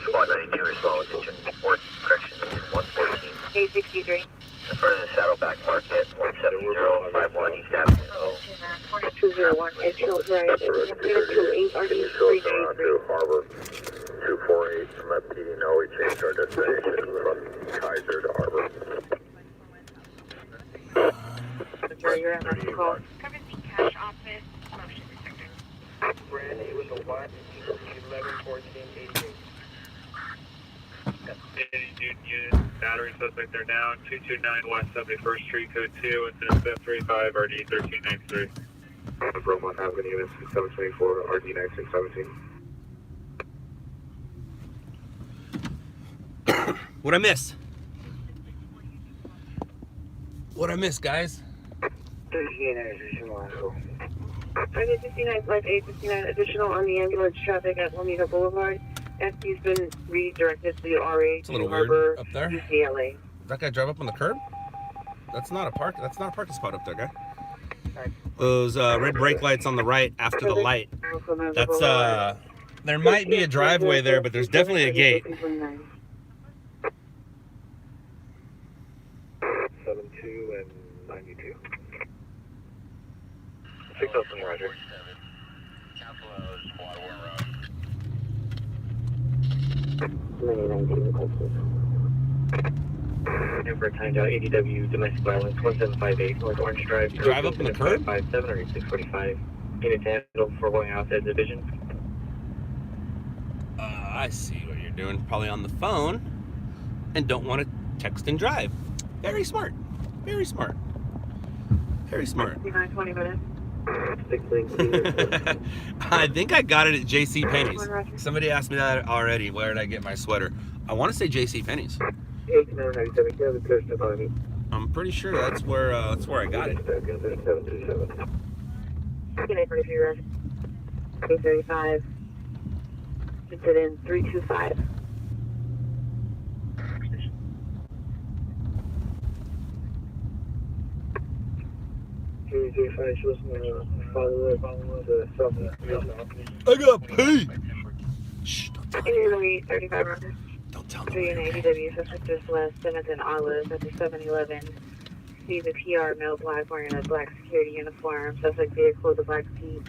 Squad 92, respond with engine 4, correction, engine 114. 863. In front of the Saddleback Market, 17051 East Avenue. Belt Drive. It's going to 28 RD Can you show us around to Harbor 248 from that PD? No, we changed our destination from Kaiser to Harbor. You're at my call. Cover the cash office, motion detector. Brandy with a 1, 11, 14, 88. Unit, battery suspect, they're down, 229 West 71st Street, code 2, incident 35, RD 1393. From 1 Avenue, unit 724, RD 9617. What'd I miss? What'd I miss, guys? 59, flight 859, additional on the ambulance traffic at Lomita Boulevard. FD's been redirected to the RA It's a little Harbor, weird up there. UCLA. That guy drive up on the curb? That's not a parking spot up there, guy. Those red brake lights on the right after the light. That's there might be a driveway there, but there's definitely a gate. 72 and 92. 607, Roger. Number timed out, ADW, domestic violence, 1758, North Orange Drive. Drive up in the curb? 557 or 645. Unit to handle for going out that division. I see what you're doing. Probably on the phone and don't want to text and drive. Very smart. Very smart. Very smart. 20 minutes. I think I got it at J.C. Penney's. Somebody asked me that already. Where did I get my sweater? I want to say J.C. Penney's. I'm pretty sure that's where I got it. 335. Incident 325. I got pee. Shh, don't tell them. 35 runners. Don't tell them. 3 and ADW, suspect just left 7th and Olive at the 7-Eleven. He's a PR, male black, wearing a black security uniform. Suspect vehicle, the black Jeep.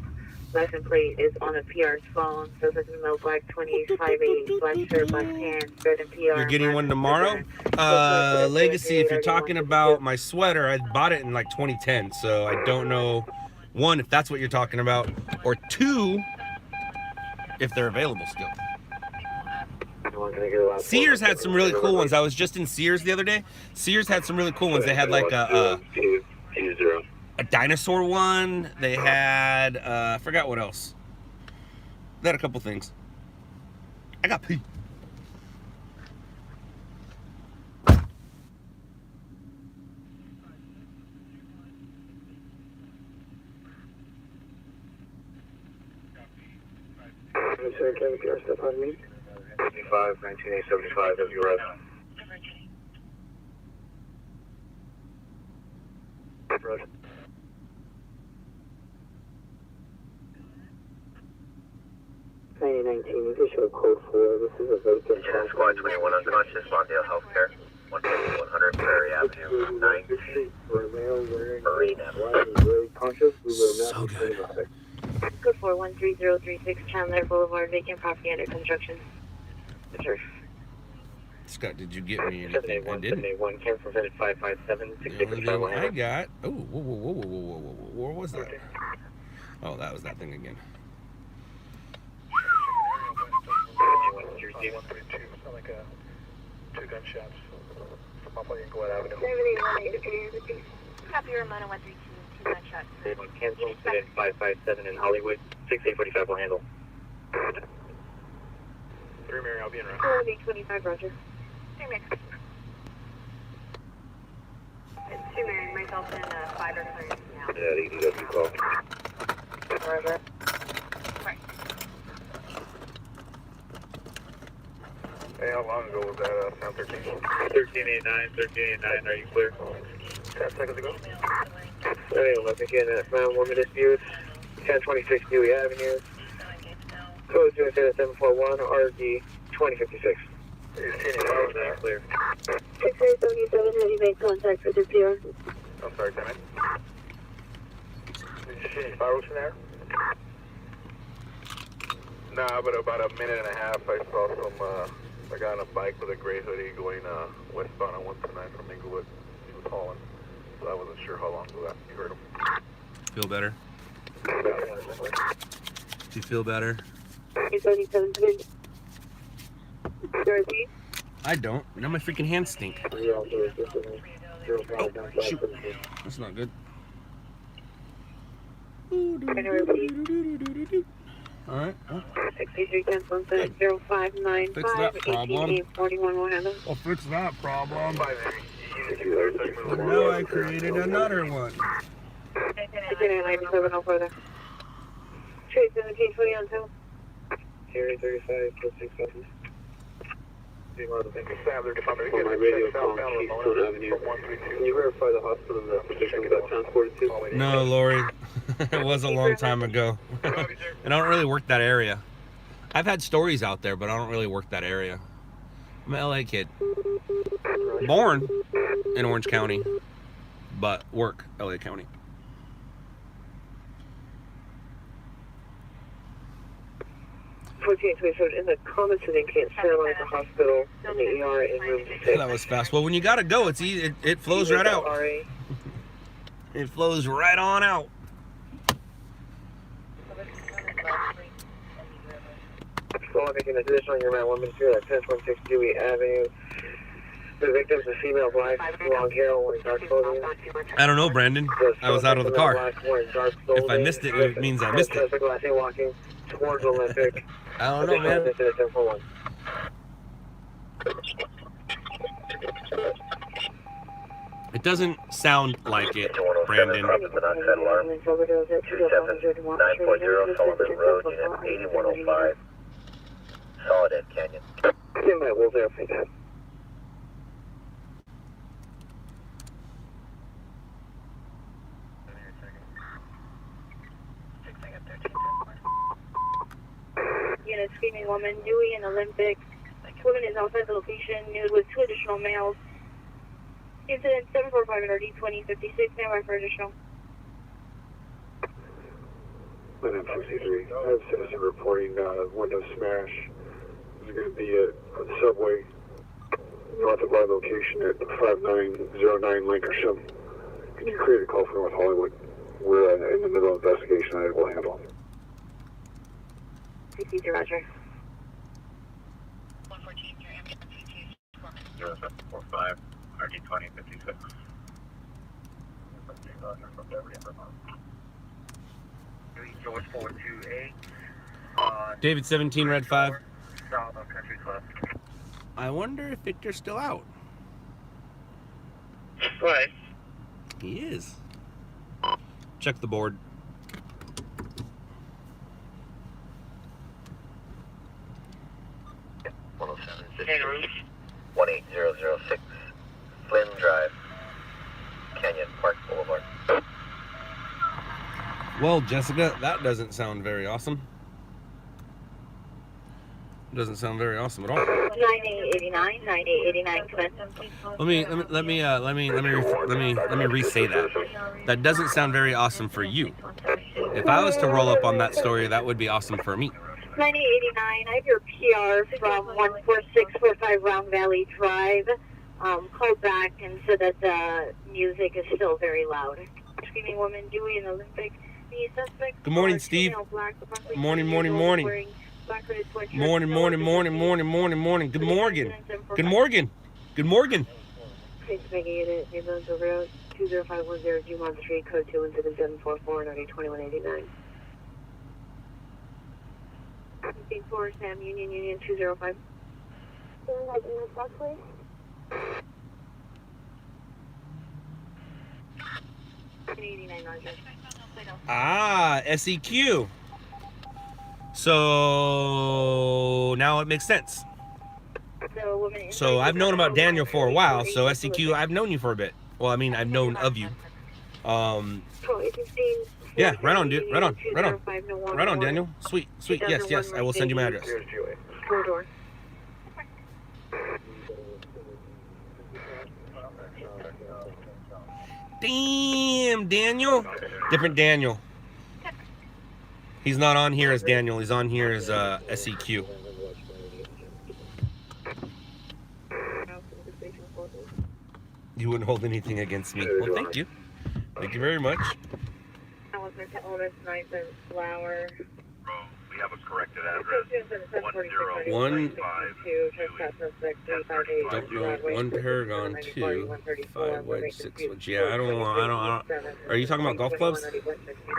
License plate is on a PR's phone. Suspect male black 2858, black shirt, black pants, red and PR. You're getting one tomorrow? Legacy, if you're talking about my sweater, I bought it in like 2010, so I don't know, one, if that's what you're talking about, or two, if they're available still. Sears had some really cool ones. I was just in Sears the other day. Sears had some really cool ones. They had like a dinosaur one. They had, I forgot what else. They had a couple things. I got pee. Sir, can we get stuff on me? 55, 1975, have you arrived? Roger. Official code 4. This is a vacant. Squad 21 unconscious, Mondale Healthcare, 15100 Prairie Avenue, 9th Marine Avenue. So good. Code 4, 13036 Chandler Boulevard, vacant property under construction. Sir. Scott, did you get me anything? I 781, didn't. 781, cancel presented 557, The only 665. thing I got. Oh, whoa. Where was that? Oh, that was that thing again. 132, sound like 2 gunshots from up on Glen Avenue. 71, Copy Ramona 132, 2 gunshots. cancel presented 557 in Hollywood, 6845 will handle. 3 Mary, I'll be in route. 2825, Roger. 2 mix. It's 2 Mary, myself and 5 are clearing now. Yeah, EDW call. Roger. Right. Hey, how long ago was that, Sound 13? 1389, are you clear? 10 seconds ago. Hey, let's begin at round 1 minute dispute. 1026 Dewey Avenue. Code 0741 RD 2056. You see any files there? Clear. 6877, have you made contact with the PR? I'm sorry, can I? Did you see any fireworks in there? Nah, but about a minute and a half, I saw a guy on a bike with a gray hoodie going westbound on 129 from Inglewood. He was hauling, so I wasn't sure how long ago that you heard him. Feel better? Do you feel better? I don't. Now my freaking hands stink. Oh, shoot. That's not good. Alright. Oh. 6310170595 Fix that problem. 1841 I'll fix that problem. But now I created another one. no further. Trade 1720 on 2. Area 35, 6 on my radio calling Keystone Avenue. Can you verify the hospital and the position we got transported to? No, Lori. It was a long time ago. And I don't really work that area. I've had stories out there, but I don't really work that area. I'm an LA kid. Born in Orange County, but work LA County. In the comments, they can't sterilize the hospital in the ER in room 6. That was fast. Well, when you gotta go, it's easy. It flows right out. It flows right on out. So I'm making a decision on your man 1 at 1016 Dewey Avenue. The victim's a female black, long hair, wearing dark clothing. I don't know, Brandon. I was out of the car. If I missed it, it means I missed it. Walking towards Olympic. I don't know, man. It doesn't sound like it, Brandon. 27940 Sullivan Road, unit 8105. Solid End Canyon. We'll verify that. Unit screaming woman, Dewey and Olympic. Woman is outside the location, nude with 2 additional males. Incident 745-2056, standby for additional. My name's 63. I have a citizen reporting window smash. There's going to be a subway north of our location at 5909 Lancashire. Can you create a call for North Hollywood? We're in the middle of investigation and it will handle. 63, Roger. 114, your ambulance CT. 0745, RD 2056. George 428. David 17, Red 5. South on Country Club. I wonder if Victor's still out. What? He is. Check the board. Hey, 18006 Flynn Drive, Canyon Park Boulevard. Well, Jessica, that doesn't sound very awesome. Doesn't sound very awesome at all. 9889, 9889, commence. Let me re-say that. That doesn't sound very awesome for you. If I was to roll up on that story, that would be awesome for me. 9889, I have your PR from 14645 Round Valley Drive. Called back and said that the music is still very loud. Screaming woman, Dewey and Olympic. The suspect. Good morning, Steve. Morning. Morning. Good morning. Good morning. Good morning. Please make a unit, ambulance over 20510 Dumont Street, code 21744, 2189. 4 Sam Union 205. Please. Ah, SEQ. So now it makes sense. So I've known about Daniel for a while. So SEQ, I've known you for a bit. Well, I mean, I've known of you. Yeah, right on, dude. Right on, Daniel. Sweet. Yes. I will send you my address. Corridor. Damn, Daniel. Different Daniel. He's not on here as Daniel. He's on here as SEQ. You wouldn't hold anything against me. Well, thank you. Thank you very much. I was meant to own this night and flower. We have a corrected address. 1 Paragon 2 5 Wedge 6 Wedge. Yeah, I don't. Are you talking about golf clubs?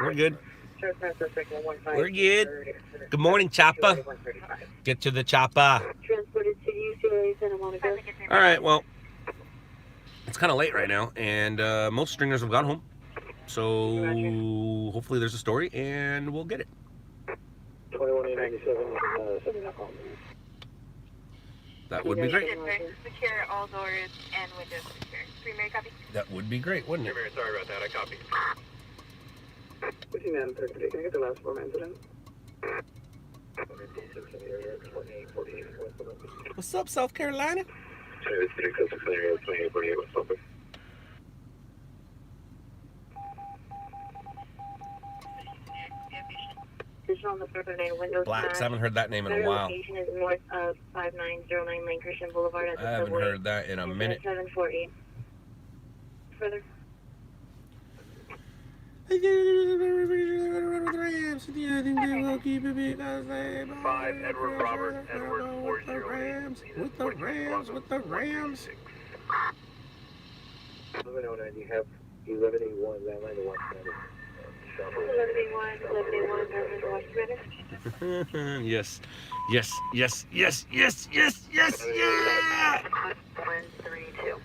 We're good. We're good. Good morning, Choppa. Get to the chopper. Transported to UCLA Santa Monica. All right. Well, it's kind of late right now, and most stringers have gone home. So hopefully there's a story, and we'll get it. 2197. That would be great. Secure all doors and windows secure. Primary copy. That would be great, wouldn't it? Sorry about that, I copy. What's your man, 30? Can I get the last 4 incident? What's up, South Carolina? On the further lane, windows Blacks. I haven't heard that name in a while. Location is north of 5909 Lane Christian Boulevard at the I haven't subway. heard that in a minute. 748. Further. 5 Edward Robert Edward 408. With the Rams. 1109, you have 1181, that line to 190. 1181, Yes. Yeah! 132.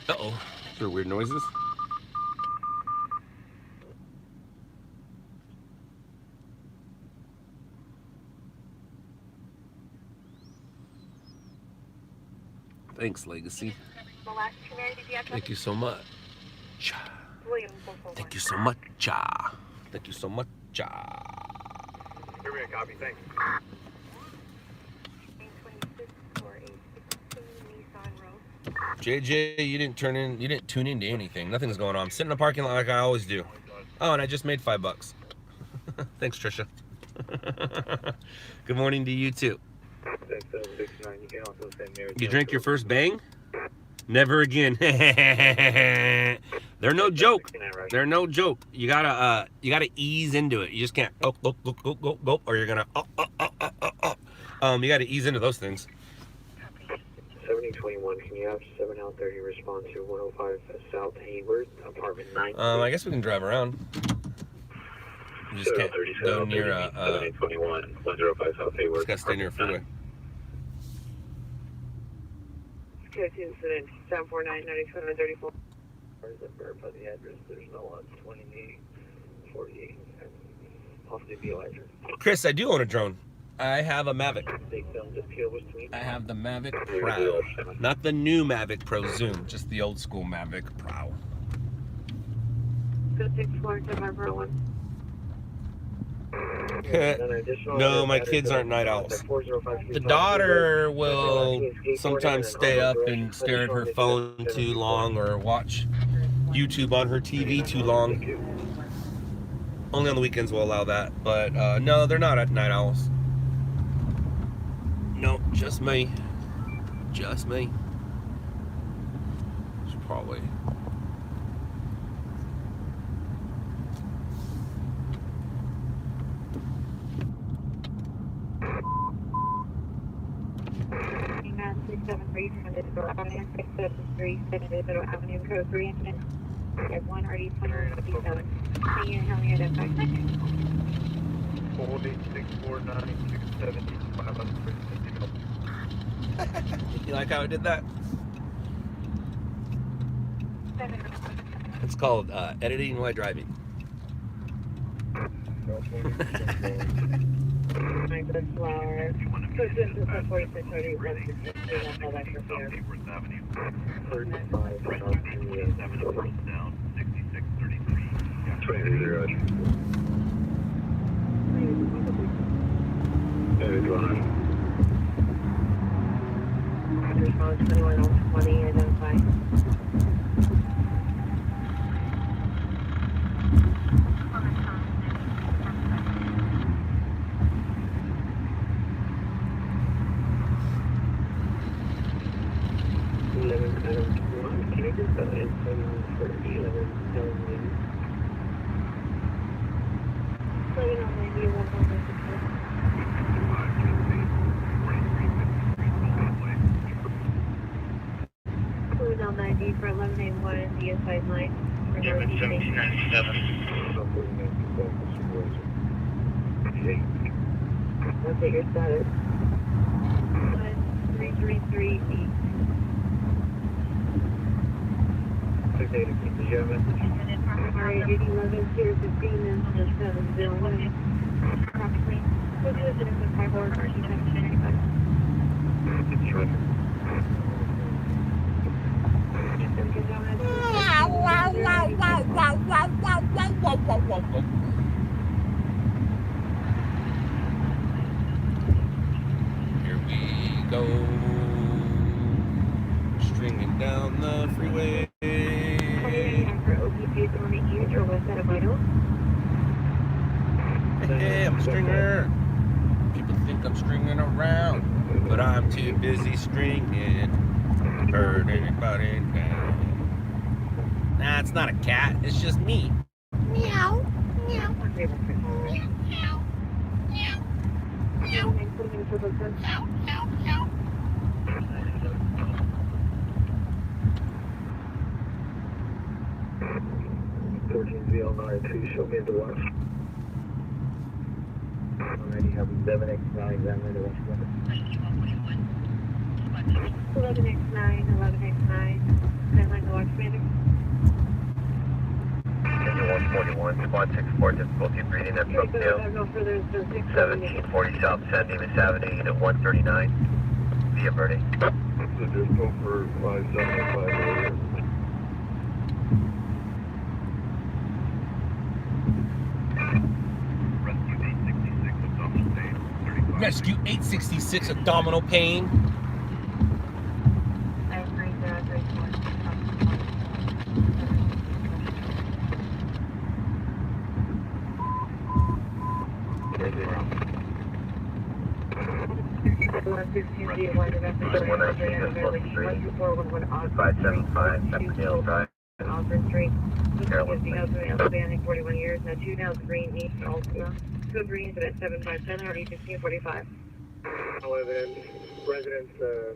Uh-oh. Is there weird noises? Thanks, Legacy. The last two married, did you have Thank you so much. William, Thank you so much. Thank you so much. Here we go, copy, thanks. JJ, you didn't tune into anything. Nothing's going on. I'm sitting in the parking lot like I always do. Oh, and I just made $5. Thanks, Trisha. Good morning to you too. You drink your first bang? Never again. They're no joke. They're no joke. You gotta ease into it. You just can't go, or you're gonna you gotta ease into those things. 7021, can you have 7 out 30 respond to 105 South Hayward, apartment 9? I guess we can drive around. You just can't go near 7021, 105 South Hayward. Just gotta stay near a freeway. Code 2 incident 749 9734. Where's the verify the address? There's no one. 2848. Possibly be electric. Chris, I do own a drone. I have a Mavic. They filmed appeal with me. I have the Mavic Pro. Not the new Mavic Pro Zoom, just the old school Mavic Pro. Go 64 to Barbara 1. No, my kids aren't night owls. The daughter will sometimes stay up and stare at her phone too long or watch YouTube on her TV too long. Only on the weekends we'll allow that. But no, they're not night owls. No, just me. Just me. Should probably. Avenue, 673, Avenue, Code 3 incident. 1 RD 257. Can you help me identify? 48649 You like how I did that? It's called editing while driving. Good flower. Code 4630. Response 2120, identify. What's your status? 333 feet. Alright, 811, Pier 15 and 701. Approximately. What's the incident with 5 or RC 1095? Here we go. Stringing down the freeway. For OPP on the east or west side of Vital. Hey, I'm a stringer. People think I'm stringing around, but I'm too busy stringing. Hurt anybody down. Nah, it's not a cat. It's just me. Meow. Meow. Show me the west. Already have 7X9 down there, the west one. 11X9, 11X9. Skyline North Commander. Engine 141, Squad 64, difficulty breathing at Brook Hill. No further than 1740 South San Dimas Avenue, Unit 139. Via Verde. So just go for 575. Rescue 866 abdominal pain. Osborne Street. Outstanding 41 years. Now 2 now Green East Ultima. 2 Green at 757 or 81645. No evidence. Residents, a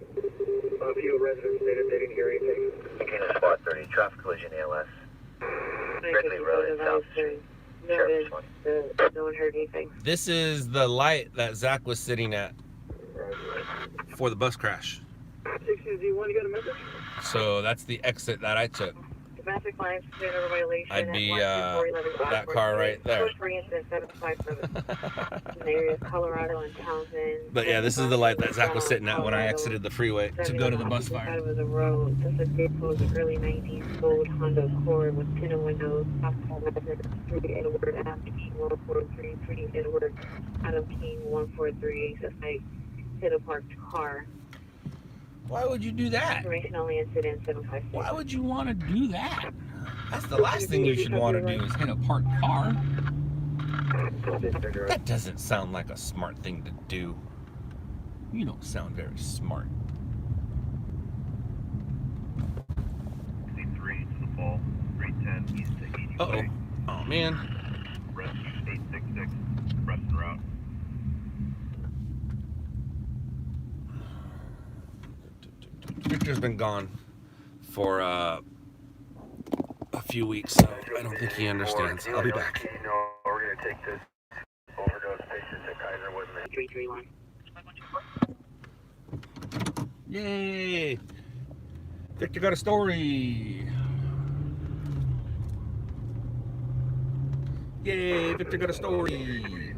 few residents stated they didn't hear anything. Indiana Squad 30, traffic collision ALS. Ridley Road in South Street. Sheriff's 20. No one heard anything. This is the light that Zach was sitting at for the bus crash. 16Z1, you got a message? So that's the exit that I took. Domestic lines, standard violation. I'd be that car right there. Push for incident 757. In the area of Colorado and Townsend. But yeah, this is the light that Zach was sitting at when I exited the freeway to go to the bus fire. It was a road. This is vehicle was an early 90s gold Honda Accord with tinted windows. Street Edward Ave King 143 Edward Adam King 143. Suspect hit a parked car. Why would you do that? Information only incident 756. Why would you want to do that? That's the last thing you should want to do is hit a parked car. That doesn't sound like a smart thing to do. You don't sound very smart. 3 to the fall, 310 east to 80. Uh-oh. Oh, man. Rescue 866, rest en route. Victor's been gone for a few weeks, so I don't think he understands. I'll be back. You know, we're going to take this overdose patient to Kaiser with me. 331. Yay! Victor got a story. Yay! Victor got a story.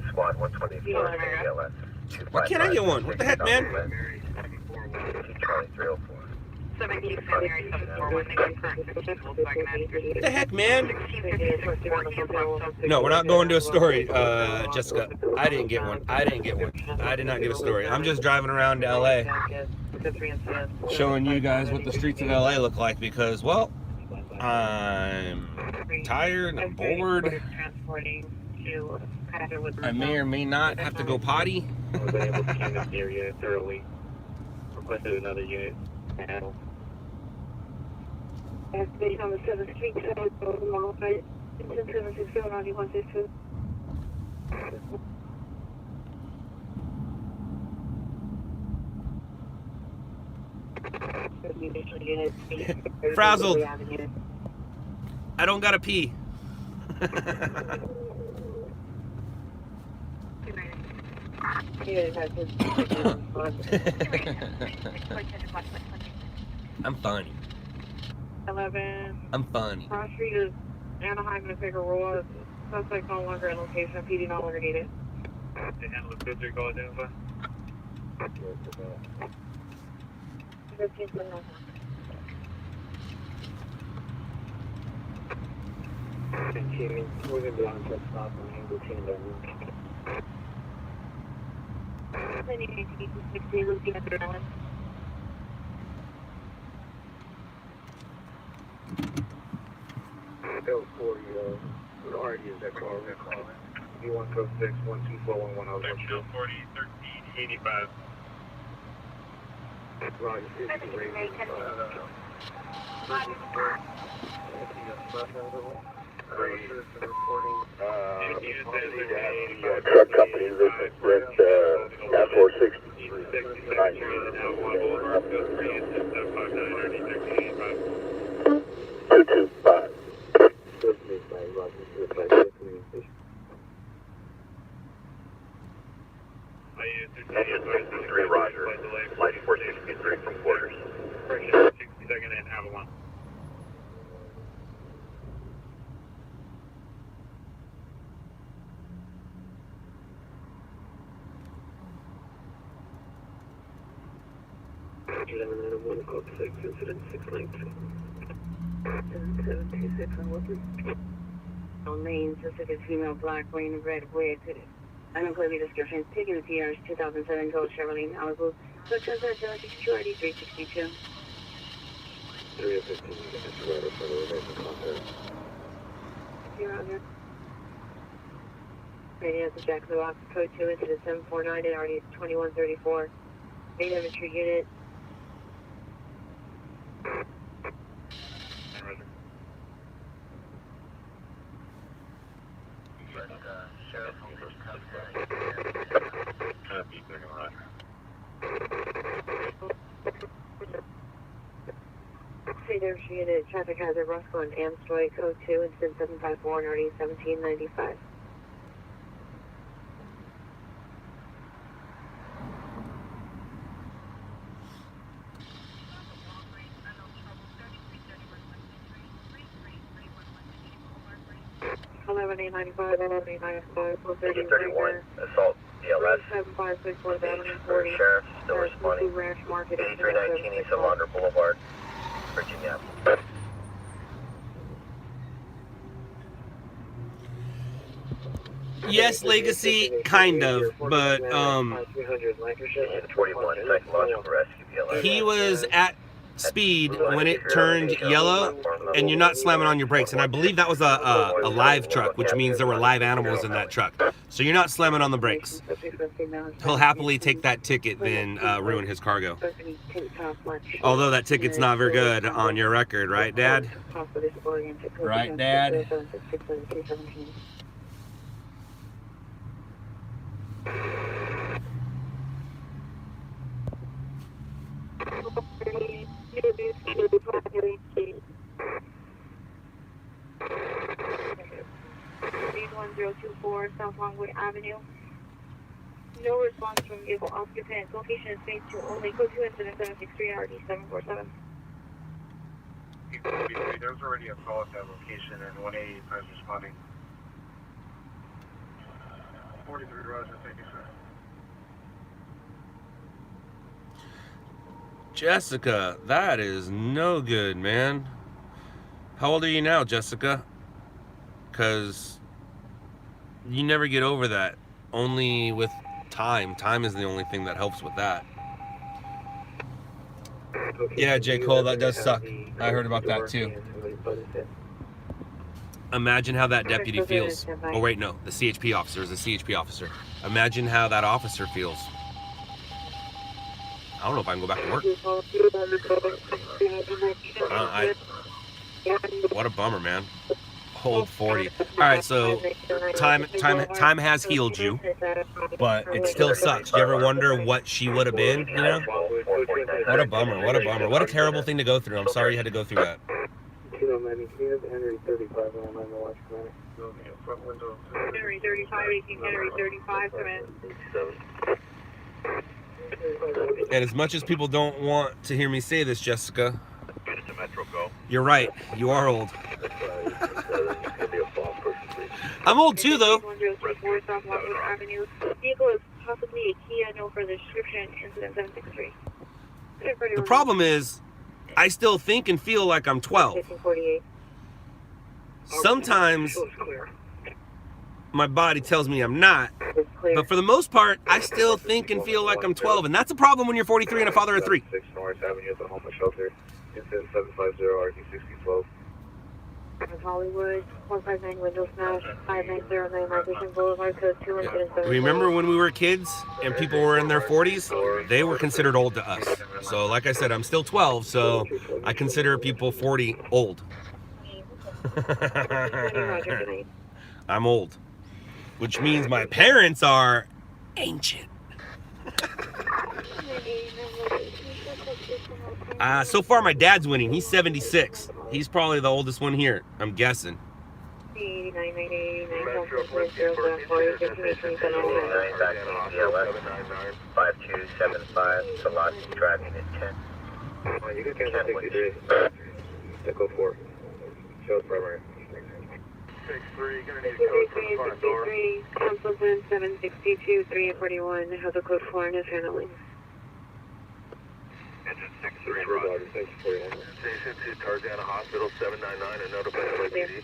Squad 124, ALS. Why can't I get one? What the heck, man? Charlie 304. 17 February 741. They got current 15 Volkswagen Adders. What the heck, man? 1656 14 No, we're not going to a story, Jessica. I didn't get one. I didn't get one. I did not get a story. I'm just driving around to LA, showing you guys what the streets of LA look like because, well, I'm tired, I'm bored. I may or may not have to go potty. I was able to canvass the area thoroughly. Requested another unit. Based on the 7th Street, so the modified incident 760 9162. Frazzled. I don't gotta pee. I'm funny. 11. I'm funny. Cross Street is Anaheim and Figueroa. Suspect no longer in location. PD no longer needed. They handle the 2-3 call identify. Moving beyond truck stop on angle 10 looking at the island. L40, already is that call? B106 12411. L40 1385. Roger, 50 radio. Truck company, rent 460. 225. Three Roger. Flight 463 from quarters. 60-second and have one. Incident 692. 726 on Woodland. On main, suspect female, black, green, red, wig. Unclear description. Taking the PR's 2007 Gold Chevrolet Malibu. So transfer 062 RD 362. 3 of 15, Mr. Ryder for the relation contact. You're on there. Radio to Jack the Box, code 2 incident 749 and RD 2134. Main infantry unit. Cedar unit, traffic hazard, Roscoe and Amstroy, code 2, incident 754 and RD 1795. Assault DLS. 3 sheriffs still responding. 8319 East of Laundry Boulevard, Virginia. Yes, Legacy, kind of, but 21 psychological rescue DLS. he was at speed when it turned yellow, and you're not slamming on your brakes. And I believe that was a live truck, which means there were live animals in that truck. So you're not slamming on the brakes. He'll happily take that ticket than ruin his cargo. Although that ticket's not very good on your record, right, Dad? Right, Dad? South Longwood Avenue. No response from vehicle occupant. Location is phase 2 only. Code 2 incident 763 RD 747. There's already a call at that location and 185 is responding. 43 Roger, thank you, sir. Jessica, that is no good, man. How old are you now, Jessica? Because you never get over that. Only with time. Time is the only thing that helps with that. Yeah, J. Cole, that does suck. I heard about that too. Imagine how that deputy feels. Oh wait, no, the CHP officer is a CHP officer. Imagine how that officer feels. I don't know if I can go back to work. What a bummer, man. Hold 40. All right, so time has healed you, but it still sucks. Do you ever wonder what she would have been? You know? What a bummer. What a bummer. What a terrible thing to go through. I'm sorry you had to go through that. Heavy, Henry 35 on my watch, man. Front window. Henry 35, 18 Henry 35, come in. And as much as people don't want to hear me say this, Jessica, Unit to Metro, go. you're right. You are old. I'm old too, though. 1034 South Lockwood Avenue. Vehicle is possibly a Kia, no further description, incident 763. The problem is, I still think and feel like I'm 12. 1548. Sometimes my body tells me I'm not, It's clear. but for the most part, I still think and feel like I'm 12, and that's a problem when you're 43 and a father of 3. 6 North Avenue at the homeless shelter. Incident 750 RD6012. Hollywood, 159 window smash, 5909 Migration Boulevard, code 2 incident 7. Remember when we were kids and people were in their 40s? They were considered old to us. So like I said, I'm still 12, so I consider people 40 old. I'm old, which means my parents are ancient. So far my dad's winning. He's 76. He's probably the oldest one here, I'm guessing. 5275, Velocity driving at 10. You can cancel 63. Echo 4. Shows primary. 63, gonna need a code for the front door. 63, Councilman 762, 3 and 41, has a code 4 and is handling. Engine 63, Roger. Station to Tarzana Hospital 799 and notify LAPD.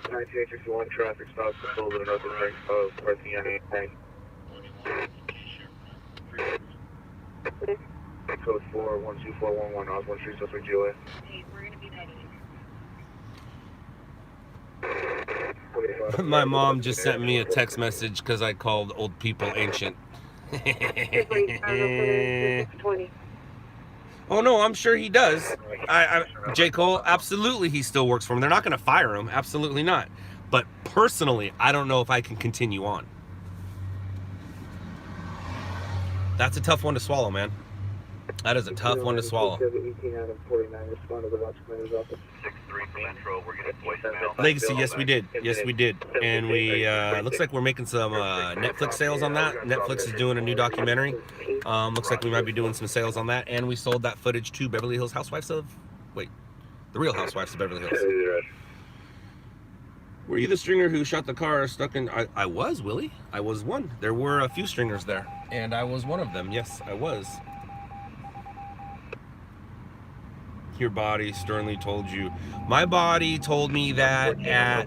9861 traffic stop to full to the north bank of Parthenia. Code 4, 12411, Osborne Street, Suspect GOA. We're going to be 98. My mom just sent me a text message because I called old people ancient. Oh no, I'm sure he does. J. Cole, absolutely he still works for him. They're not going to fire him, absolutely not. But personally, I don't know if I can continue on. That's a tough one to swallow, man. That is a tough one to swallow. 18 out of 49, respond to the Watch Commander's office. 63 for Metro, we're getting voicemail. Legacy, yes we did. Yes we did. And we, looks like we're making some Netflix sales on that. Netflix is doing a new documentary. Looks like we might be doing some sales on that. And we sold that footage to Beverly Hills Housewives of, wait, the Real Housewives of Beverly Hills. Were you the stringer who shot the car stuck in, I was, Willie. I was one. There were a few stringers there. And I was one of them. Yes, I was. Your body sternly told you. My body told me that at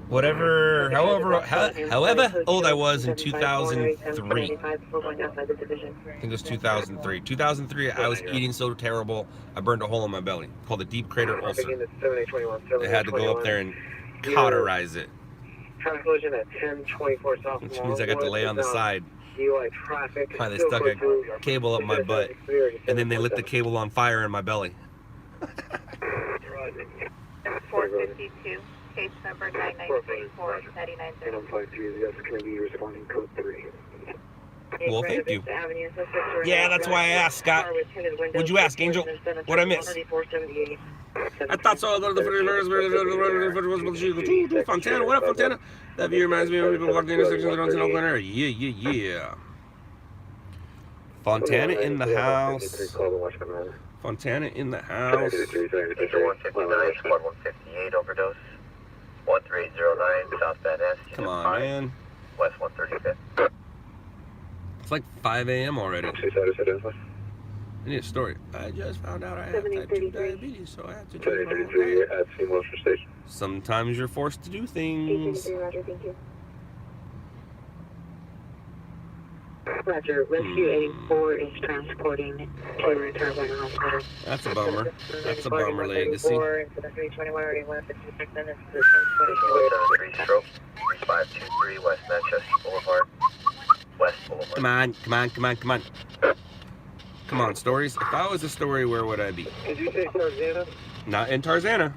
whatever, however old I was in 2003. I think it was 2003. 2003, I was eating so terrible, I burned a hole in my belly called a deep crater ulcer. They had to go up there and cauterize it, which means I got to lay on the side. Why they stuck a cable up my butt, and then they lit the cable on fire in my belly. 452, case number 993-49930. Well, thank you. Yeah, that's why I asked, Scott. What'd you ask, Angel? What'd I miss? I thought so. Fontana, what up, Fontana? That view reminds me of people walking the intersections around in Oakland area. Yeah. Fontana in the house. Fontana in the house. Engine 159, squad 158, overdose. 1309, southbound S. Come on, man. West 135th. It's like 5 a.m. already. I need a story. I just found out I have type 2 diabetes, so I have to change my whole diet. Sometimes you're forced to do things. Roger, thank you. Roger, Rescue 84 is transporting to Tarzana Hospital. That's a bummer. That's a bummer, Legacy. 473 stroke, 3523 West Manchester Boulevard. West Boulevard. Come on. Come on, stories. If I was a story, where would I be? Did you say Tarzana? Not in Tarzana.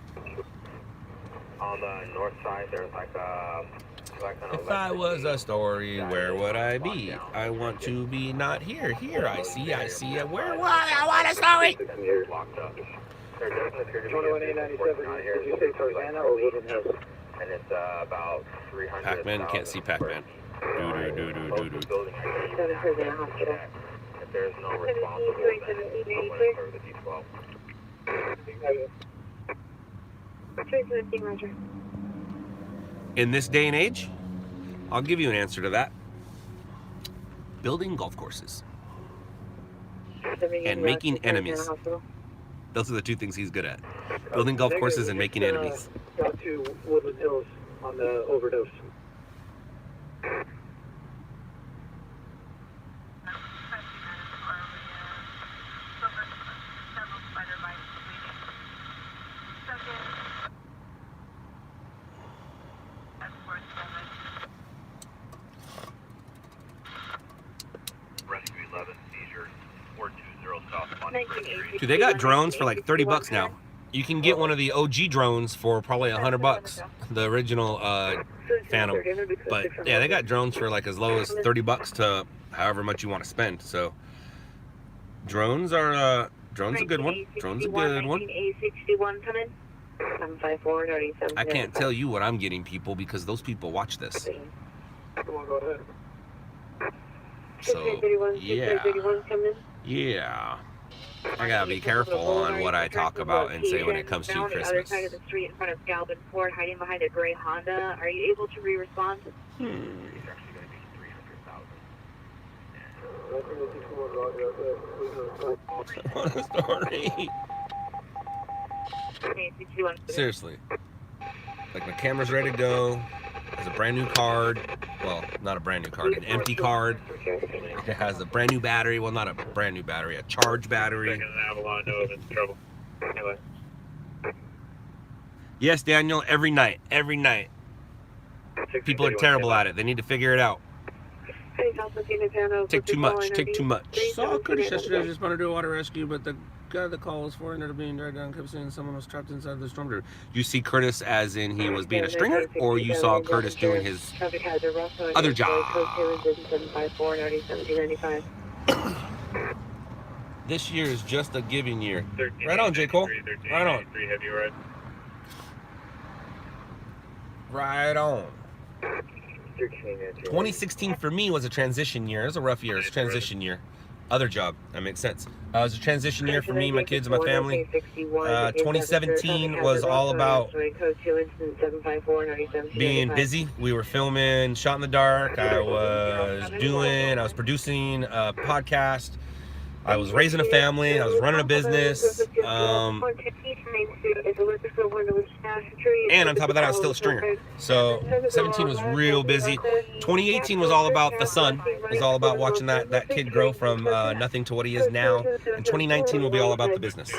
On the north side, there's like a... If I was a story, where would I be? I want to be not here. Here, I see it. Where would I want a story? There doesn't appear to be 21-897, did you say Tarzana or Woodland Hills? and it's about 300. Pac-Man, can't see Pac-Man. Do. Building Seven Tarzana Hospital. if there's no responsible, then it's for the D12. 317, Roger. In this day and age, I'll give you an answer to that. Building golf courses and making enemies. Those are the two things he's good at. Building golf courses and making enemies. Got to Woodland Hills on the overdose. Rescue 11, seizure 420 South Monument. Dude, they got drones for like 30 bucks now. You can get one of the OG drones for probably 100 bucks. The original Phantom. But yeah, they got drones for like as low as 30 bucks to however much you want to spend. So drones are a good one. Drones a good one. 1961 coming. 754 37. I can't tell you what I'm getting, people, because those people watch this. Come on, go ahead. So 631, yeah, 631 coming. yeah. I gotta be careful on what I talk about and say when it comes to Found the other Christmas. side of the street in front of Galvin Ford, hiding behind a gray Honda. Are you able to re-respond? It's actually going to be 300,000. What a story. Okay, 61. Seriously. Like my camera's ready to go. There's a brand new card. Well, not a brand new card, an empty card. It has a brand new battery. Well, not a brand new battery, a charged battery. Avalon, no, it's in trouble. Anyway. Yes, Daniel, every night. Every night. People are terrible at it. They need to figure it out. Take too much. Take too much. Saw Curtis yesterday. Just wanted to do a water rescue, but the guy that call was for ended up being dragged down. Kept saying someone was trapped inside the storm drain. You see Curtis as in he was being a stringer, or you saw Curtis doing his other job? This year is just a giving year. Right on, J. Cole. Right on. Right on. 2016 for me was a transition year. It was a rough year. It was a transition year. Other job. That makes sense. It was a transition year for me, my kids, and my family. 2017 was all about being busy. We were filming Shot in the Dark. I was producing a podcast. I was raising a family. I was running a business. And on top of that, I was still a stringer. So 17 was real busy. 2018 was all about the son. It was all about watching that kid grow from nothing to what he is now. And 2019 will be all about the business.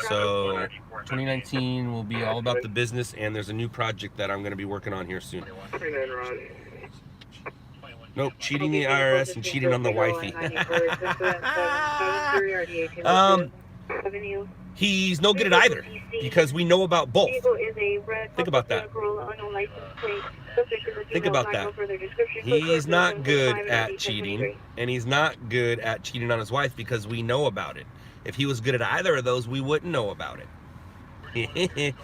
So 2019 will be all about the business, and there's a new project that I'm going to be working on here soon. Nope, cheating the IRS and cheating on the wifey. He's no good at either, because we know about both. Think about that. Think about that. He's not good at cheating, and he's not good at cheating on his wife because we know about it. If he was good at either of those, we wouldn't know about it.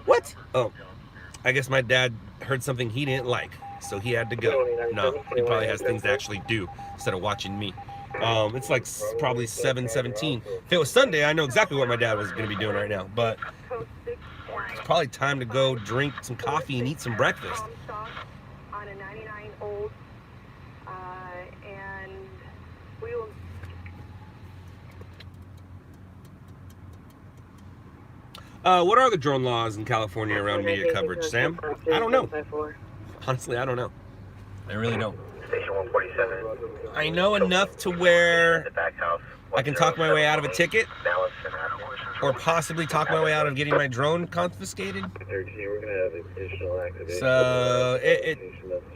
What? Oh, I guess my dad heard something he didn't like, so he had to go. No, he probably has things to actually do instead of watching me. It's like probably 7:17. If it was Sunday, I know exactly what my dad was going to be doing right now, but it's probably time to go drink some coffee and eat some breakfast. On a 99 old, and we will. What are the drone laws in California around media coverage, Sam? I don't know. Honestly, I don't know. I really don't. Station 147. I know enough to where I can talk my way out of a ticket, or possibly talk my way out of getting my drone confiscated. So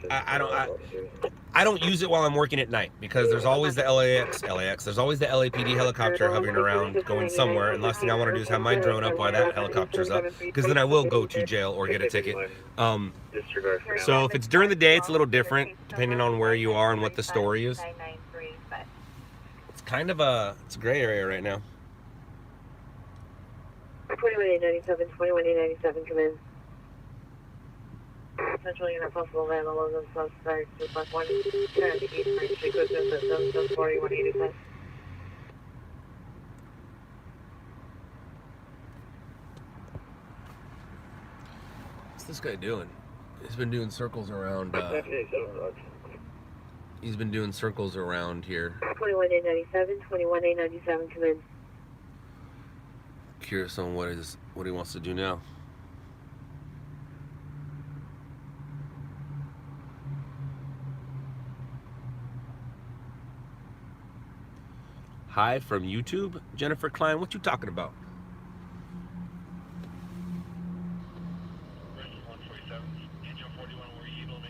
I don't use it while I'm working at night, because there's always the there's always the LAPD helicopter hovering around going somewhere, and last thing I want to do is have my drone up while that helicopter's up, because then I will go to jail or get a ticket. So if it's during the day, it's a little different depending on where you are and what the story is. It's kind of it's a gray area right now. 21-897, 21-897, come in. Central unit, possible vandalism of suspect, 2.1, 10, East Main Street, Coast System, 4185. What's this guy doing? He's been doing circles around. He's been doing circles around here. 21-897, 21-897, come in. Curious on what he wants to do now. Hi from YouTube, Jennifer Klein. What you talking about?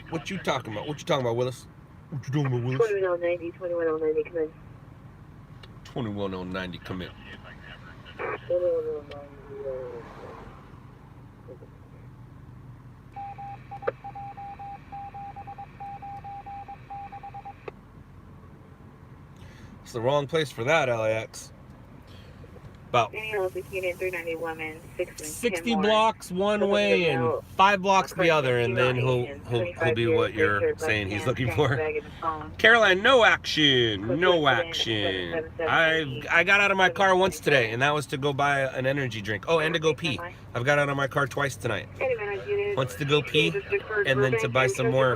What you talking about? What you talking about, Willis? What you doing about, Willis? 21-090, 21-090, come in. 21-090, come in. 21-090. It's the wrong place for that, LAX. About 60 blocks one way and 5 blocks the other, and then he'll be what you're saying he's looking for. Caroline, no action, no action. I got out of my car once today, and that was to go buy an energy drink. Oh, and to go pee. I've got out of my car twice tonight. Once to go pee, and then to buy some more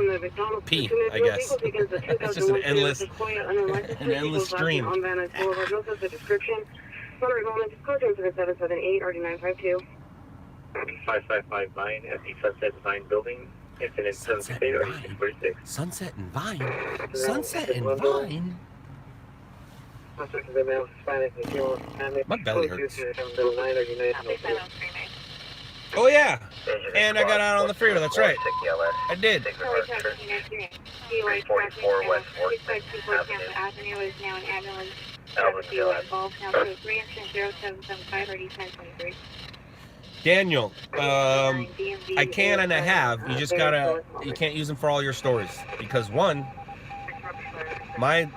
pee, I guess. It's just an endless stream. 778 RD952. 5559 at the Sunset Vine Building. Incident 746. Sunset and Vine? Sunset and Vine? My belly hurts. Oh yeah, and I got out on the freeway, that's right. I did. 344 West 4th Avenue is now an ambulance. Daniel, I can and I have. You just gotta, you can't use them for all your stories because one, my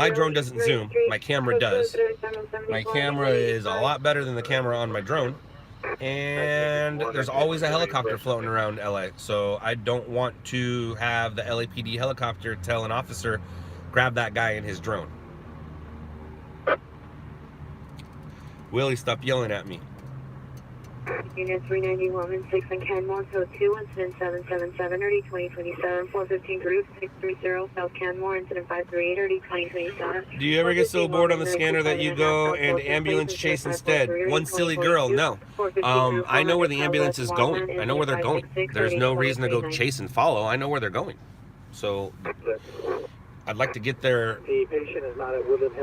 drone doesn't zoom, my camera does. My camera is a lot better than the camera on my drone, and there's always a helicopter floating around LA, so I don't want to have the LAPD helicopter tell an officer, grab that guy in his drone. Willie, stop yelling at me. Unit 391, 6 and Canmore, code 2, incident 777, early 2027, 415 group, 630, South Canmore, incident 538, early 2027. Do you ever get so bored on the scanner that you go and ambulance chase instead? One silly girl, no. I know where the ambulance is going. I know where they're going. There's no reason to go chase and follow. I know where they're going. So I'd like to get there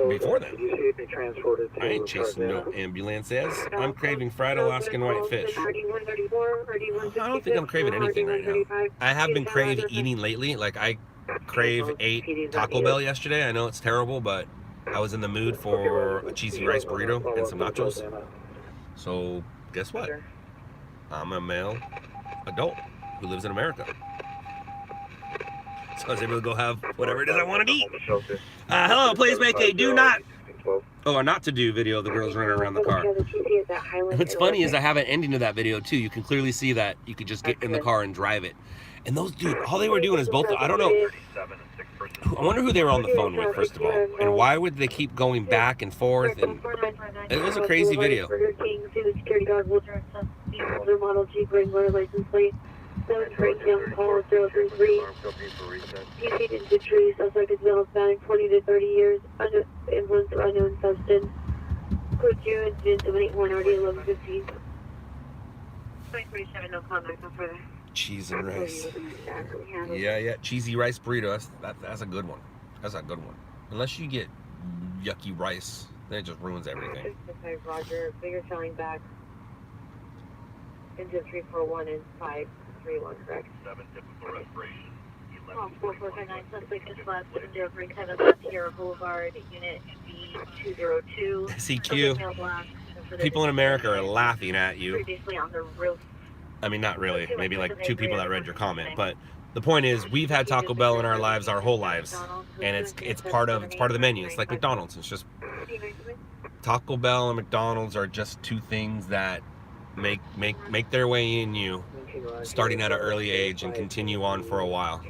before then. I ain't chasing no ambulances. I'm craving fried Alaskan whitefish. I don't think I'm craving anything right now. I have been craving eating lately. Like I ate Taco Bell yesterday. I know it's terrible, but I was in the mood for a cheesy rice burrito and some nachos. So guess what? I'm a male adult who lives in America. So I was able to go have whatever it is I wanted to eat. Hello, please make a do not, a not to do video of the girls running around the car. And what's funny is I have an ending to that video too. You can clearly see that you could just get in the car and drive it. And those dudes, all they were doing is both, I don't know, I wonder who they were on the phone with, first of all. And why would they keep going back and forth? And it was a crazy video. Call 033. PC into trees, suspect is well found 20 to 30 years, under influence of unknown substance. Code 2, incident 781 RD 1115. 2047, no comment, no further. Cheese and rice. Yeah, cheesy rice burrito. That's a good one. That's a good one. Unless you get yucky rice, then it just ruins everything. Roger, bigger selling back into 341 and 531, correct? 7 typical respiration. 4459, suspect is left, 037 West Sierra Boulevard, unit B202. CQ. People in America are laughing at you. Previously on the roof. I mean, not really. Maybe like 2 people that read your comment, but the point is, we've had Taco Bell in our lives our whole lives, and it's part of the menu. It's like McDonald's. It's just Taco Bell and McDonald's are just 2 things that make their way in you, starting at an early age and continue on for a while.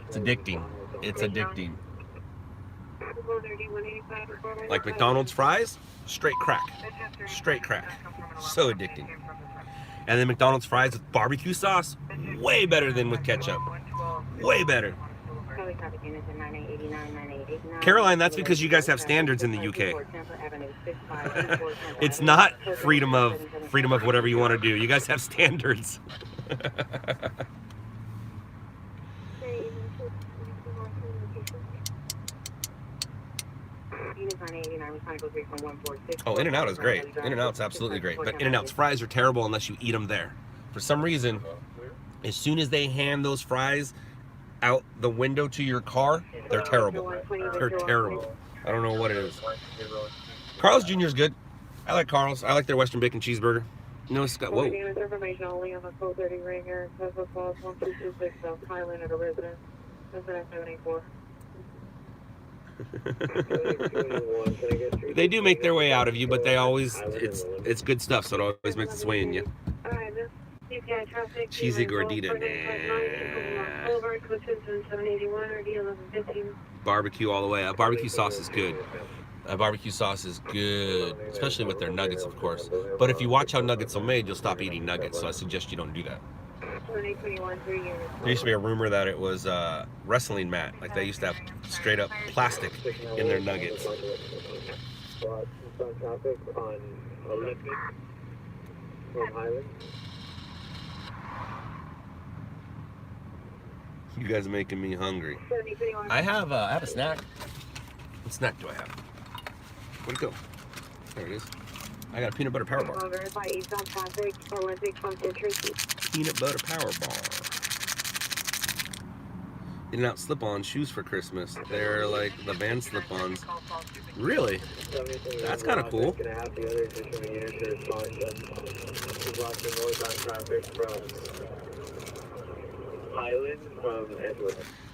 It's addicting. It's addicting. Like McDonald's fries, straight crack. Straight crack. So addicting. And then McDonald's fries with barbecue sauce, way better than with ketchup. Way better. Caroline, that's because you guys have standards in the UK. It's not freedom of whatever you want to do. You guys have standards. Oh, In-N-Out is great. In-N-Out's absolutely great. But In-N-Out's fries are terrible unless you eat them there. For some reason, as soon as they hand those fries out the window to your car, they're terrible. They're terrible. I don't know what it is. Carl's Jr. is good. I like Carl's. I like their Western Bacon Cheeseburger. You know, it's got, whoa. Information only on the code 30 ring here. Tesla Falls 1226 South Highland at a residence. Resident 74. They do make their way out of you, but they always, it's good stuff, so it always makes its way in you. Cheesy gordita, nah. Barbecue all the way. Barbecue sauce is good. Barbecue sauce is good, especially with their nuggets, of course. But if you watch how nuggets are made, you'll stop eating nuggets, so I suggest you don't do that. There used to be a rumor that it was wrestling mat, like they used to have straight up plastic in their nuggets. You guys are making me hungry. I have a snack. What snack do I have? Where'd it go? There it is. I got a peanut butter power bar. Peanut butter power bar. In-N-Out slip-on shoes for Christmas. They're like the Van slip-ons. Really? That's kind of cool.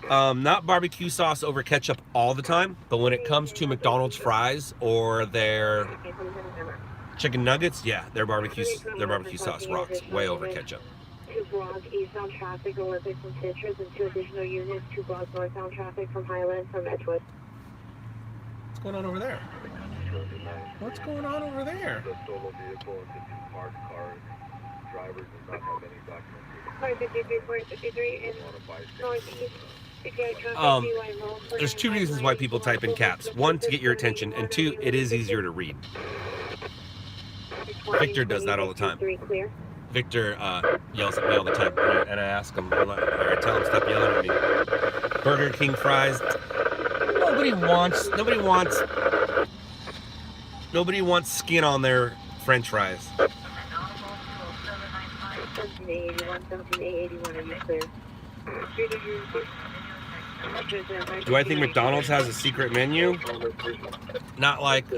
Not barbecue sauce over ketchup all the time, but when it comes to McDonald's fries or their chicken nuggets, yeah, their barbecue sauce rocks way over ketchup. 2 blocks eastbound traffic, Olympic from Citrus, and 2 additional units, 2 blocks northbound traffic from Highland from Edgewood. What's going on over there? What's going on over there? The stolen vehicle into 2 parked cars. Driver does not have any documentation. 453 and northeast. There's 2 reasons why people type in caps. 1, to get your attention, and 2, it is easier to read. Victor does that all the time. Victor yells at me all the time, and I ask him, or I tell him, stop yelling at me. Burger King fries. Nobody wants skin on their French fries. Do I think McDonald's has a secret menu? Not like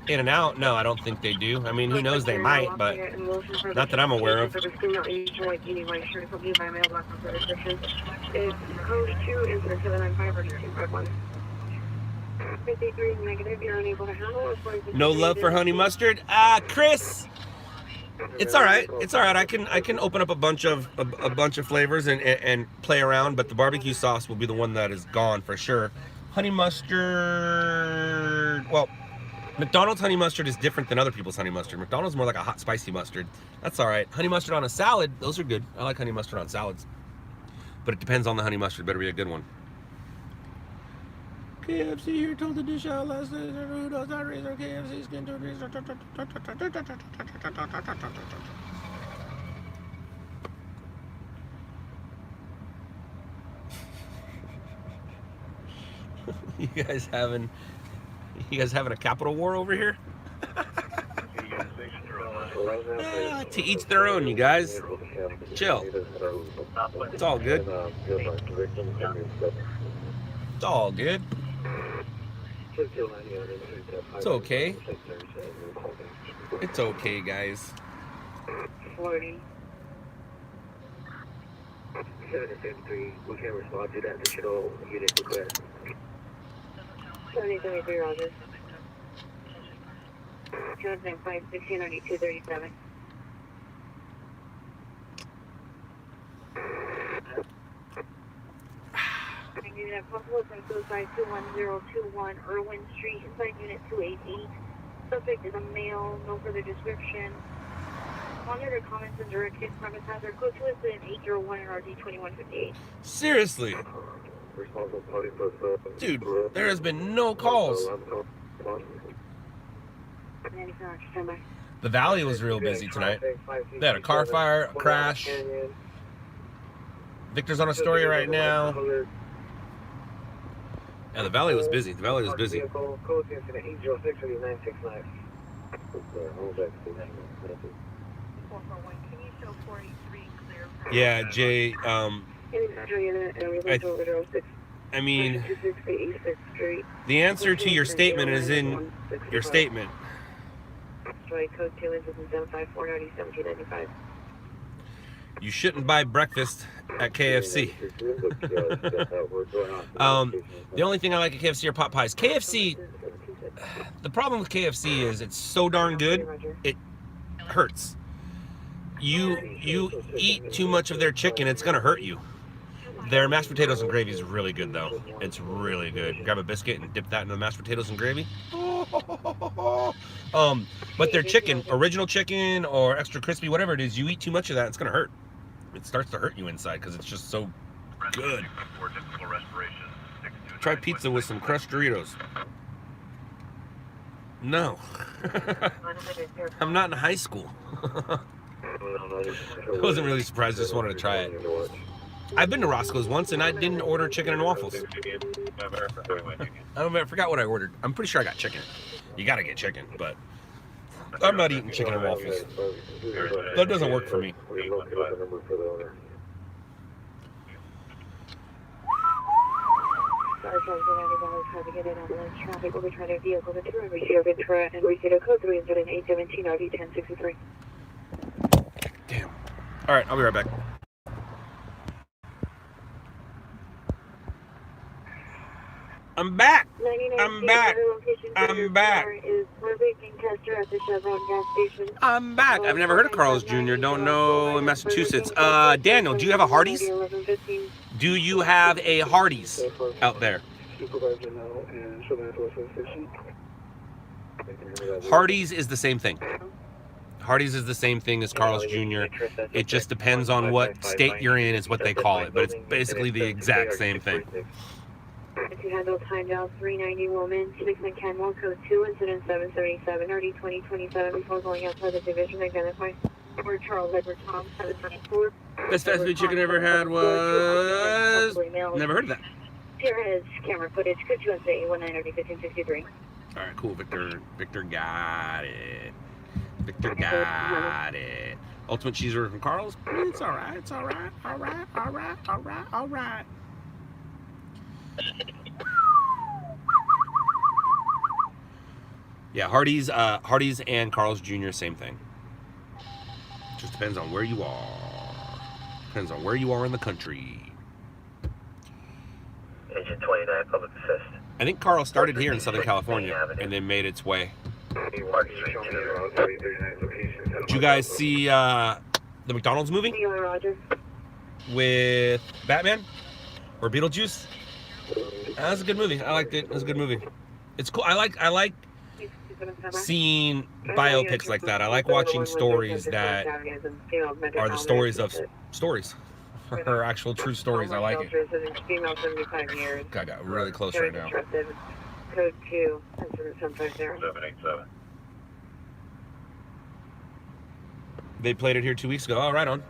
In-N-Out. No, I don't think they do. I mean, who knows, they might, but not that I'm aware of. No love for honey mustard? Chris, it's all right. It's all right. I can open up a bunch of flavors and play around, but the barbecue sauce will be the one that is gone for sure. Honey mustard, well, McDonald's honey mustard is different than other people's honey mustard. McDonald's is more like a hot, spicy mustard. That's all right. Honey mustard on a salad, those are good. I like honey mustard on salads. But it depends on the honey mustard. Better be a good one. KFC here told the dish out last night. KFC skin to You guys having a capital war over here? To each their own, you guys. Chill. It's all good. It's all good. It's okay. It's okay, guys. 40. 753, we can't respond to that additional unit request. 7073, Roger. 205, 1692, I need a possible from suicide 21021 Irwin Street, inside unit 288. Subject is a male, no further description. Monitor comments and directed premise hazard code to incident 801 and RD 2158. Seriously, dude, there has been no calls. The Valley was real busy tonight. They had a car fire, a crash. Victor's on a story right now. Yeah, the Valley was busy. The Valley was busy. Yeah, Jay, I mean, the answer to your statement is in your statement. Code 2 incident 75490 1795. You shouldn't buy breakfast at KFC. The only thing I like at KFC are pot pies. KFC, the problem with KFC is it's so darn good, it hurts. You eat too much of their chicken, it's gonna hurt you. Their mashed potatoes and gravy is really good though. It's really good. Grab a biscuit and dip that in the mashed potatoes and gravy. But their chicken, original chicken or extra crispy, whatever it is, you eat too much of that, it's gonna hurt. It starts to hurt you inside because it's just so good. Try pizza with some crushed Doritos. No. I'm not in high school. I wasn't really surprised, just wanted to try it. I've been to Roscoe's once and I didn't order chicken and waffles. I forgot what I ordered. I'm pretty sure I got chicken. You gotta get chicken, but I'm not eating chicken and waffles. That doesn't work for me. Traffic will be trying to vehicle the tour and receive Ventura and receive a code 3 incident 817 RD 1063. Damn. Alright, I'll be right back. I'm back. I'm back. I'm back. I'm back. I've never heard of Carl's Jr. Don't know in Massachusetts. Daniel, do you have a Hardee's? Do you have a Hardee's out there? Hardee's is the same thing. Hardee's is the same thing as Carl's Jr. It just depends on what state you're in is what they call it, but it's basically the exact same thing. To handle time dial 390 woman, 6 and Kenmore, code 2, incident 777, RD 2027, before going outside the division, identify. Or Charles Edward Tom, 774. Best fast food chicken I ever had was... Never heard of that. Here is camera footage, code 2 incident 19 RD 1563. Alright, cool, Victor. Victor got it. Victor got it. Ultimate cheeseburger from Carl's? It's alright, it's alright, alright, alright, alright, alright. Yeah, Hardee's and Carl's Jr. same thing. Just depends on where you are. Depends on where you are in the country. Engine 29, public assist. I think Carl started here in Southern California and then made its way. Did you guys see the McDonald's movie with Batman or Beetlejuice? That was a good movie. I liked it. It was a good movie. It's cool. I like seeing biopics like that. I like watching stories that are the stories of stories. Or actual true stories. I like it. God, I got really close right now. Code 2, incident 750. 787. They played it here 2 weeks ago. Oh, right on.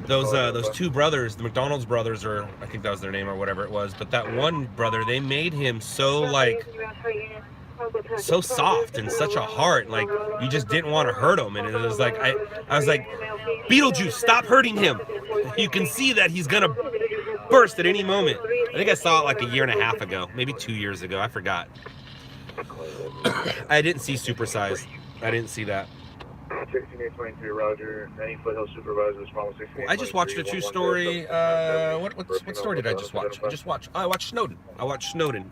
Those two brothers, the McDonald's brothers, or I think that was their name or whatever it was, but that one brother, they made him so like so soft and such a heart. Like, you just didn't want to hurt him. And it was like, I was like, Beetlejuice, stop hurting him. You can see that he's gonna burst at any moment. I think I saw it like a year and a half ago, maybe 2 years ago. I forgot. I didn't see Supersize. I didn't see that. 1623, Roger. 90 Foothill Supervisor, response 16. I just watched a true story. What story did I just watch? I watched Snowden. I watched Snowden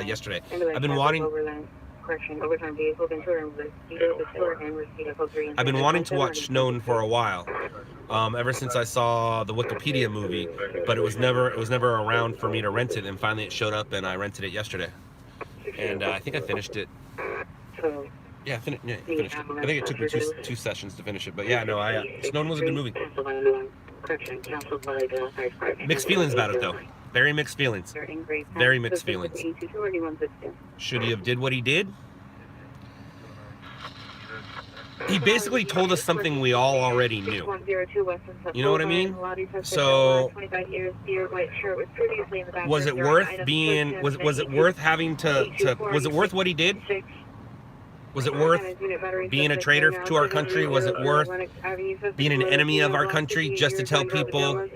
yesterday. I've been wanting to watch Snowden for a while. Ever since I saw the Wikipedia movie, but it was never around for me to rent it, and finally it showed up and I rented it yesterday. And I think I finished it. Yeah, I finished it. I think it took me two sessions to finish it. But yeah, no, Snowden was a good movie. Mixed feelings about it, though. Very mixed feelings. Very mixed feelings. Should he have did what he did? He basically told us something we all already knew. You know what I mean? So, was it worth being? Was it worth having to? Was it worth what he did? Was it worth being a traitor to our country? Was it worth being an enemy of our country just to tell people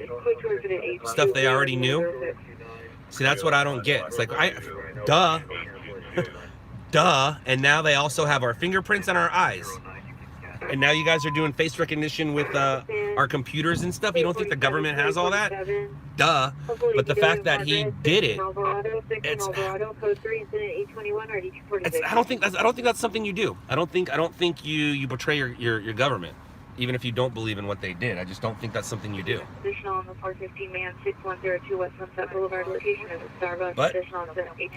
stuff they already knew? See, that's what I don't get. It's like, duh. Duh. And now they also have our fingerprints and our eyes. And now you guys are doing face recognition with our computers and stuff. You don't think the government has all that? Duh. But the fact that he did it, I don't think that's something you do. I don't think you betray your government, even if you don't believe in what they did. I just don't think that's something you do. But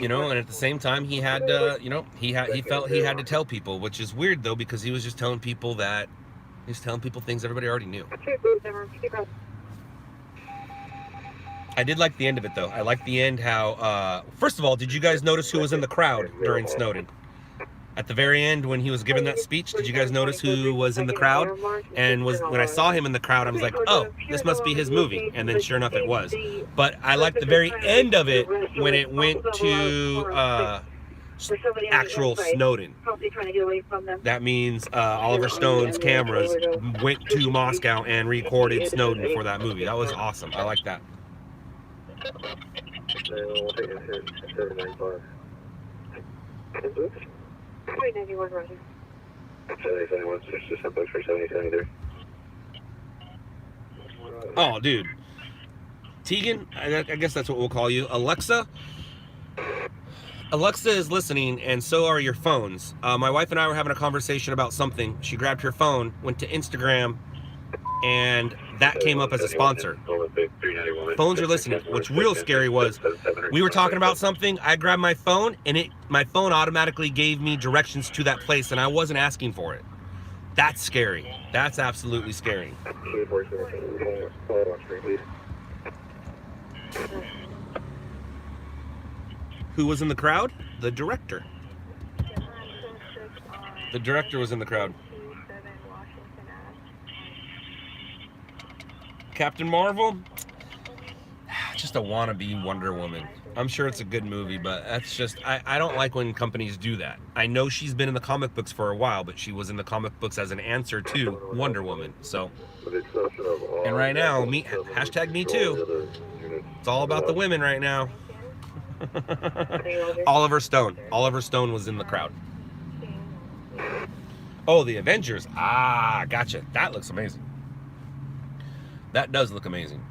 you know, and at the same time, he had he felt he had to tell people, which is weird though, because he was just telling people things everybody already knew. I did like the end of it though. I liked the end how first of all, did you guys notice who was in the crowd during Snowden? At the very end, when he was giving that speech, did you guys notice who was in the crowd? And when I saw him in the crowd, I was like, oh, this must be his movie. And then sure enough, it was. But I liked the very end of it when it went to actual Snowden. That means Oliver Stone's cameras went to Moscow and recorded Snowden for that movie. That was awesome. I like that. Oh, dude. Tegan, I guess that's what we'll call you. Alexa is listening, and so are your phones. My wife and I were having a conversation about something. She grabbed her phone, went to Instagram, and that came up as a sponsor. Phones are listening. What's real scary was we were talking about something. I grabbed my phone, and my phone automatically gave me directions to that place, and I wasn't asking for it. That's scary. That's absolutely scary. Who was in the crowd? The director. The director was in the crowd. Captain Marvel, just a wannabe Wonder Woman. I'm sure it's a good movie, but that's just, I don't like when companies do that. I know she's been in the comic books for a while, but she was in the comic books as an answer to Wonder Woman. So, and right now, hashtag me too. It's all about the women right now. Oliver Stone was in the crowd. Oh, the Avengers. Ah, gotcha. That looks amazing. That does look amazing.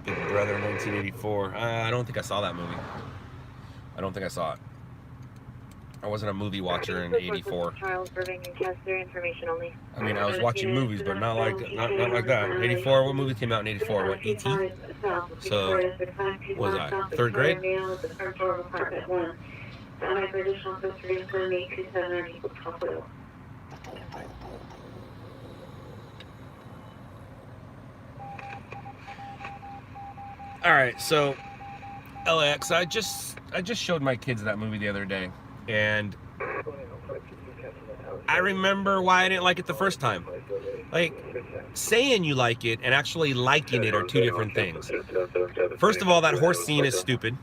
Big Brother 1984. I don't think I saw that movie. I don't think I saw it. I wasn't a movie watcher in '84. I mean, I was watching movies, but not like that. '84. What movie came out in '84? What, E.T.? So, what was I? 3rd grade? All right, so LAX. I just showed my kids that movie the other day, and I remember why I didn't like it the first time. Like, saying you like it and actually liking it are two different things. First of all, that horse scene is stupid.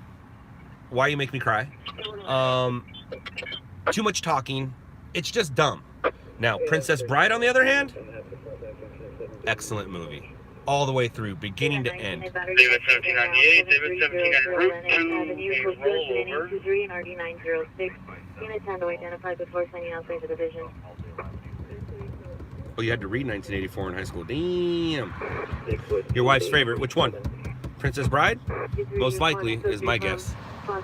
Why you make me cry? Too much talking. It's just dumb. Now, Princess Bride, on the other hand, excellent movie. All the way through, beginning to end. David 1798, David 17 route to rollover. 23 and RD 906. Unit 10 to identify before sending outside the division. Oh, you had to read 1984 in high school. Damn. Your wife's favorite, which one? Princess Bride? Most likely, is my guess.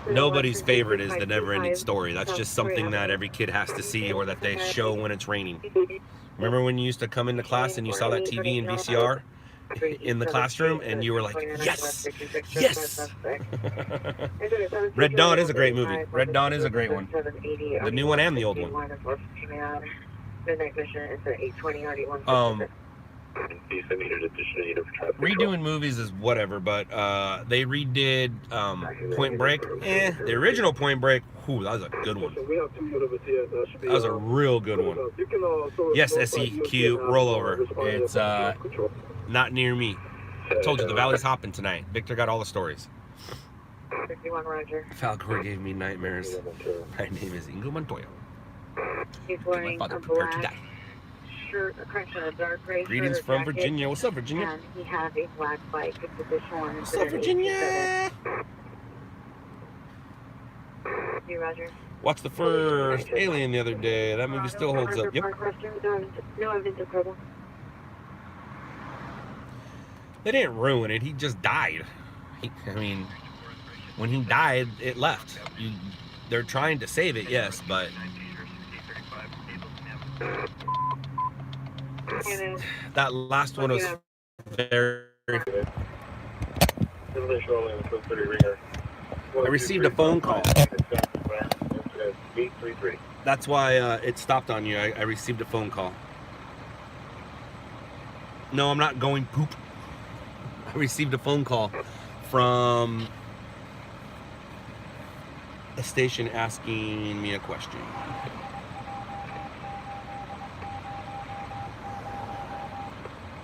Nobody's favorite is the never-ending story. That's just something that every kid has to see or that they show when it's raining. Remember when you used to come into class and you saw that TV and VCR in the classroom and you were like, yes, yes. Red Dawn is a great movie. Red Dawn is a great one. The new one and the old one. Redoing movies is whatever, but they redid Point Break. The original Point Break, whew, that was a good one. That was a real good one. Yes, SEQ rollover. It's not near me. I told you the Valley's hopping tonight. Victor got all the stories. 51 Roger. Falcor gave me nightmares. My name is Ingo Montoya. He's My wearing father a prepared to black die. shirt, a dark gray Greetings shirt, from jacket, Virginia. What's up, Virginia? and he has a black bike. It's additional one. What's up, Virginia? You, Roger. Watched the first Alien the other day. That movie still holds up. Yep. No evidence of trouble. They didn't ruin it. He just died. I mean, when he died, it left. They're trying to save it, yes, but that last one was very. I received a phone call. That's why it stopped on you. I received a phone call. No, I'm not going poop. I received a phone call from a station asking me a question.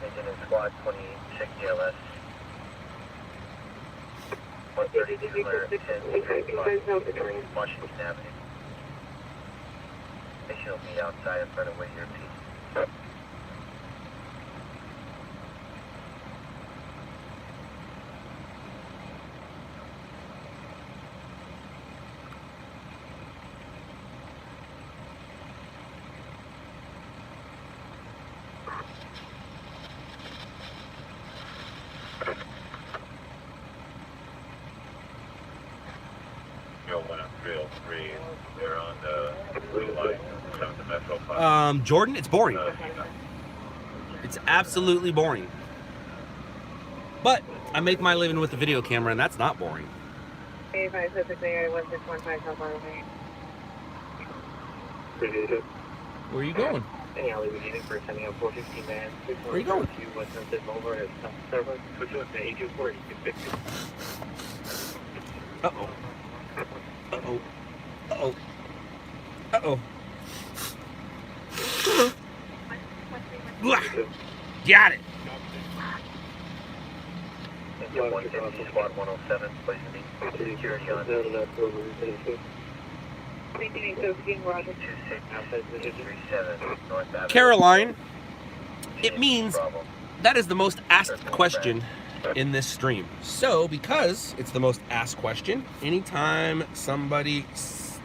Engine in squad 26 ELS. 130 clear, 10 Washington Avenue. They should be outside in front of Whittier Peak. They're on the blue line, coming to Metro 5. Jordan, it's boring. It's absolutely boring. But I make my living with the video camera, and that's not boring. 85 Pacific Area 1615 South Arlington. Where are you going? Any alley we needed for sending out 415 man. Where are you going? West Sunset over at Starbucks. Switch up to 824. Uh-oh. Uh-oh. Uh-oh. Uh-oh. Got it. Engine 150, squad 107, place to be. Security on 2637 North Avenue. Caroline, it means that is the most asked question in this stream. So, because it's the most asked question, anytime somebody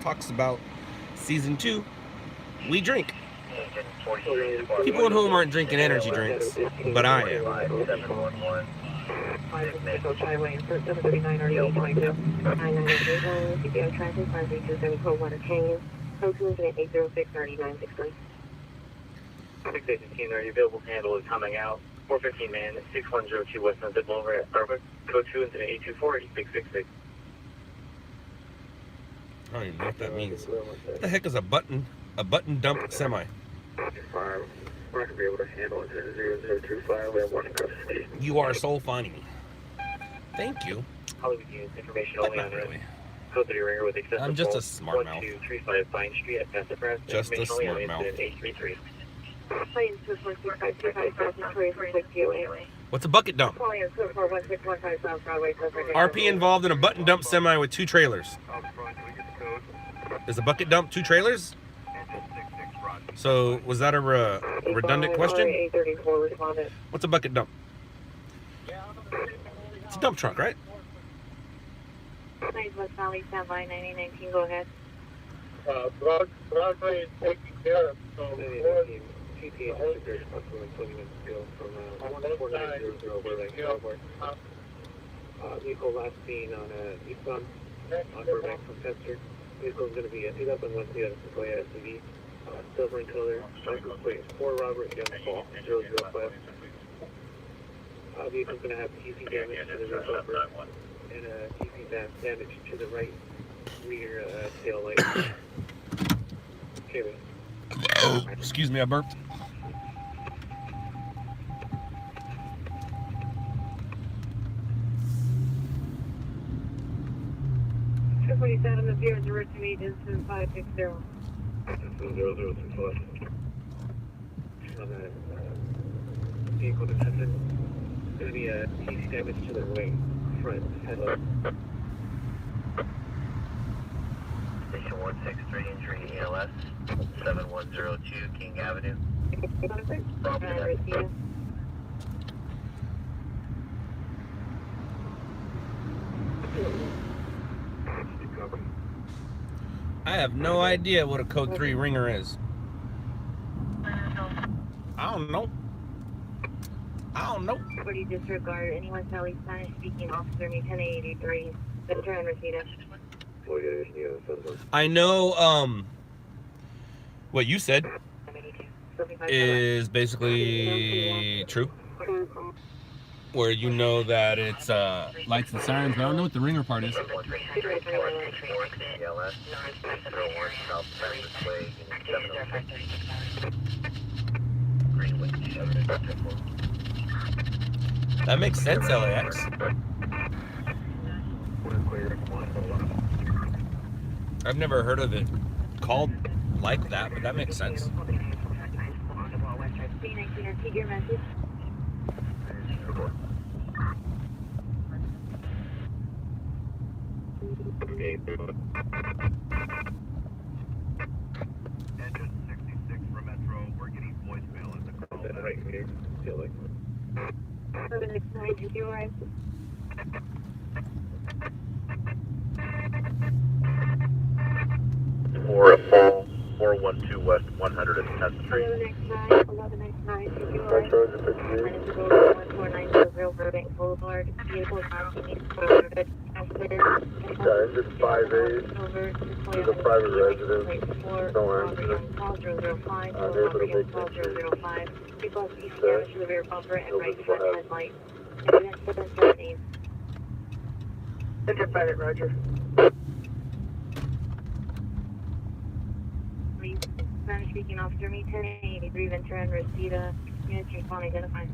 talks about season 2, we drink. People at home aren't drinking energy drinks, but I am. 711. Highway, 739 RD822. 998 CPO traffic, 53274 Canyon. Code 2 incident 806 RD963. 6815, are you available to handle is coming out. 415 man, 6102 West Sunset Boulevard at Starbucks. Code 2 incident 824 8666. I don't even know what that means. What the heck is a button dump semi? We're not going to be able to handle it. 0025, we have one across the state. You are so funny. Thank you. Hollywood units, information But only not on really. Code 3 ringer with excessive I'm just a fault. smart mouth. 1235 Vine Street at Passive Press. Just a Information only on smart mouth. incident 833. Planes to 16525 South Victoria for 6 What's a bucket dump? Calling in 41615 South Broadway, Southern RP involved in a button dump semi with 2 trailers. Is a bucket dump 2 trailers? So was that a redundant question? 834 responded. What's a bucket dump? It's a dump truck, right? Planes West Valley, standby 9019, go ahead. Broadway is taking care of, so TPH security responsible and putting in steel from 4900 where they vehicle last seen on eastbound on Burbank from Chester. Vehicle is going to be emptied up and once the other Sequoia SUV. Silver in color, license plate 4 Robert Young Fall 005. Vehicle's going to have TC damage to the rear bumper and TC damage to the right rear tail light. Okay, man. Oh, excuse me, I burped. Triple 7 of 0 to meet is 560. 0064. On the vehicle descendant, going to be a TC damage to the right front headlight. Station 163, injury ELS, 7102 King Avenue. I have no idea what a code 3 ringer is. I don't know. What do you disregard? Anyone Sally Spanish speaking officer, me 1083. Ventura and Reseda. I know, what you said is basically true. Where you know that it's, lights and sirens, but I don't know what the ringer part is. That makes sense, LAX. I've never heard of it called like that, but that makes sense. Repeat your message. Engine 66 for Metro. We're getting voicemail in the call. Right here, tail light. 769, did you arrive? For a fall, 412 West 110th Street. 11X9, did you arrive? Minus 14900 Burbank Boulevard. Vehicle passing 400. Engine 58 is a private residence. No engine. Neighbor to make entry. Vehicle east damage to the rear bumper and right front headlight. Incident 778. Enter private, Roger. Spanish speaking officer, me 1083 Ventura and Reseda. Units respond identified.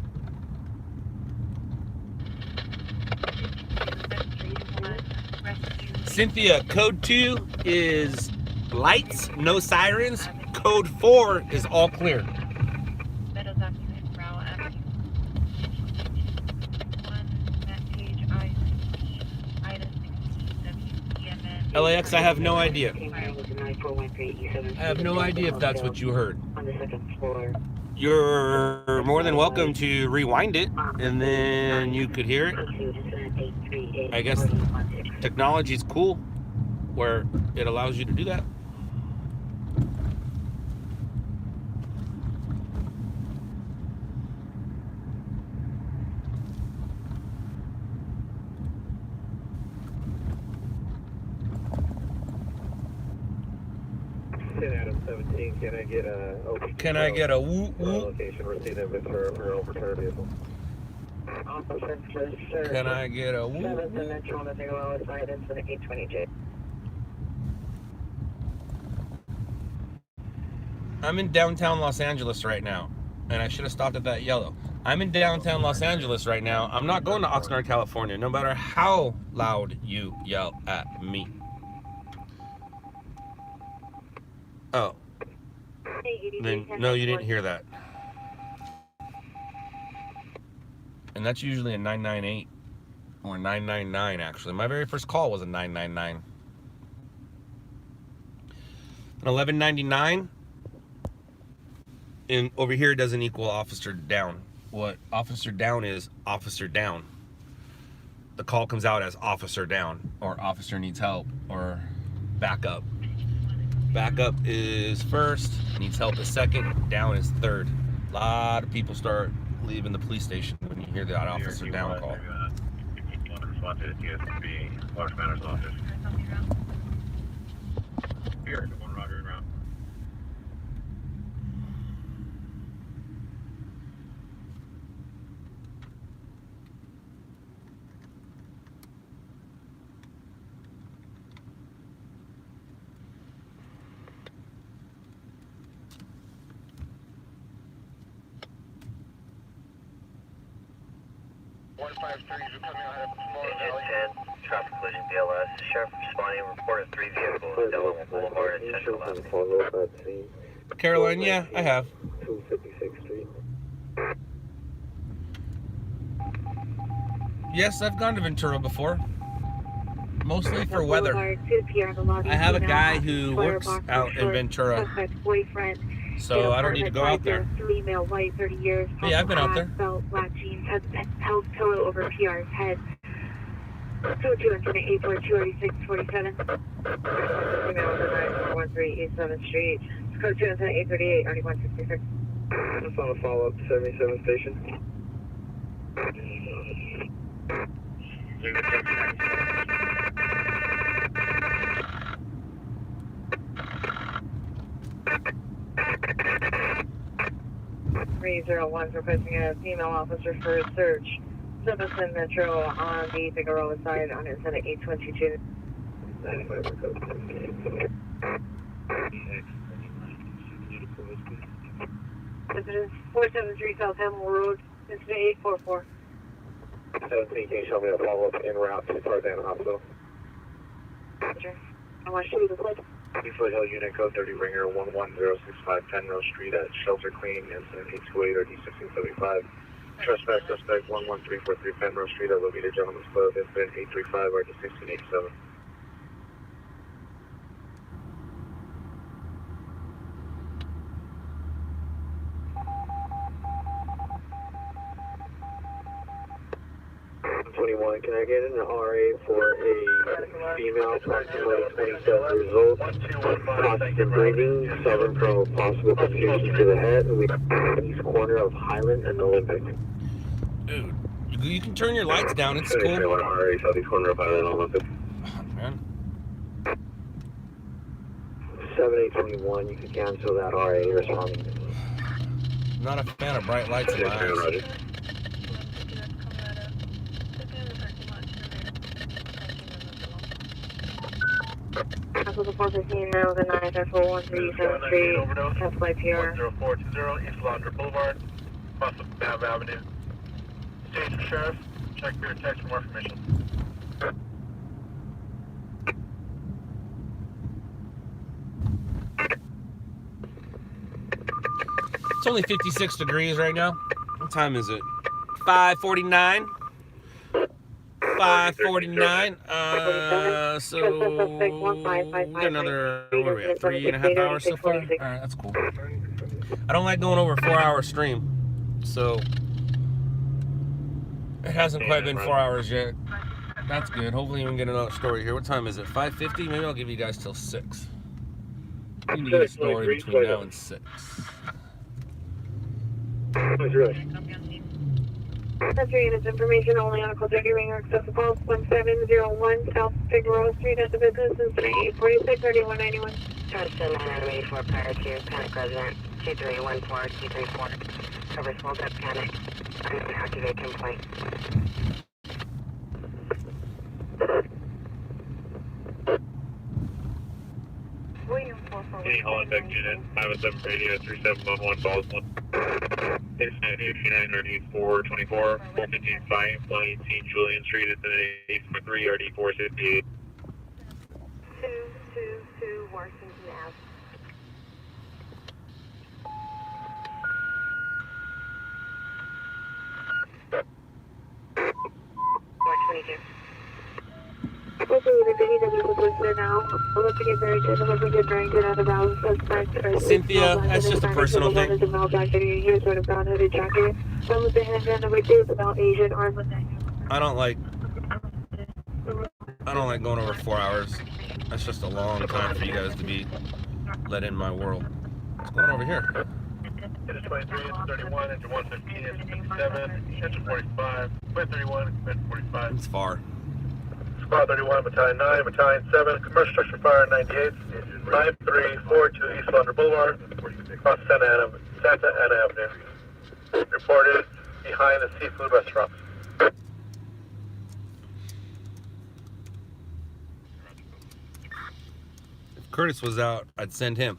Cynthia, code 2 is lights, no sirens. Code 4 is all clear. LAX, I have no idea. I have no idea if that's what you heard. On the second floor. You're more than welcome to rewind it, and then you could hear it. I guess technology's cool, where it allows you to do that. Adam 17, can I get a OPT? Can I get a woo woo? Location receipt of it for overturned vehicle. Can I get a woo? 7 Metro on the 0 hour side into the 820J. I'm in downtown Los Angeles right now, and I should have stopped at that yellow. I'm in downtown Los Angeles right now. I'm not going to Oxnard, California, no matter how loud you yell at me. Oh. Then, no, you didn't hear that. And that's usually a 998 or 999 actually. My very first call was a 999. An 1199 and over here doesn't equal officer down. What officer down is officer down. The call comes out as officer down or officer needs help or backup. Backup is first, needs help is second, down is third. A lot of people start leaving the police station when you hear that officer down call. Respond to the TSB, Large Matters Office. Here, 1 Roger and route. Engine 10, traffic collision BLS. Sheriff responding, reported 3 vehicles, Delaware Boulevard and Central Avenue. Caroline, yeah, I have. 256th Street. Yes, I've gone to Ventura before. Mostly for weather. I have a guy who works out in Ventura, so I don't need to go out there. Male, white, 30 years. Yeah, I've been out there. Belt, black jeans, has held pillow over PR's head. 202 incident 842 47. Female 913 East 7th Street. Code 2 incident 838 9166. Just on a follow-up to 77 station. .301 requesting a female officer for a search. Silverton Metro on the Figueroa side on incident 822. 473 South Hamilton Road, incident 844. 17, can you show me a follow-up en route to Tarzana Hospital? Roger. I want to show you the plate. Foothill Unit Code 30 Ringer 11065 Penrose Street at Shelter Clean, incident 828 or D1675. Trespass suspect 11343 Penrose Street at Levita Gentleman's Club, incident 835 or D1687. Can I get an RA for a female, approximately 27 years old, constant breathing, suffering from a possible confusion to the head, in the east corner of Highland and Olympic? Dude, you can turn your lights down, it's cool. RA, southeast corner of Highland and Olympic. Oh, man. 7821, you can cancel that RA responding. Not a fan of bright lights in my eyes. Council 415 now the 94113 7th Street, Test by PR. 10420 East Laundry Boulevard, across the Nav Avenue. Station Sheriff, check your text for more information. It's only 56 degrees right now. What time is it? 5:49. 5:49. So we got another, what are we at, 3.5 hours so far? Alright, that's cool. I don't like going over a 4-hour stream, so it hasn't quite been 4 hours yet. That's good. Hopefully we can get another story here. What time is it? 5:50? Maybe I'll give you guys till 6. We need to get a story between now and 6. Century units information only on a call 30 ringer accessible 1701 South Figueroa Street at the business incident 846 3191. Charleston 984 prior to panic resident 2314 234. Covers full depth panic. Activate complaint. William 441. Any Hollenbeck unit, 507 radio 3711 Baldwin. Incident 89 RD424, 415 118 Julian Street, incident 843 RD468. 222 Washington Ave. Hopefully the DDW was listed now. I'll look to get very good. I'll look to get very good at about suspect. Cynthia, that's just a personal thing. Here's sort of brown hooded jacket. One with the handgun. Number 2 is about Asian arm with that. I don't like going over 4 hours. That's just a long time for you guys to be let in my world. What's going on over here? Engine 23, engine 31, engine 115, engine 57, engine 45, 31, engine 45. It's far. Squad 31, Battalion 9, Battalion 7, commercial structure fire 98, 9342 East London Boulevard, across Santa Ana Avenue. Reported behind the seafood restaurant. If Curtis was out, I'd send him.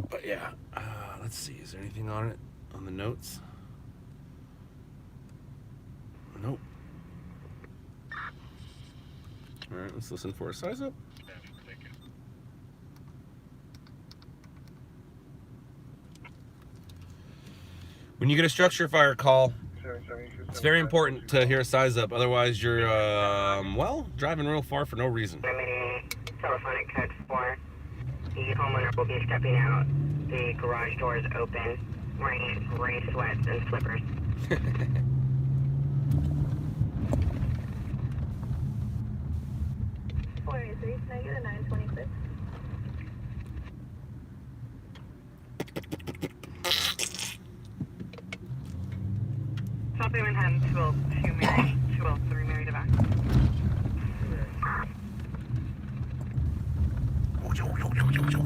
But yeah, let's see. Is there anything on it? On the notes? Nope. Alright, let's listen for a size up. When you get a structure fire call, it's very important to hear a size up. Otherwise, you're, well, driving real far for no reason. Telephonic code 4. The homeowner will be stepping out. The garage door is open, wearing gray sweats and slippers. Negative 926. Copy Manhattan 202 Mary, 203 Mary to back.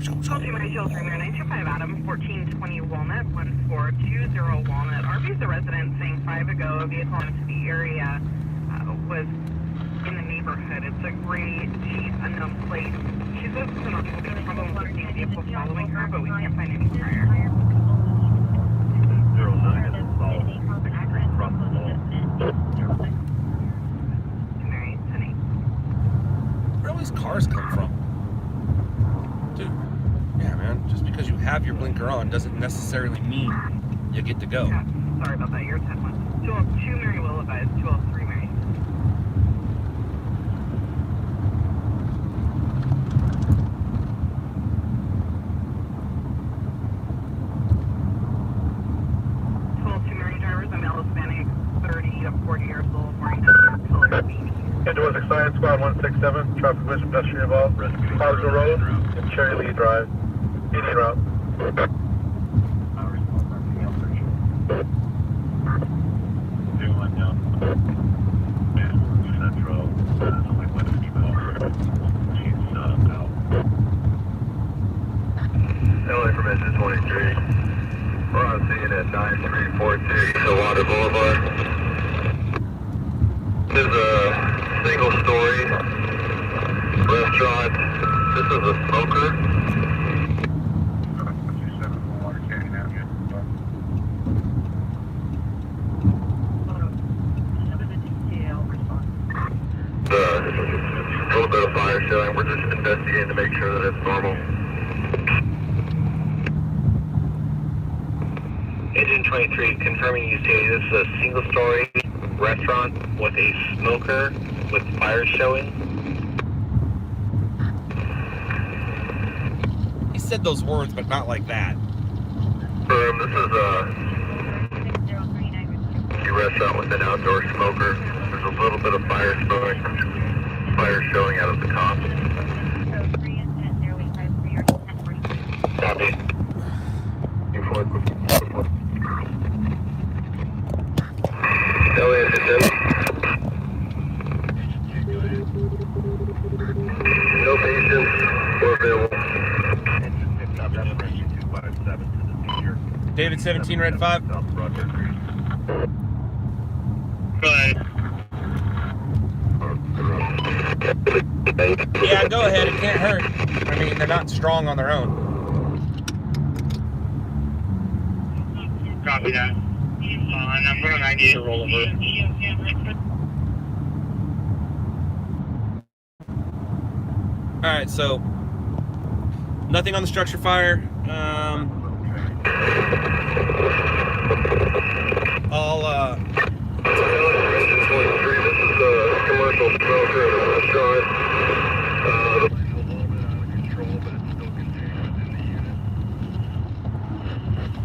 202 Mary, 203 Mary, 925 Adam, 1420 Walnut, 1420 Walnut. RV's the resident saying 5 ago a vehicle into the area was in the neighborhood. It's a gray Jeep, unknown plate. She says it's an ongoing problem with the vehicle following her, but we can't find any prior. 09 is installed. 6th Street across the wall. Mary, 10-8. Where all these cars come from? Dude, yeah, man. Just because you have your blinker on doesn't necessarily mean you get to go. Yeah, sorry about that. You're 10-1. 202 Mary will advise, 203 Mary. Into Science Squad 167, traffic vision pedestrian involved, Harvard Road, and Cherry Lee Drive, Indian route. LA from engine 23. We're on scene at 9342 East Water Boulevard. This is a single-story restaurant. This is a smoker. A little bit of fire showing. We're just investigating to make sure that it's normal. Engine 23, confirming you say this is a single-story restaurant with a smoker with fire showing. He said those words, but not like that. This is a restaurant with an outdoor smoker. There's a little bit of fire showing out of the top. Copy. LA no patients or available. David 17, Red 5. Go ahead. Yeah, go ahead. It can't hurt. I mean, they're not strong on their own. Copy that. Number 98 rollover. Alright, so nothing on the structure fire. I'll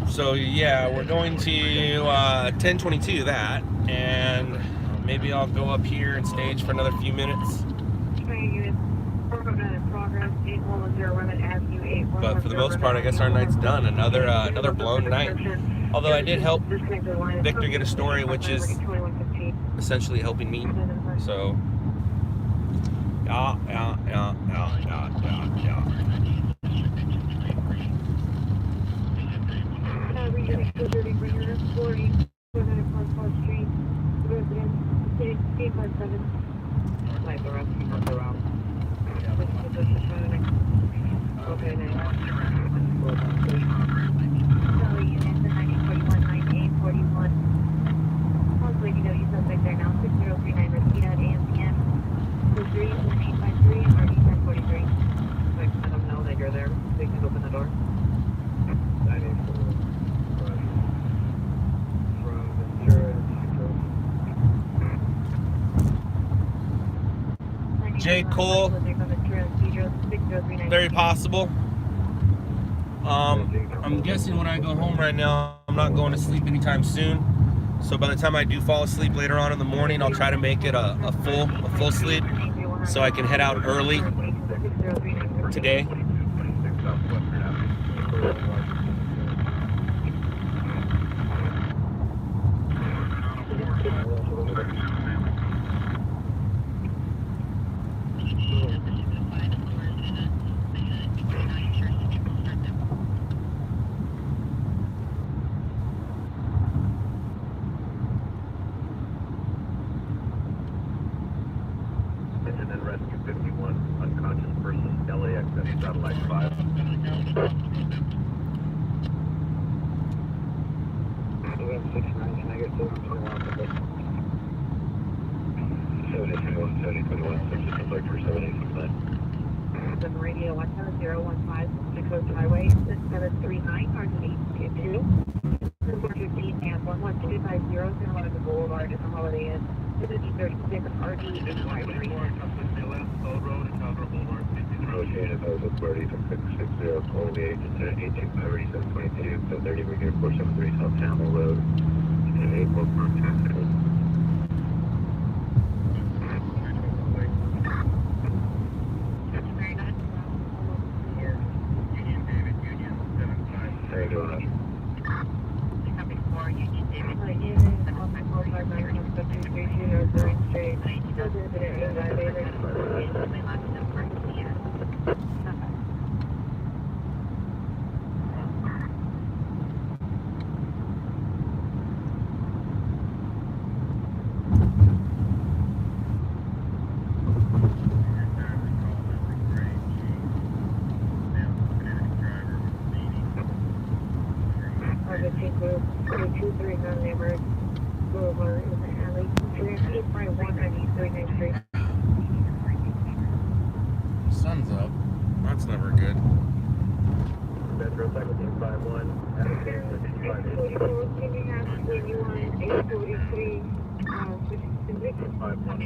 So yeah, we're going to 1022 that, and maybe I'll go up here and stage for another few minutes. But for the most part, I guess our night's done. Another blown night. Although I did help Victor get a story, which is essentially helping me. So yeah. Okay, now. Like, let them know that you're there. They can open the door. J. Cole, very possible. I'm guessing when I go home right now, I'm not going to sleep anytime soon. So by the time I do fall asleep later on in the morning, I'll try to make it a full sleep, so I can head out early today. And then rescue 51, unconscious person, LAX at satellite 5. The radio 17015, Coast Highway 6739, RG822, 415 and 11250, San Monica Boulevard, and the Holiday Inn, 5036, RG853. Negotiated those authorities from 660, calling the agent at 183722, 1030 Regular 473 South Tamil Road, and 8 Bookmark Taxi. Boulevard in the alley. 851 Street. Sun's up. That's never good. Metro Cycle 251,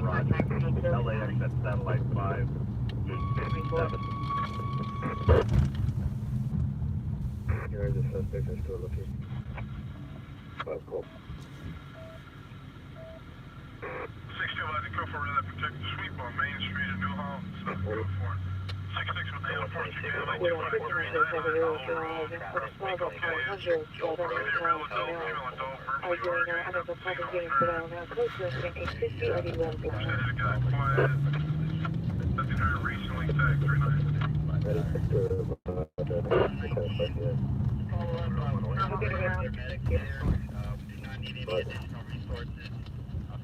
Roger. LAX at satellite 5. 7. Here are the suspects are still looking. 5 call. 625 to go for that protective sweep on Main Street in Newhall. 744. 66 with the airport. You can like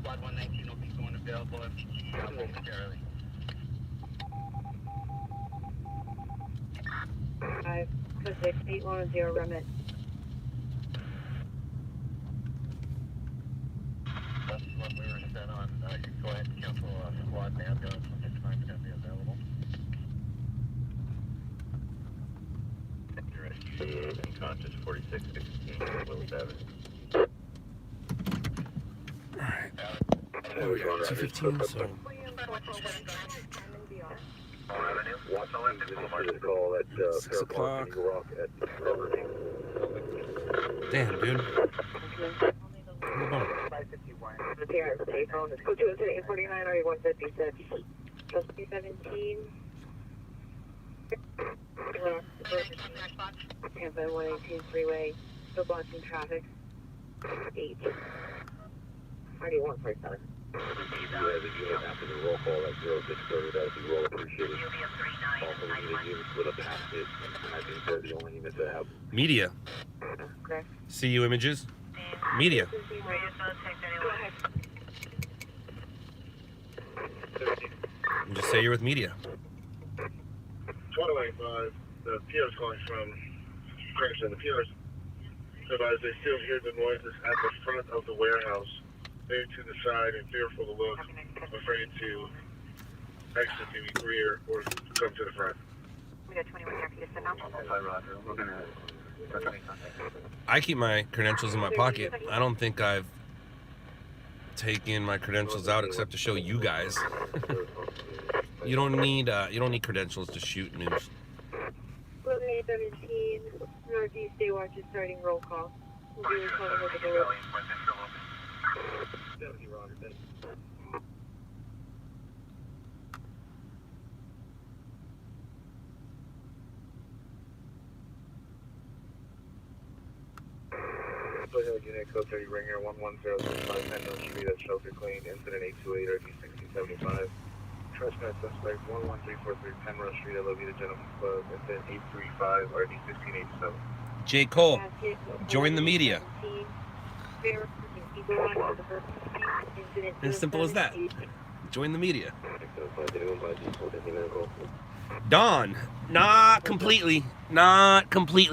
Squad 119 will be going available momentarily. 56810 remit. That's what we were set on. You can go ahead and cancel squad and ambulance when the time's going to be available. You're ready. Unconscious 4616, Will 7. Alright. 215, so This is a call at 6 o'clock. Rock at Damn, dude. Hold on. Go to 849 or 156. Just 17. Tampa 118 freeway, still blocking traffic. 8. Already 147. You have a unit after the roll call at 0630. That would be roll appreciated. Also, we need a unit split up past it. I think they're the only units that have. Media. Okay. See you images. Media. Go ahead. Just say you're with media. 2095, the PR's calling from Cranston. The PR's advised they still hear the noises at the front of the warehouse. They're to the side and fearful to look, afraid to exit the rear or come to the front. We got 21 here. Can you sit down? Hi, Roger. We're going to touch any contact. I keep my credentials in my pocket. I don't think I've taken my credentials out except to show you guys. You don't need credentials to shoot news. Code 817, Northeast Daywatch is starting roll call. We'll be recording over the road. Unit code 30 Ringer 11065 Penrose Street at Shelter Clean. Incident 828 RD 1675. Trespass suspect 11343 Penrose Street at Levita Gentleman's Club. Incident 835 RD 1687. J. Cole, join the media. As simple as that. Join the media. Dawn, not completely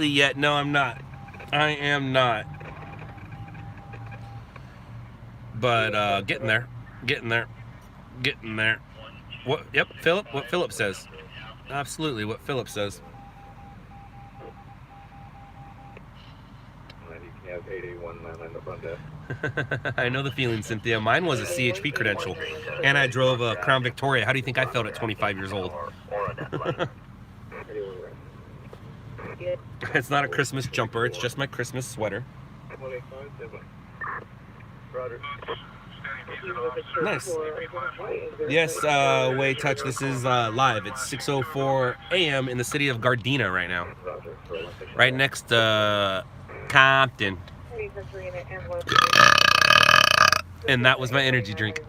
yet. No, I'm not. I am not. But getting there. What? Yep, Philip. What Philip says. Absolutely, what Philip says. You have 881 in the front desk. I know the feeling, Cynthia. Mine was a CHP credential, and I drove a Crown Victoria. How do you think I felt at 25 years old? It's not a Christmas jumper. It's just my Christmas sweater. Nice. Yes, Way Touch. This is live. It's 6:04 a.m. in the city of Gardena right now. Right next to Compton. And that was my energy drink.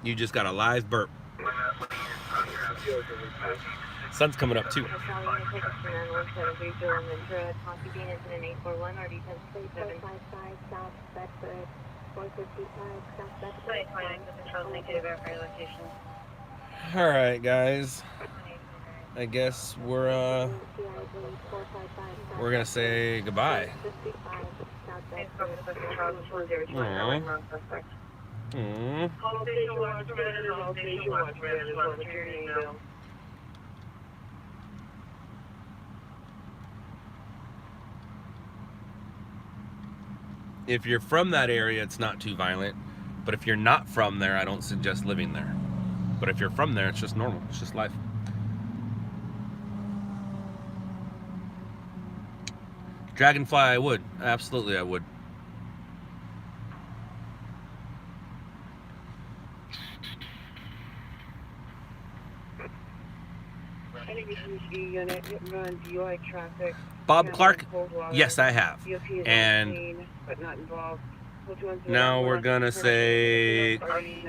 You just got a live burp. Sun's coming up too. All right, guys. I guess we're gonna say goodbye. If you're from that area, it's not too violent. But if you're not from there, I don't suggest living there. But if you're from there, it's just normal. It's just life. Dragonfly, I would. Absolutely, I would. Bob Clark? Yes, I have. And now we're gonna say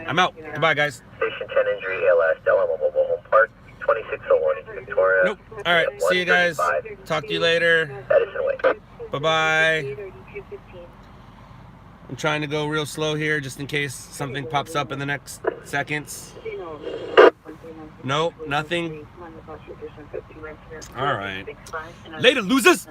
I'm out. Goodbye, guys. Station 10 injury, LS, Delamo Mobile Home Park, 2601 East Victoria. Nope. All right. See you guys. Talk to you later. Edison Way. Bye-bye. I'm trying to go real slow here just in case something pops up in the next seconds. Nope, nothing. All right. Later, losers.